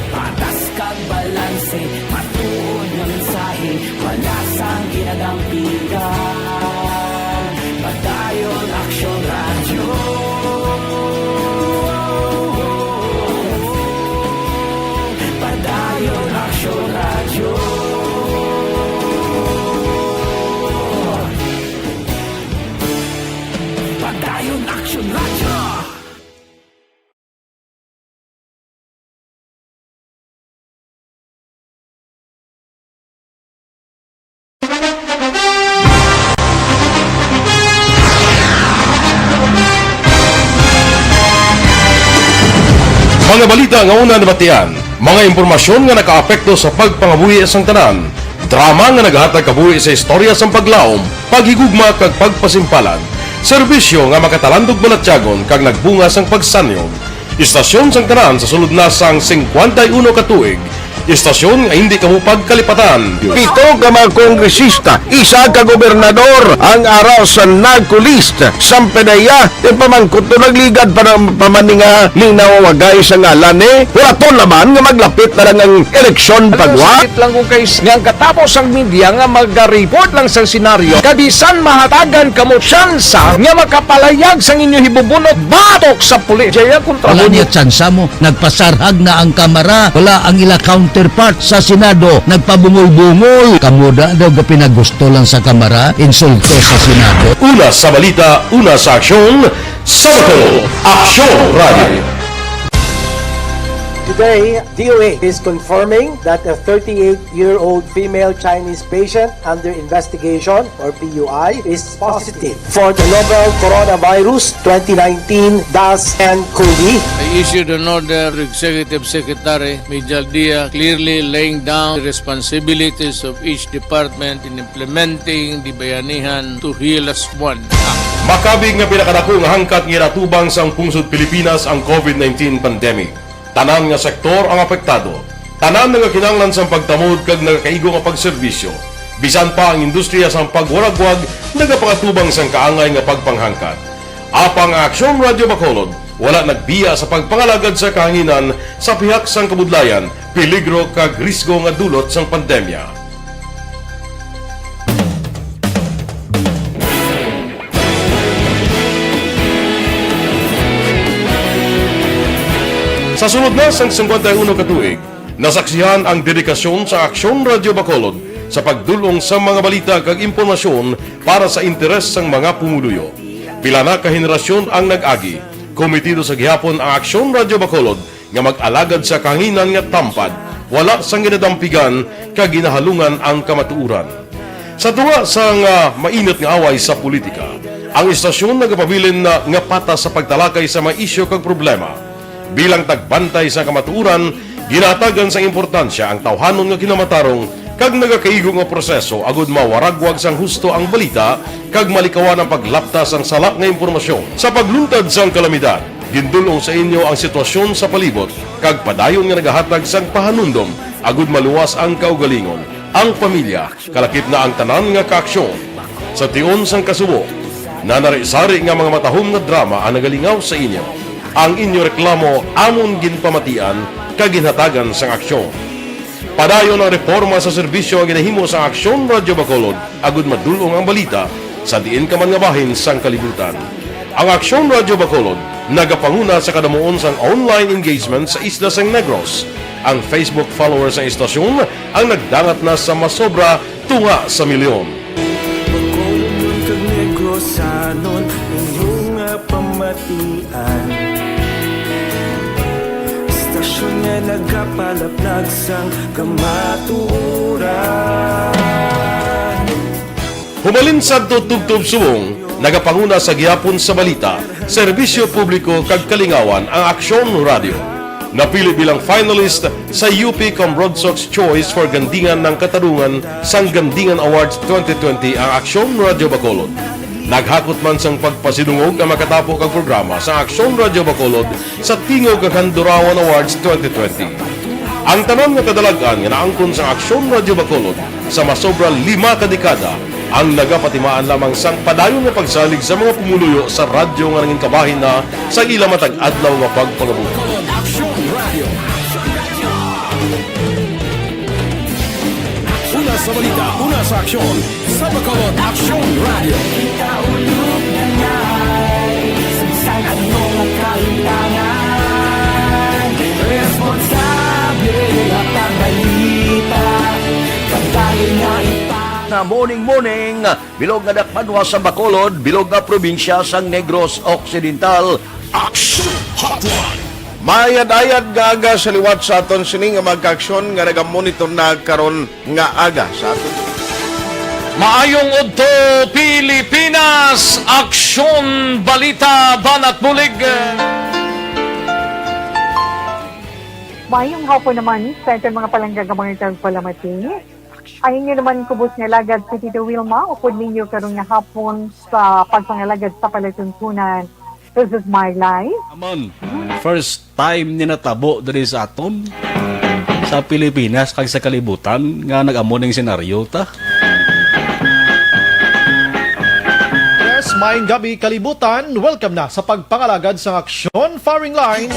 [SPEAKER 17] Patas kag balanse, matuod nga mensahe, wala sang ginadampigan. Padayon Aksyon radyo. Padayon Aksyon radyo. Padayon Aksyon radyo.
[SPEAKER 19] Mga balita nga una nabatian, mga impormasyon nga nakaapekto sa pagpangabuhi sang tanan, drama nga naghatag kabuhi sa istorya sang paglaom, paghigugma kag pagpasimpalan, serbisyo nga makatalandog balatyagon kag nagbunga sang pagsanyog, istasyon sang tanan sa sulod na sang 51 ka tuig, istasyon nga hindi kamupag kalipatan.
[SPEAKER 20] Pito ka mga kongresista, isa ka gobernador, ang araw sa nagkulist, sampedaya, pamangkot to nagligad para pamaninga linaw wagay sa ngalan wala to naman nga maglapit na lang ang eleksyon pagwa.
[SPEAKER 10] Sakit lang kung kayo nga katapos ang media nga mag-report lang sa senaryo, kabisan mahatagan kamo tsansa nga makapalayag sa inyo hibubunot batok sa pulis. Jaya kontra
[SPEAKER 15] Wala niya tsansa mo, nagpasarhag na ang kamera, wala ang ila counterpart sa Senado, nagpabungol-bungol. Kamuda daw ga pinagusto lang sa kamera, insulto sa Senado.
[SPEAKER 19] Una sa balita, una sa aksyon, sa Bacolod, Aksyon Radio.
[SPEAKER 22] Today, DOA is confirming that a 38-year-old female Chinese patient under investigation, or PUI, is positive for the novel coronavirus 2019-nCoV.
[SPEAKER 15] I issued an order to Executive Secretary Major Dia clearly laying down the responsibilities of each department in implementing the Bayanihan to Heal as One Act.
[SPEAKER 19] Makabig nga pinakadako nga hangkat nga natubang sa pungsod Pilipinas ang COVID-19 pandemic. Tanan nga sektor ang apektado. Tanan nga kinahanglan sa pagtamod kag nagakaigo nga pagserbisyo. Bisan pa ang industriya sa pagwaragwag nagapakatubang sang kaangay nga pagpanghangkat. Apang Aksyon Radio Bacolod wala nagbiya sa pagpangalagad sa kahanginan sa pihak sang kabudlayan, peligro kag risgo nga dulot sang pandemya. Sa sunod na sang 51 ka tuig, nasaksihan ang dedikasyon sa Aksyon Radio Bacolod sa pagdulong sa mga balita kag impormasyon para sa interes sang mga pumuluyo. Pila na ka henerasyon ang nag-agi, komitido sa gihapon ang Aksyon Radio Bacolod nga mag-alagad sa kahanginan nga tampad, wala sang ginadampigan kag ginahalungan ang kamatuuran. Sa tunga sang mainit nga away sa politika, ang istasyon nagapabilin na nga patas sa pagtalakay sa mga isyu kag problema. Bilang tagbantay sa kamatuuran, ginatagan sa importansya ang tawhanon nga kinamatarong kag nagakaigo nga proseso agud mawaragwag sang husto ang balita kag malikawan ang paglaptas ang salak nga impormasyon. Sa pagluntad sang kalamidad, gindulong sa inyo ang sitwasyon sa palibot kag padayon nga nagahatag sang pahanundom agud maluwas ang kaugalingon, ang pamilya, kalakip na ang tanan nga kaaksyon. Sa tion sang kasubo, nanari-sari nga mga matahom nga drama ang nagalingaw sa inyo. Ang inyo reklamo amon ginpamatian kag ginhatagan sang aksyon. Padayon ang reforma sa serbisyo ang ginahimo sa Aksyon Radio Bacolod agud madulong ang balita sa diin ka man nga bahin sang kalibutan. Ang Aksyon Radio Bacolod nagapanguna sa kadamuon sang online engagement sa isla sang Negros. Ang Facebook followers sa istasyon ang nagdangat na sa masobra tunga sa milyon.
[SPEAKER 17] Bacolod kag Negros sanon inyong pamatian. Istasyon nga nagapalaplag sang kamatuuran.
[SPEAKER 19] Humalin sa tutubtub subong, nagapanguna sa gihapon sa balita, serbisyo publiko kag kalingawan ang Aksyon Radio. napili bilang finalist sa UP Broadsox Choice for Gandingan ng Katarungan sang Gandingan Awards 2020 ang Aksyon Radio Bacolod. Naghakot man sang pagpasidungog ang makatapo kang programa sa Aksyon Radio Bacolod sa Tingog kag Handurawan Awards 2020. Ang tanan nga kadalagan nga naangkon sa Aksyon Radio Bacolod sa masobra 5 kadekada ang nagapatimaan lamang sang padayon nga pagsalig sa mga pumuluyo sa radyo nga nangin kabahin na sa ila matag adlaw nga pagpangabuhi.
[SPEAKER 17] Una sa balita, una sa aksyon, sa Bacolod Aksyon Radio. Ikaulog na na'y sagsang anong kailangan. Responsable at ang balita, pagkain na
[SPEAKER 10] na morning, bilog nga dakmanwa sa Bacolod, bilog nga probinsya sang Negros Occidental.
[SPEAKER 3] Action Hotline!
[SPEAKER 4] Mayad-ayad nga aga sa liwat sa aton sining nga magka-aksyon nga nagamonitor na karon nga aga sa aton.
[SPEAKER 10] Maayong udto Pilipinas, Aksyon Balita Banat Bulig.
[SPEAKER 5] Maayong hapon naman sa itong mga palanggagamang itong palamati. Ayun nyo naman kubos nga lagad si Tito Wilma, upod ninyo karong nga hapon sa pagpangalagad sa palatuntunan. This is my life.
[SPEAKER 6] Amon, first time ni natabo diri sa aton sa Pilipinas kag sa kalibutan nga nag-amo ning senaryo ta.
[SPEAKER 23] Yes, maayong gabi kalibutan. Welcome na sa pagpangalagad sa Aksyon Firing Line.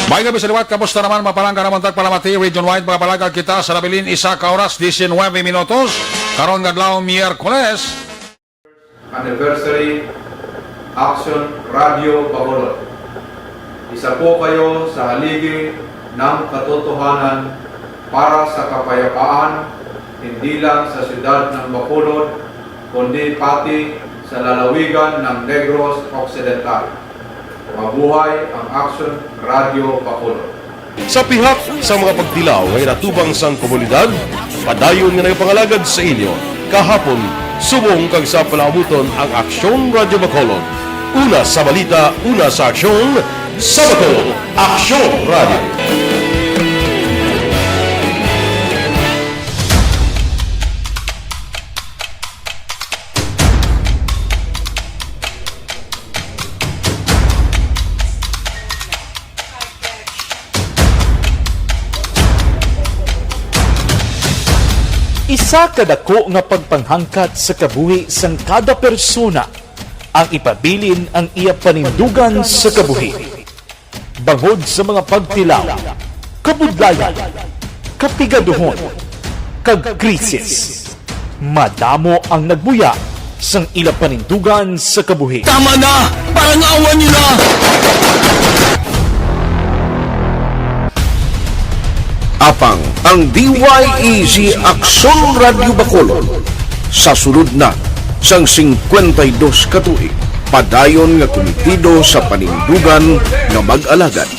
[SPEAKER 24] May gabi sa liwat, kamusta naman mapalangga naman tagpalamati, region-wide mga palagag kita sa nabilin isa ka oras, 19 minutos, karon nga adlaw Miyerkules.
[SPEAKER 25] Anniversary Aksyon Radio Bacolod. Isa po kayo sa haligi ng katotohanan para sa kapayapaan, hindi lang sa siyudad ng Bacolod, kundi pati sa lalawigan ng Negros Occidental. Mabuhay ang Aksyon Radio Bacolod.
[SPEAKER 19] Sa pihak sa mga pagtilaw ngay natubang sang komunidad, padayon nga nagapangalagad sa inyo kahapon subong kag sa palaabuton ang Aksyon Radio Bacolod. Una sa balita, una sa aksyon, sa Bacolod, Aksyon Radio.
[SPEAKER 18] Isa kadako nga pagpanghangkat sa kabuhi sang kada persona ang ipabilin ang iya panindugan sa kabuhi. Bangod sa mga pagtilaw, kabudlayan, kapigaduhon, kag krisis, madamo ang nagbuya sang ila panindugan sa kabuhi.
[SPEAKER 17] Tama na! Parang awan nyo na!
[SPEAKER 20] Apang ang DYEZ Aksyon Radio Bacolod sa sulod na sang 52 katuig padayon nga komitido sa panindugan nga mag-alagad.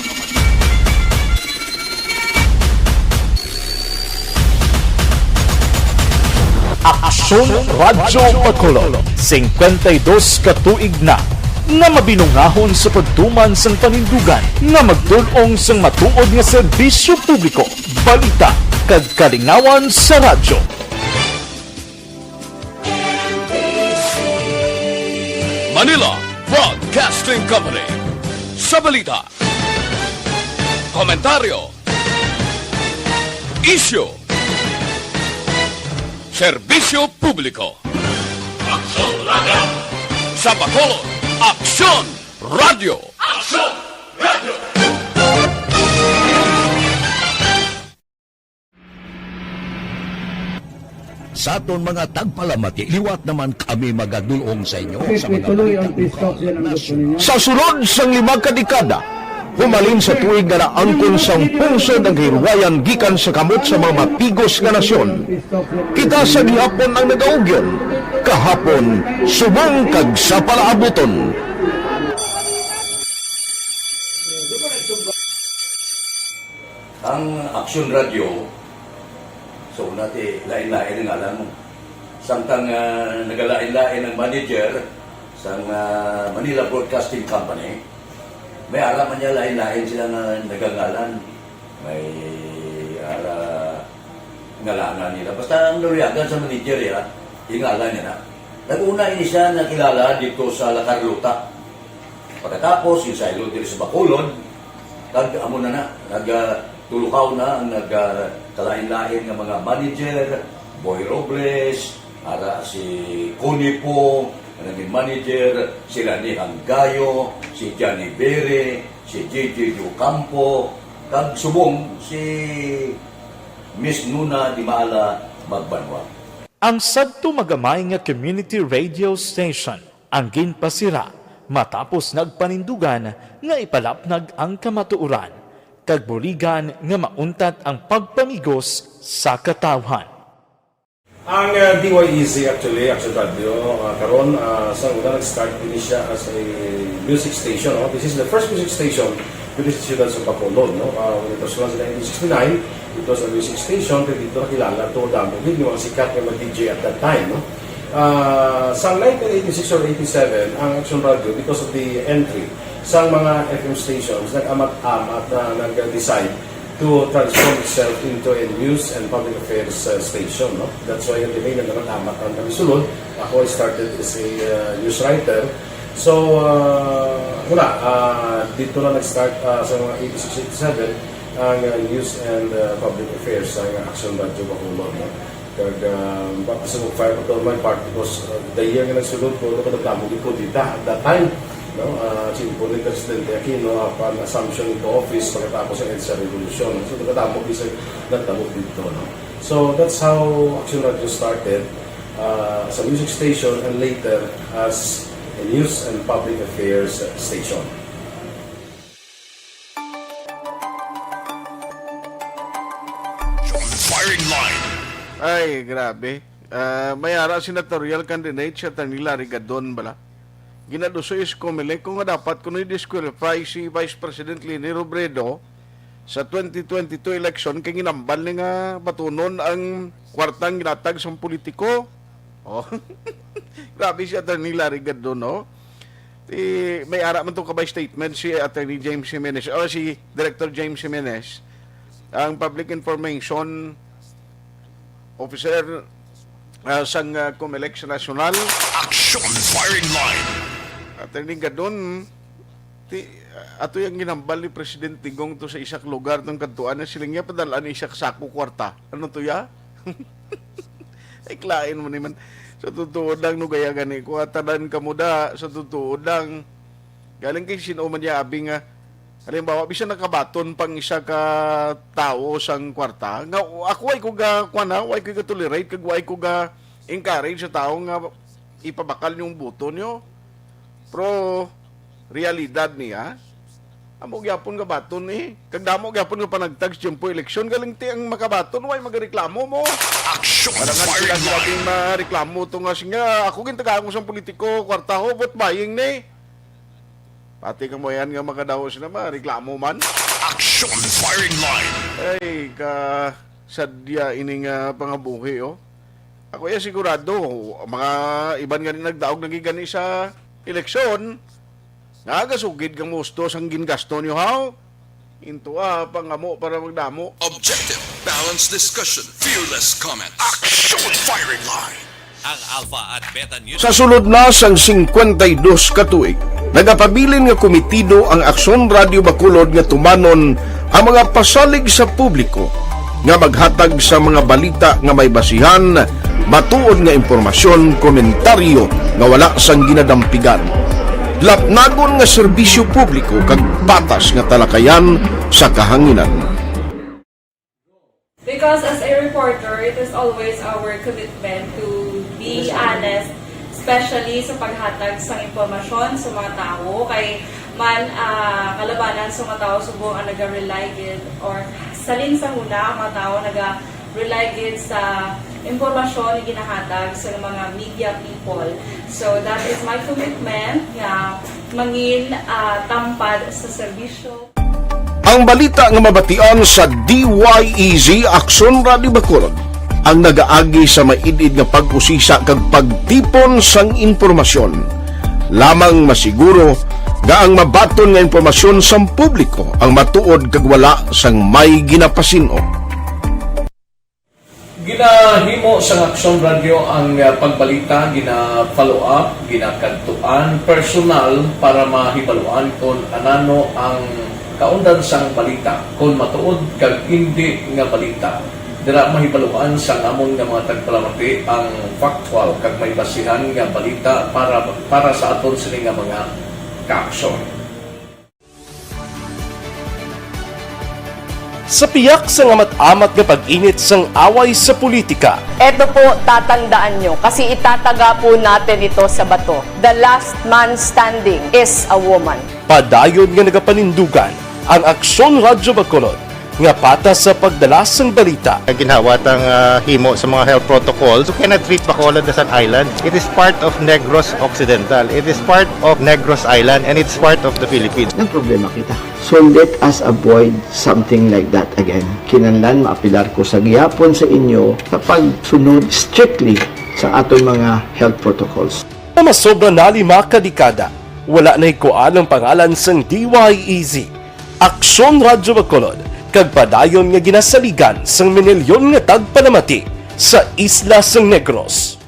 [SPEAKER 18] Aksyon Radio Bacolod 52 katuig na nga mabinungahon sa pagtuman sang panindugan nga magdulong sang matuod nga serbisyo publiko, balita kag kalingawan sa radyo.
[SPEAKER 3] Manila Broadcasting Company. Sa balita, komentaryo, isyu, serbisyo publiko. Aksyon Radio. Sa Bacolod, Aksyon Radio. Aksyon Radio.
[SPEAKER 10] Sa aton mga tagpalamati, liwat naman kami magadulong sa inyo sa mga sa sulod sang 5 kadekada, humalin sa tuig nga naangkon sang pungsod ang hirwayan gikan sa kamot sa mga mapigos nga nasyon. Kita sa gihapon ang nagaugyon, kahapon subong kag sa palaabuton.
[SPEAKER 26] Ang Aksyon Radio, so nati lain-lain ang alam mo. Samtang nagalain-lain ang manager sa Manila Broadcasting Company, May alaman niya lain-lain sila na nagangalan. May ngalanan nila. Basta ang naluyagan sa manager, ingalan niya na. Nag-una ini siya nakilala dito sa La Carlota. Pagkatapos, yung sa ilo dito sa Bacolod, amo na nagtulukaw na ang nagkalain-lain ng mga manager, Boy Robles, si Connie po, naging manager, si Rani Hanggayo, si Johnny Bere, si JJ Campo, kag subong si Miss Nuna Di Maala Magbanwa.
[SPEAKER 7] Ang sadto magamay nga community radio station ang ginpasira matapos nagpanindugan nga ipalapnag ang kamatuuran kag buligan nga mauntat ang pagpamigos sa katawhan.
[SPEAKER 8] Ang DYEZ actually, Aksyon Radio, karon sa una nag-start din siya as a music station. This is the first music station with the students of Bacolod. When it was launched in 1969, it was a music station. Pero dito nakilala to damo din yung mga sikat na mag-DJ at that time. Sa 1986 or 87, ang Aksyon Radio, because of the entry sa mga FM stations, nag-amat-amat na nag-decide to transform itself into a news and public affairs station. That's why yung name na naman-amat ang namisulod. Ako I started as a news writer. So, dito na nag-start sa mga 86-87 ang news and public affairs sa Aksyon Radio Bacolod. Kag bapasa mo fire ko my part because the year nga nagsulod ko, nagdamog ko dito at that time. Simple ni Presidente Aquino upon assumption into office pagkatapos ng EDSA Revolution. So, nagdamog dito. So, that's how Aksyon Radio started as a music station and later as a news and public affairs station.
[SPEAKER 3] Firing line.
[SPEAKER 4] Ay, grabe. Mayara senatorial candidate siya Tanila Rigadon bala. Ginadusoy is Comelec kung nga dapat kung i-disqualify si Vice President Leni Robredo sa 2022 election kay ginambal ni nga batunon ang kwartang ginatag sa politiko. Oh. Grabe si Attorney Larry Gadon, no? May ara man itong kabay statement si Attorney James Jimenez o si Director James Jimenez, ang Public Information Officer sang Comelec sa National.
[SPEAKER 3] Action firing line.
[SPEAKER 4] Attorney Gadon, ato yung ginambal ni President Tigong to sa isak lugar ng kantuan na silang niya padalaan ni isak sako kwarta. Ano to ya? Ay, klain mo naman. Sa tutuod lang, no, gaya gani ko, atadan ka mo da, sa tutuod lang. Galing kay sino man niya, abi nga, halimbawa, bisa nakabaton pang isa ka tao sang kwarta. Nga, ako ay ko ga, ay ko ga tolerate, kag ay ko ga encourage sa tao nga ipabakal yung buto nyo. Pro realidad niya, amo gyapon nga baton kagdamo gyapon nga panagtag tiyempo eleksyon galing ti ang makabaton way magreklamo mo.
[SPEAKER 3] Action
[SPEAKER 4] firing line. Mareklamo to nga singa ako gintagako sang politiko kwarta ho vote buying ni. Pati ka mo yan nga makadaw sila mareklamo man.
[SPEAKER 3] Action firing line.
[SPEAKER 4] Ay ka sadya ining pangabuhi Ako ya sigurado mga iban nga nagdaog nagigani sa eleksyon. Nagasugid kang musto sang gingasto nyo haw. Into pangamo para magdamo.
[SPEAKER 3] Objective, balanced discussion, fearless comment. Action firing line.
[SPEAKER 14] Ang Alpha at Beta News.
[SPEAKER 20] Sa sulod na sang 52 katuig, nagapabilin nga komitido ang Aksyon Radio Bacolod nga tumanon ang mga pasalig sa publiko nga maghatag sa mga balita nga may basihan, matuod nga impormasyon, komentaryo nga wala sang ginadampigan. Lapnagon nga serbisyo publiko kag patas nga talakayan sa kahanginan.
[SPEAKER 9] Because as a reporter, it is always our commitment to be honest, especially sa paghatag sa impormasyon sa mga tao. Kay man kalabanan sa mga tao subong ang naga-rely gid or salin sa huna ang mga tao naga-rely gid sa impormasyon na ginahatag sa mga media people. So that is my commitment na mangin tampad sa serbisyo.
[SPEAKER 20] Ang balita nga mabatian sa DYEZ Aksyon Radio Bacolod ang nagaagi sa maidid nga pag-usisa kag pagtipon sang impormasyon. Lamang masiguro Gaang mabaton nga impormasyon sa publiko ang matuod kag wala sang may ginapasino.
[SPEAKER 7] Ginahimo sa Aksyon Radio ang pagbalita, gina-follow up, ginakantuan, personal para mahibaluan kung anano ang kaundan sang balita. Kung matuod kag hindi nga balita, dira mahibaluan sang amon nga mga tagpalamati ang factual kag may basihan nga balita para sa aton sini nga mga ka-aksyon.
[SPEAKER 1] Sa piyak sa amat-amat nga pag-init sang away sa politika.
[SPEAKER 2] Ito po, tatandaan nyo, kasi itataga po natin ito sa bato. The last man standing is a woman.
[SPEAKER 1] Padayon nga nagapanindugan ang Aksyon Radyo Bacolod nga patas sa pagdalas ng balita.
[SPEAKER 11] Ginhawat ang himo sa mga health protocols. You cannot treat Bacolod as an island. It is part of Negros Occidental. It is part of Negros Island and it's part of the Philippines.
[SPEAKER 12] Ang problema kita. So let us avoid something like that again. Kinahanglan maapilar ko sa gihapon sa inyo sa pagsunod strictly sa aton mga health protocols.
[SPEAKER 1] Masobra na 5 kadekada, wala na ikuan ang pangalan sang DYEZ. Aksyon Radyo Bacolod, kag padayon nga ginasaligan sang minilyon nga tagpanamati sa isla sang Negros.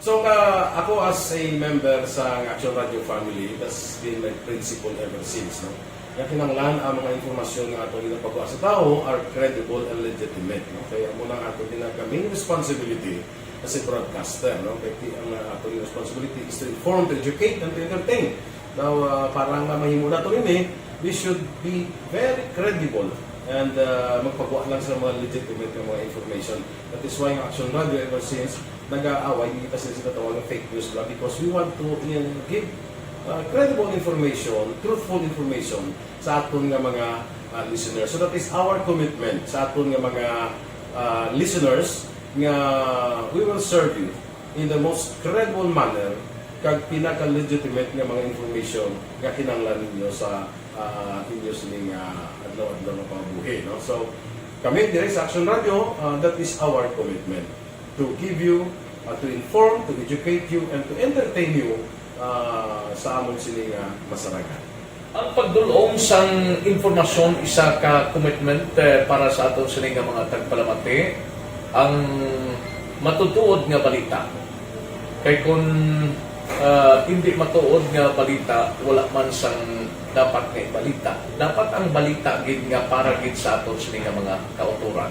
[SPEAKER 8] So ako as a member sa Aksyon Radio family, that's been my principle ever since. No? Kaya kinanglan ang mga informasyon nga ato ginapagawa sa tao are credible and legitimate. No? Kaya muna ato main responsibility as a broadcaster. No? Kaya ang ato responsibility is to inform, to educate, and to entertain. Now, parang mahimo na ito rin we should be very credible and magpagawa lang sa mga legitimate na mga information. That is why ang Aksyon Radio ever since nag-aaway, hindi kasi sila tawag ng fake news lang because we want to give credible information, truthful information sa aton nga mga listeners. So that is our commitment sa aton nga mga listeners nga we will serve you in the most credible manner kag pinaka-legitimate nga mga information nga kinahanglan ninyo sa inyo sining adlaw-adlaw na pambuhi. No? So, kami dire sa Aksyon Radio, that is our commitment to give you, to inform, to educate you, and to entertain you sa amon sining masaragan.
[SPEAKER 7] Ang pagdulong sang informasyon isa ka commitment para sa aton sining mga tagpalamati ang matutuod nga balita. Kay kung hindi matuod nga balita, wala man sang dapat nga balita. Dapat ang balita gid nga para gid sa aton sining mga kauturan.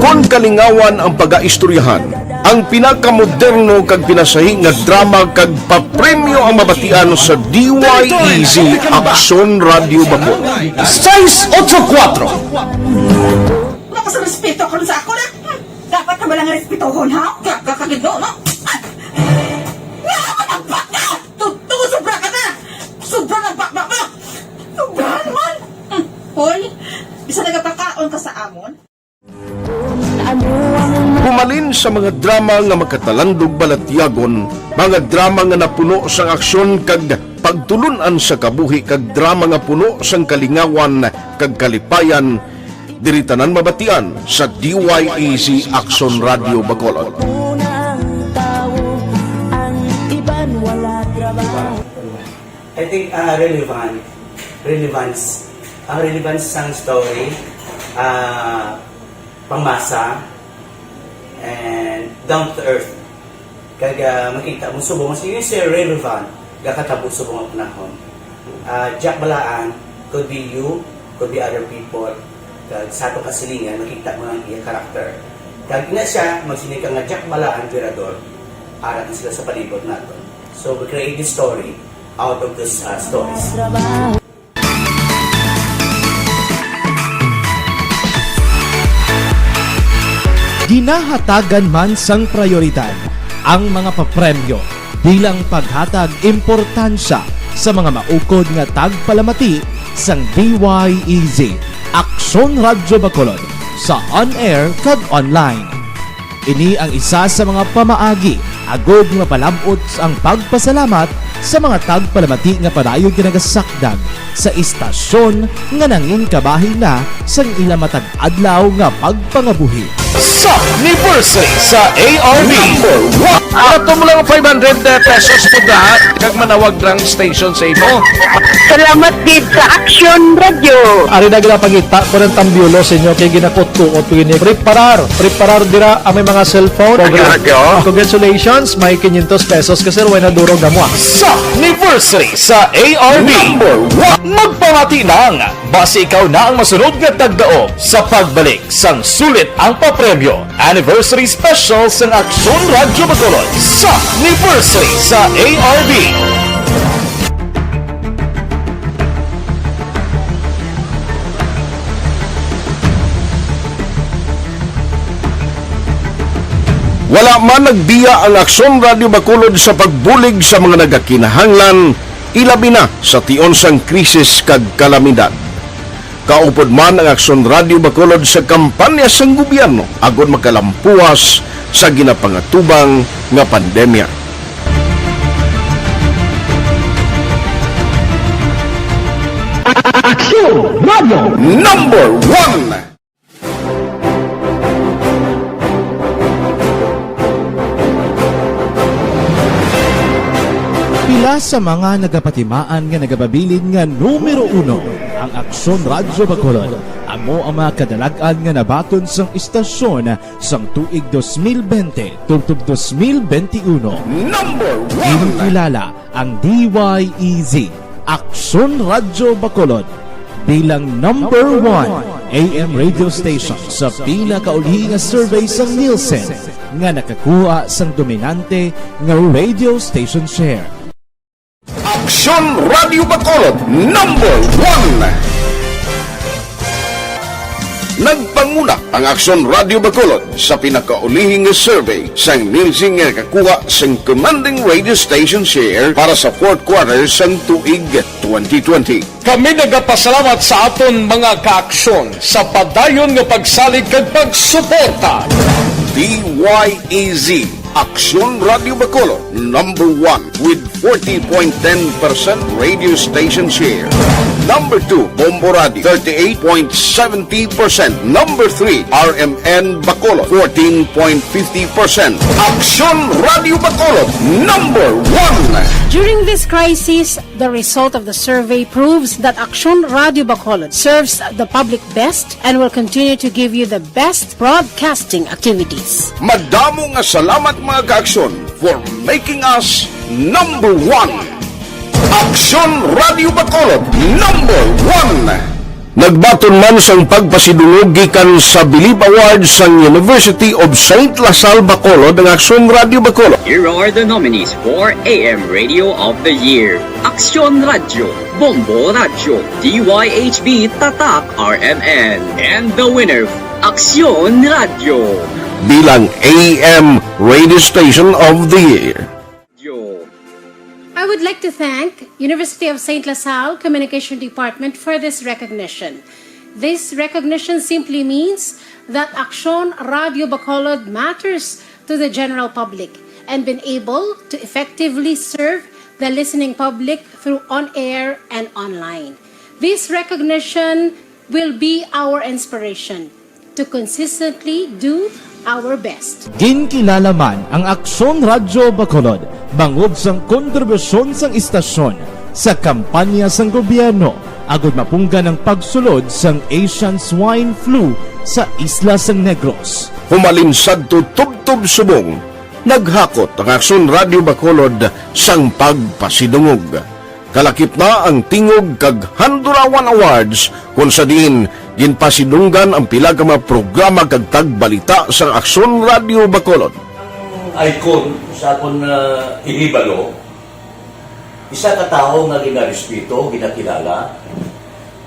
[SPEAKER 20] Kon kalingawan ang pag-aistoryahan, ang pinakamoderno kag pinasahi nga drama kag papremyo ang mabatian sa DYEZ Aksyon Radio Bacolod.
[SPEAKER 13] 684. Wala ka sa respeto ko sa ako na. Dapat na walang respetohon, ha? Kakagino, no? Tugo, sobra ka na! Sobra ng bakbak mo! Sobrahan man! Hoy, bisa nagapakaon ka sa amon?
[SPEAKER 20] Pumalin sa mga drama nga magkatalandog balatyagon, mga drama nga napuno sang aksyon kag pagtulunan sa kabuhi kag drama nga puno sang kalingawan kag kalipayan, diritanan mabatian sa DYEZ Aksyon Radio Bacolod.
[SPEAKER 16] I think relevance sang story, pangmasa, and down to earth. Kaya makita mo subong, mas yun siya relevant, kakatabo subong ang panahon. Jack Balaan, could be you, could be other people. Sa itong kasilingan, makita mo ang iyang karakter. Kaya ina siya, magsinika nga Jack Balaan, Virador, arat na sila sa palibot natin. So we create this story out of these stories.
[SPEAKER 18] Ginahatagan man sang prioridad ang mga papremyo bilang paghatag importansya sa mga maukod nga tagpalamati sang DYEZ Aksyon Radyo Bacolod sa on-air kag online. Ini ang isa sa mga pamaagi agod mapalabot ang pagpasalamat sa mga tagpalamati nga padayon kinagasakdag sa istasyon nga nangin kabahin na sang ila matag adlaw nga pagpangabuhi.
[SPEAKER 1] Sa anniversary sa ARB.
[SPEAKER 10] Ato mo lang 500 pesos po lahat kag manawag lang station sa imo.
[SPEAKER 5] Salamat gid sa Aksyon Radio.
[SPEAKER 6] Ari na gila pangita ko ng tambyulo sa inyo kay ginakot-tuot ko ini. Preparar dira ang may mga cellphone. Congratulations, may 500 pesos kasi way na durog na mo.
[SPEAKER 1] Sa anniversary sa ARB. Magpamati nang base ikaw na ang masunod nga tagdaog sa pagbalik sang sulit ang papremyo. Anniversary special sang Aksyon Radyo Bacolod sa anniversary sa ARB.
[SPEAKER 20] Wala man nagbiya ang Aksyon Radio Bacolod sa pagbulig sa mga nagakinahanglan, ilabi na sa tion sang krisis kag kalamidad. Kaupod man ang Aksyon Radio Bacolod sa kampanya sang gobyerno agod makalampuas sa ginapangatubang nga pandemya.
[SPEAKER 10] Aksyon Radio
[SPEAKER 20] Number 1.
[SPEAKER 18] Pila sa mga nagapatimaan nga nagababilin nga numero 1 ang Aksyon Radyo Bacolod. Amo ang mga kadalagan nga nabaton sang istasyon sang tuig 2020 tungtong 2021.
[SPEAKER 20] Number 1.
[SPEAKER 18] Kinikilala ang DYEZ Aksyon Radyo Bacolod bilang number 1 AM radio station sa pila kaulhi nga survey sang Nielsen nga nakakuha sang dominante nga radio station share.
[SPEAKER 20] Aksyon Radio Bacolod Number 1. Nagpanguna ang Aksyon Radio Bacolod sa pinakaulihing nga survey sang Nielsen nga kakuha sang commanding radio station share para sa fourth quarter sang tuig 2020.
[SPEAKER 10] Kami nagapasalamat sa aton mga kaaksyon sa padayon nga pagsalig kag pagsuporta.
[SPEAKER 20] DYEZ Aksyon Radio Bacolod number 1 with 40.10% radio station share. Number 2, Bombo Radio 38.70%. Number 3, RMN Bacolod 14.50%. Aksyon Radio Bacolod number 1.
[SPEAKER 15] During this crisis, the result of the survey proves that Aksyon Radio Bacolod serves the public best and will continue to give you the best broadcasting activities.
[SPEAKER 20] Madamo nga salamat mga kaaksyon for making us number 1. Aksyon Radio Bacolod number 1. Nagbaton man sang pagpasidungog gikan sa Believe Awards sang University of St. Lasal Bacolod ang Aksyon Radio Bacolod.
[SPEAKER 21] Here are the nominees for AM Radio of the Year. Aksyon Radio, Bombo Radio, DYHB Tatak RMN, and the winner, Aksyon Radio.
[SPEAKER 20] Bilang AM Radio Station of the Year.
[SPEAKER 15] I would like to thank University of St. Lasal Communication Department for this recognition. This recognition simply means that Aksyon Radio Bacolod matters to the general public and been able to effectively serve the listening public through on-air and online. This recognition will be our inspiration to consistently do our best.
[SPEAKER 18] Ginkilala man ang Aksyon Radyo Bacolod bangod sang kontribusyon sang istasyon sa kampanya sang gobyerno agud mapunggan ang pagsulod sang Asian swine flu sa isla sang Negros.
[SPEAKER 20] Humalinsad to tubtub subong, naghakot ang Aksyon Radio Bacolod sang pagpasidungog. Kalakip na ang tingog kag Handurawan Awards kung sa diin ginpasidunggan ang pila ka mga programa kag tagbalita sa Aksyon Radio Bacolod.
[SPEAKER 16] Icon sa akong inibalo, isa ka tao nga ginarespeto, ginakilala,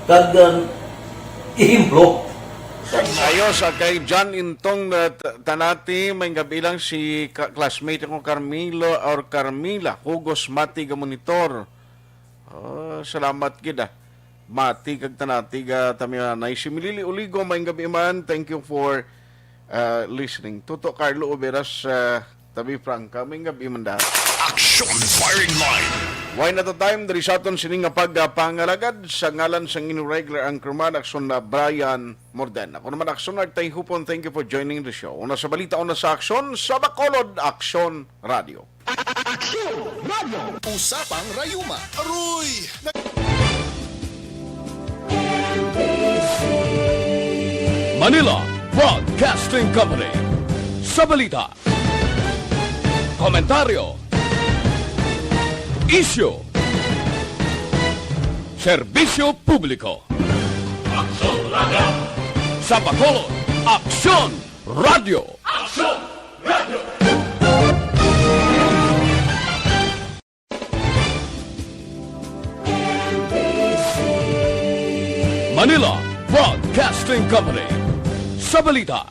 [SPEAKER 16] kag ihimplo.
[SPEAKER 4] Sayo sa kay John Intong tanati may gabilang si classmate ko Carmilo or Carmila Hugos Mati ga monitor. Salamat gid Mati kag tanati ga tamianay si Milili Uligo may gabi man. Thank you for listening. Tuto Carlo Oberas tabi Franca may gabi man da.
[SPEAKER 3] Action Firing Line.
[SPEAKER 4] Why not a time dari sa aton sining nga pagpangalagad sa ngalan sa inyong regular Anchorman Aksyon na Brian Morden. Ako naman Aksyon na Tayhopon, thank you for joining the show. Una sa balita, una sa Aksyon, sa Bacolod, Aksyon Radio.
[SPEAKER 3] Aksyon Radio! Usapang Rayuma. Aroy!
[SPEAKER 10] Manila Broadcasting Company. Sa balita, komentaryo, issue, serbisyo publiko. Aksyon Radio! Sa Bacolod, Aksyon Radio! Aksyon Radio! Manila Broadcasting Company. Sa balita,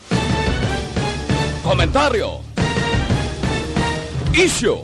[SPEAKER 10] komentaryo, issue,